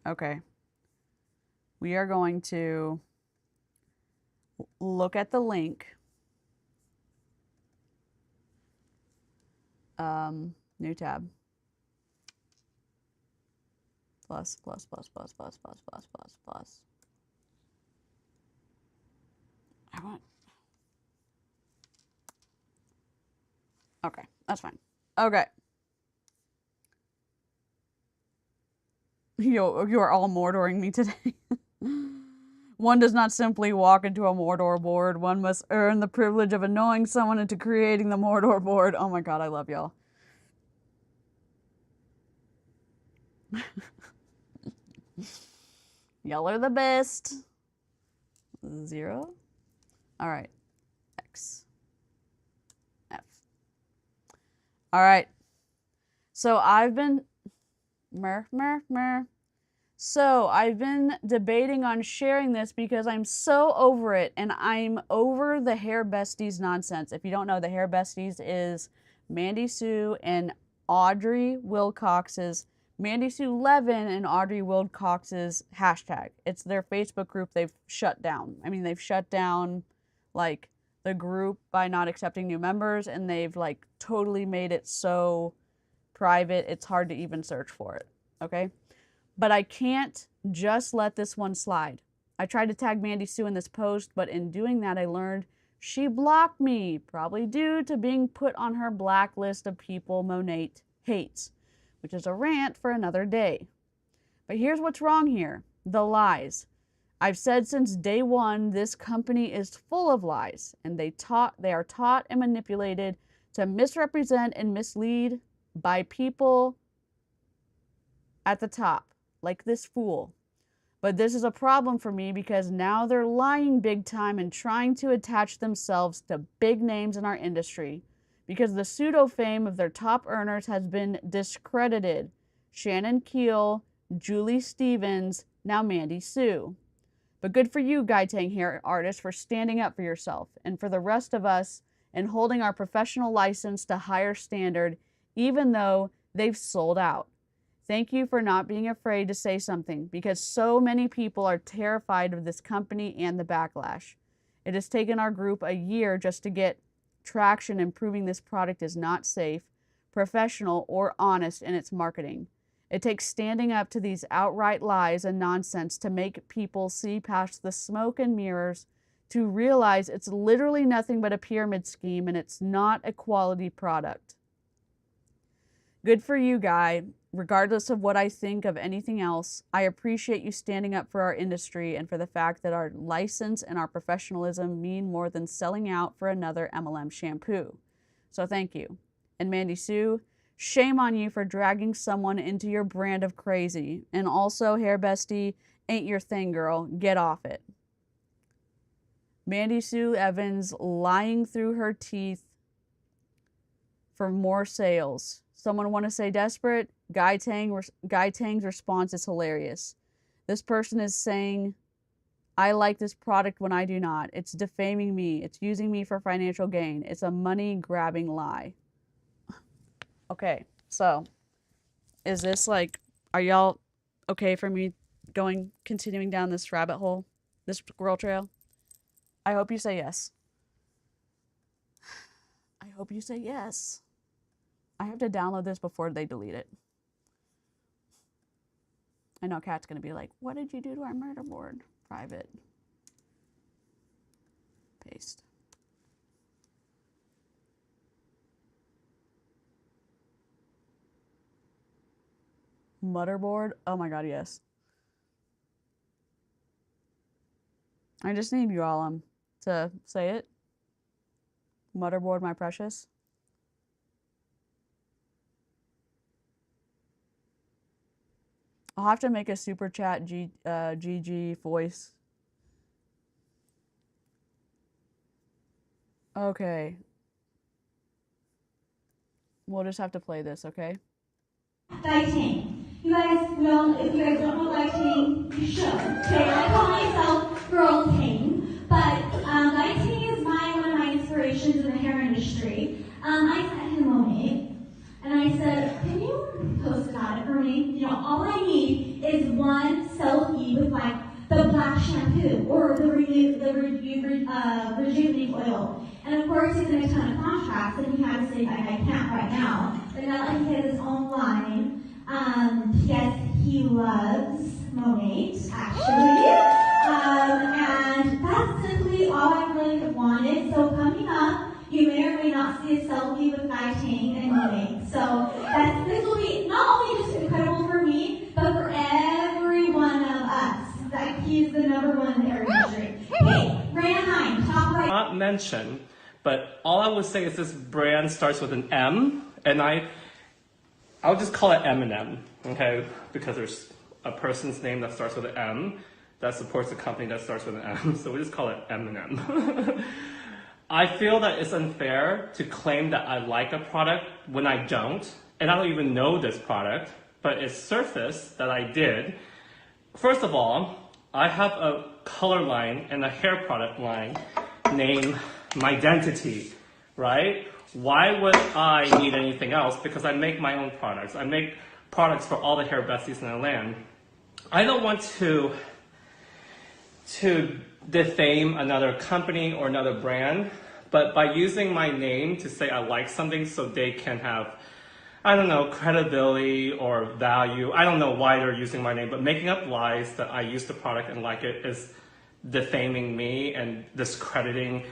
Okay. We are going to look at the link. New tab. Plus. I want. Okay, that's fine. Okay. You are all Mordoring me today. One does not simply walk into a Mordor board. One must earn the privilege of annoying someone into creating the Mordor board. Oh my god, I love y'all. Y'all are the best. 0. All right. X. F. All right. So I've been... So I've been debating on sharing this because I'm so over it, and I'm over the Hair Besties nonsense. If you don't know, the Hair Besties is Mandy Sue and Audrey Wilcox's, Mandy Sue Levin and Audrey Wilcox's hashtag. It's their Facebook group they've shut down. I mean, they've shut down like the group by not accepting new members, and they've like totally made it so private it's hard to even search for it. Okay? But I can't just let this one slide. I tried to tag Mandy Sue in this post, but in doing that I learned she blocked me, probably due to being put on her blacklist of people Monat hates, which is a rant for another day. But here's what's wrong here. The lies. I've said since day one, this company is full of lies, and they are taught and manipulated to misrepresent and mislead by people at the top, like this fool. But this is a problem for me because now they're lying big time and trying to attach themselves to big names in our industry because the pseudo fame of their top earners has been discredited. Shannon Keel, Julie Stevens, now Mandy Sue. But good for you, Guy Tang hair artist, for standing up for yourself and for the rest of us and holding our professional license to higher standard, even though they've sold out. Thank you for not being afraid to say something because so many people are terrified of this company and the backlash. It has taken our group a year just to get traction in proving this product is not safe, professional, or honest in its marketing. It takes standing up to these outright lies and nonsense to make people see past the smoke and mirrors, to realize it's literally nothing but a pyramid scheme and it's not a quality product. Good for you, Guy. Regardless of what I think of anything else, I appreciate you standing up for our industry and for the fact that our license and our professionalism mean more than selling out for another MLM shampoo. So thank you. And Mandy Sue, Shame on you for dragging someone into your brand of crazy. And also, hair bestie ain't your thing, girl. Get off it. Mandy Sue Evans lying through her teeth for more sales. Someone want to say desperate? Guy Tang's response is hilarious. This person is saying, I like this product when I do not. It's defaming me. It's using me for financial gain. It's a money-grabbing lie. Okay, so is this like, are y'all okay for me continuing down this rabbit hole, this squirrel trail? I hope you say yes. I hope you say yes. I have to download this before they delete it. I know Kat's gonna be like, what did you do to our murder board? Private. Paste. Motherboard? Oh my god, yes. I just need you all to say it. Motherboard, my precious. I'll have to make a super chat GG voice. Okay. We'll just have to play this, okay? Lighting. You guys know, if you guys don't know lighting, you should. Okay, I call myself Girl Ting, but lighting is one of my inspirations in the hair industry. I met him Monat, and I said, can you post about it for me? You know, all I need is one selfie with like the black shampoo or the rejuvenating oil. And of course, he's in a ton of contracts, and he had to say, I can't right now. But now that he has his own line, yes, he loves Monat, actually. And that's simply all I really wanted. So coming up, you may or may not see a selfie with Guy Tang and Monat. So this will be not only just incredible for me, but for every one of us. That he's the #1 in the hair industry. Hey, Raina Hine, top right. Not mention, but all I would say is this brand starts with an M, and I'll just call it M&M, okay? Because there's a person's name that starts with an M that supports a company that starts with an M, so we just call it M&M. I feel that it's unfair to claim that I like a product when I don't, and I don't even know this product, but it's surfaced that I did. First of all, I have a color line and a hair product line named Mydentity, right? Why would I need anything else? Because I make my own products. I make products for all the hair besties in the land. I don't want to defame another company or another brand, but by using my name to say I like something so they can have, I don't know, credibility or value. I don't know why they're using my name, but making up lies that I use the product and like it is defaming me and discrediting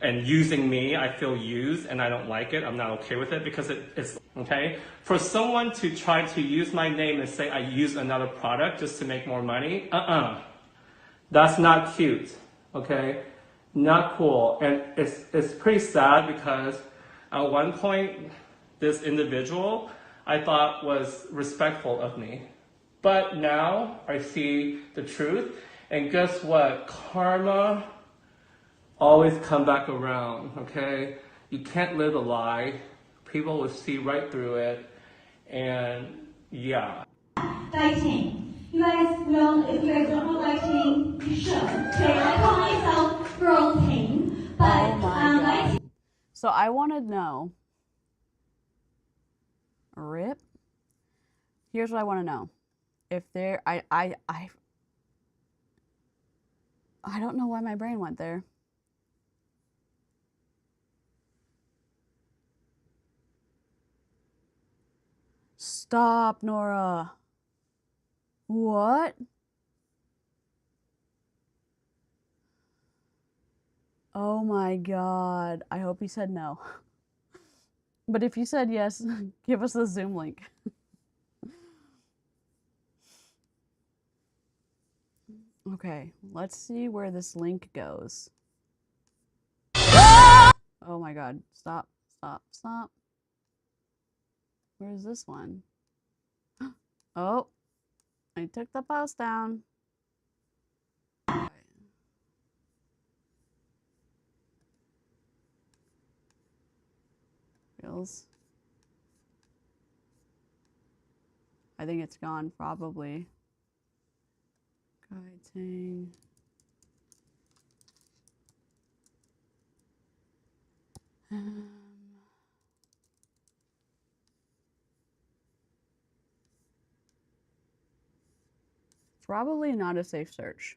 and using me. I feel used and I don't like it. I'm not okay with it because it's okay. For someone to try to use my name and say I use another product just to make more money, that's not cute, okay? Not cool. And it's pretty sad because at one point, this individual I thought was respectful of me. But now I see the truth, and guess what? Karma always come back around, okay? You can't live a lie. People will see right through it, and yeah. Lighting. You guys know, if you guys don't know lighting, you should. Okay, I call myself Girl Ting, but Oh my God. lighting. So I want to know. Rip. Here's what I want to know. If there, I don't know why my brain went there. Stop, Nora. What? Oh my God. I hope you said no. But if you said yes, give us the Zoom link. Okay, let's see where this link goes. Oh my God. Stop, stop, stop. Where's this one? Oh, I took the post down. Feels. I think it's gone, probably. Guiding. Probably not a safe search.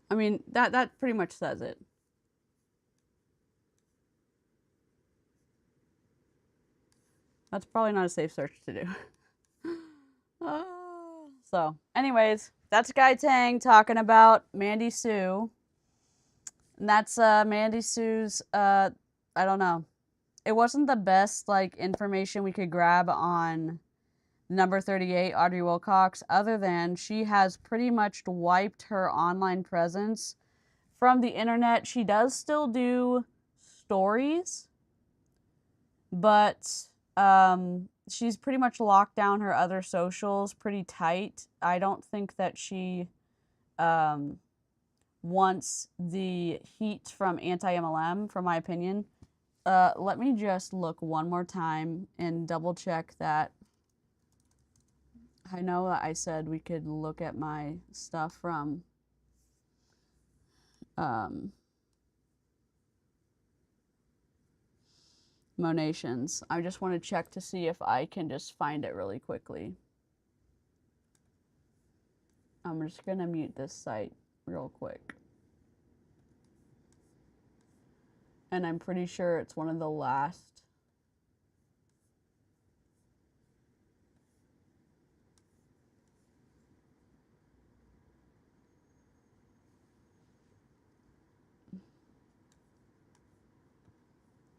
I mean, that pretty much says it. That's probably not a safe search to do. So, anyways, that's Guy Tang talking about Mandy Sue. And that's Mandy Sue's, I don't know. It wasn't the best, like, information we could grab on number 38, Audrey Wilcox, other than she has pretty much wiped her online presence from the internet. She does still do stories, but she's pretty much locked down her other socials pretty tight. I don't think that she wants the heat from anti-MLM, from my opinion. Let me just look one more time and double check that. I know that I said we could look at my stuff from Monations. I just want to check to see if I can just find it really quickly. I'm just going to mute this site real quick. And I'm pretty sure it's one of the last.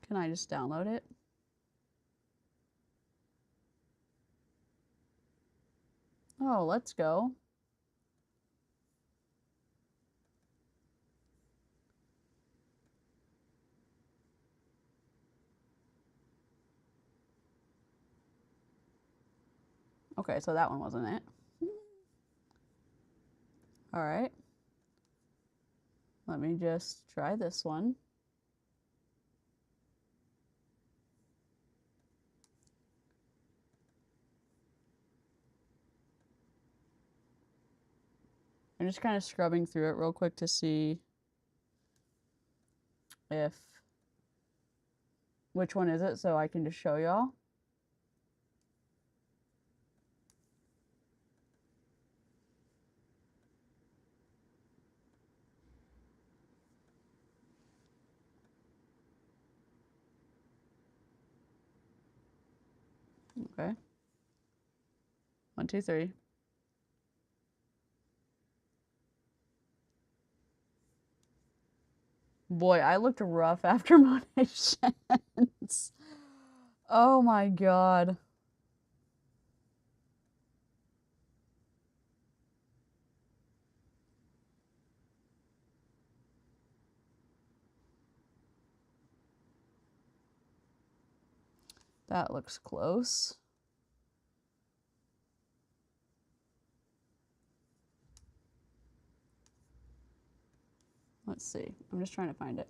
Can I just download it? Oh, let's go. Okay, so that one wasn't it. All right. Let me just try this one. I'm just kind of scrubbing through it real quick to see which one is it, so I can just show y'all. Okay. 1, 2, 3. Boy, I looked rough after Monations. Oh my god. That looks close. Let's see. I'm just trying to find it.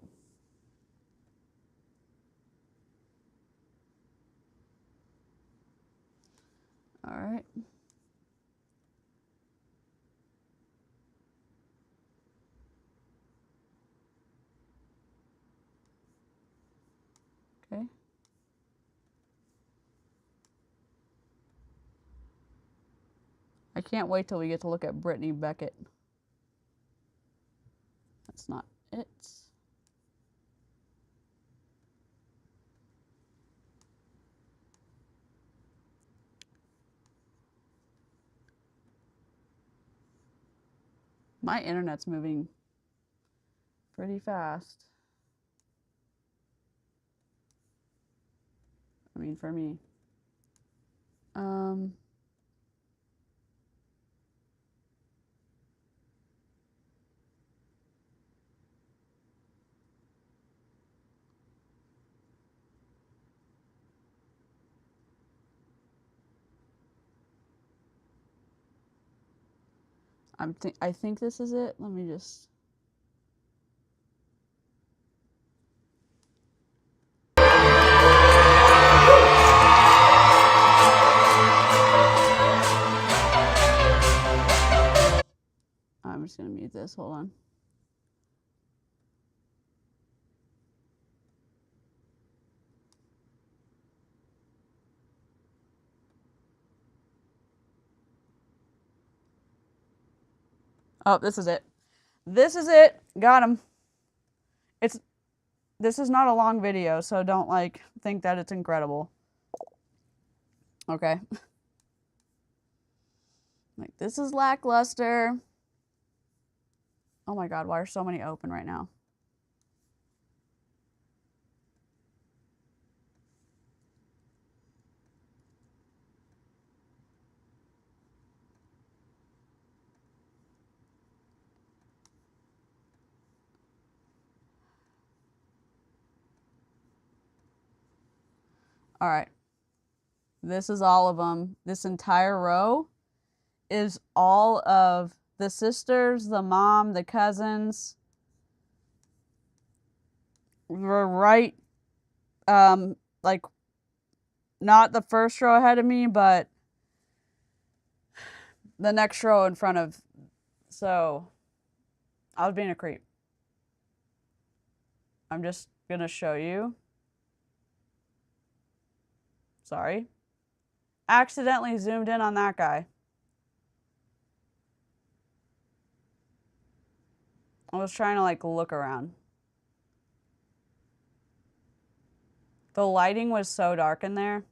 All right. Okay. I can't wait till we get to look at Brittany Beckett. That's not it. My internet's moving pretty fast. I mean, for me. I think this is it. Let me just. I'm just gonna mute this. Hold on. Oh, this is it. This is it. Got him. This is not a long video, so don't like think that it's incredible. Okay. Like, this is lackluster. Oh my god, why are so many open right now? All right. This is all of them. This entire row is all of the sisters, the mom, the cousins. We're right, like, not the first row ahead of me, but the next row in front of. So, I was being a creep. I'm just gonna show you. Sorry. Accidentally zoomed in on that guy. I was trying to like look around. The lighting was so dark in there.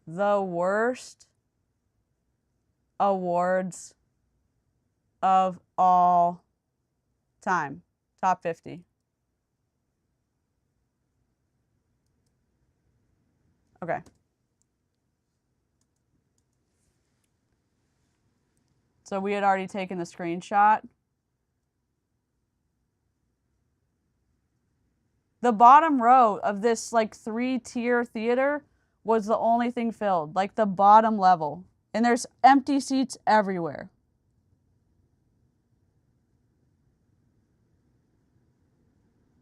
The worst awards of all time. Top 50. Okay. So we had already taken the screenshot. The bottom row of this like 3-tier theater was the only thing filled, like the bottom level. And there's empty seats everywhere.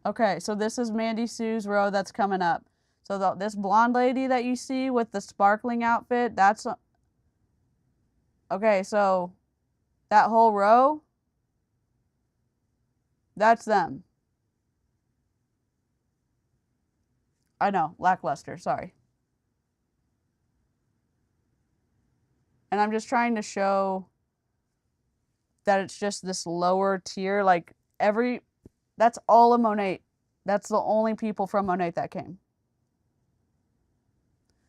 Okay, so this is Mandy Sue's row that's coming up. So this blonde lady that you see with the sparkling outfit, that's... Okay, so that whole row, that's them. I know, lackluster, sorry. And I'm just trying to show that it's just this lower tier, like that's all of Monat. That's the only people from Monat that came.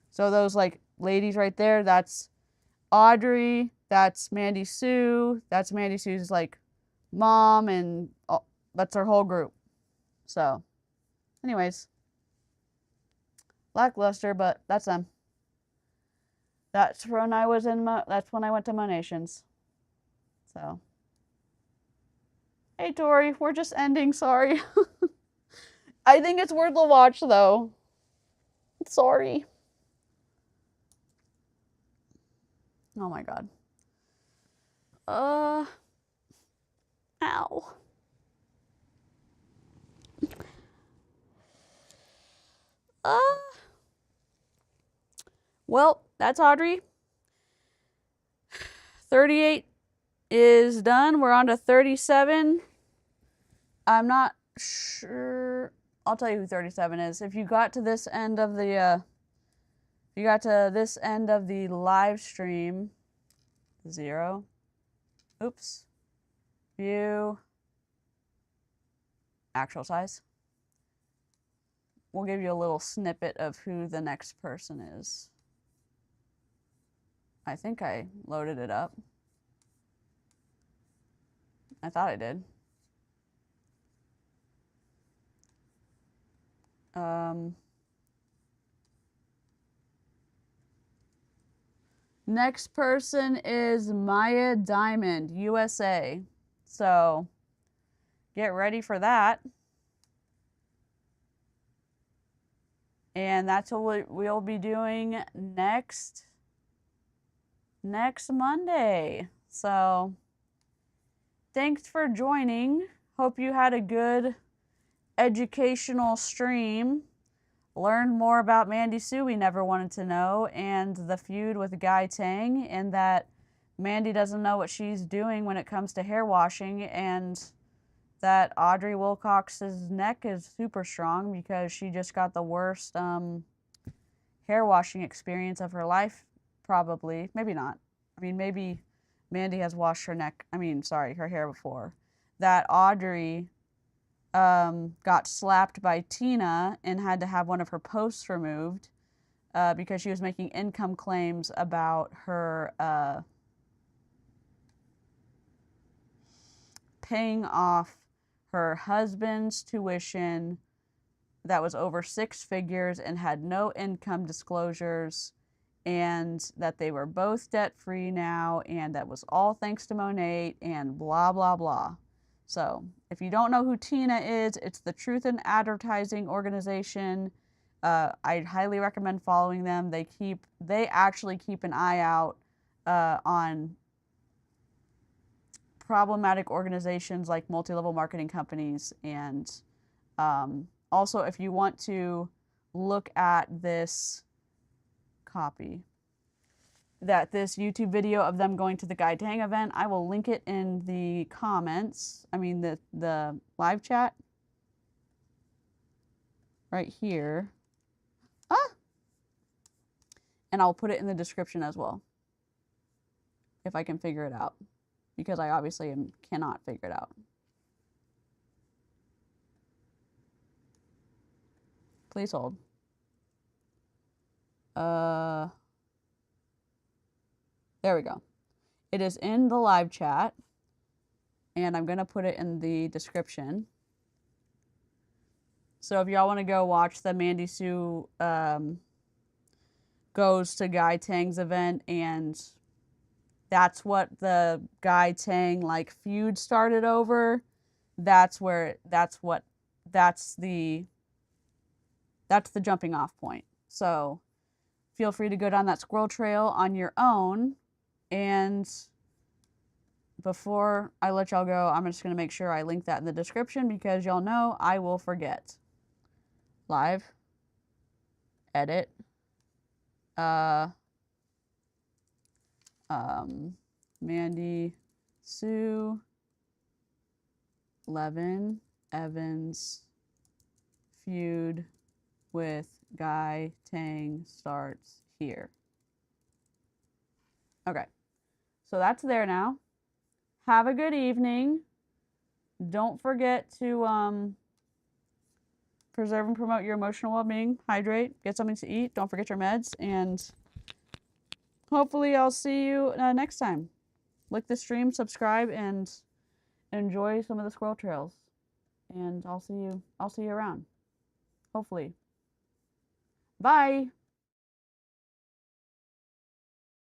So those like ladies right there, that's Audrey, that's Mandy Sue, that's Mandy Sue's like mom, and that's her whole group. So, anyways, lackluster, but that's them. That's when I was in. That's when I went to Monations. So, hey Tori, we're just ending. Sorry. I think it's worth a watch though. Sorry. Oh my god. Ow. Well, that's Audrey. 38 is done. We're on to 37. I'm not sure. I'll tell you who 37 is. If you got to this end of the, live stream, 0. Oops. View. Actual size. We'll give you a little snippet of who the next person is. I think I loaded it up. I thought I did. Next person is Maya Diamond, USA. So get ready for that. And that's what we'll be doing next Monday. So thanks for joining. Hope you had a good educational stream. Learned more about Mandy Sue we never wanted to know, and the feud with Guy Tang, and that Mandy doesn't know what she's doing when it comes to hair washing, and that Audrey Wilcox's neck is super strong because she just got the worst hair washing experience of her life, probably. Maybe not. I mean, maybe Mandy has washed her her hair before. That Audrey got slapped by Tina and had to have one of her posts removed because she was making income claims about her paying off her husband's tuition that was over 6 figures and had no income disclosures, and that they were both debt-free now, and that was all thanks to Monat, and blah, blah, blah. So, if you don't know who Tina is, it's the Truth in Advertising organization. I'd highly recommend following them. They actually keep an eye out on problematic organizations like multi-level marketing companies. And also, if you want to look at this YouTube video of them going to the Guy Tang event, I will link it in the comments. I mean, the live chat right here. And I'll put it in the description as well, if I can figure it out, because I obviously cannot figure it out. Please hold. There we go. It is in the live chat, and I'm going to put it in the description. So if y'all want to go watch the Mandy Sue goes to Guy Tang's event, and that's what the Guy Tang feud started over, that's the jumping off point. So feel free to go down that squirrel trail on your own. And before I let y'all go, I'm just going to make sure I link that in the description, because y'all know I will forget. Live. Edit. Mandy Sue Levin Evans feud with Guy Tang starts here. Okay. So that's there now. Have a good evening. Don't forget to preserve and promote your emotional well-being. Hydrate. Get something to eat. Don't forget your meds. And hopefully I'll see you next time. Like the stream, subscribe, and enjoy some of the squirrel trails. And I'll see you around. Hopefully. Bye.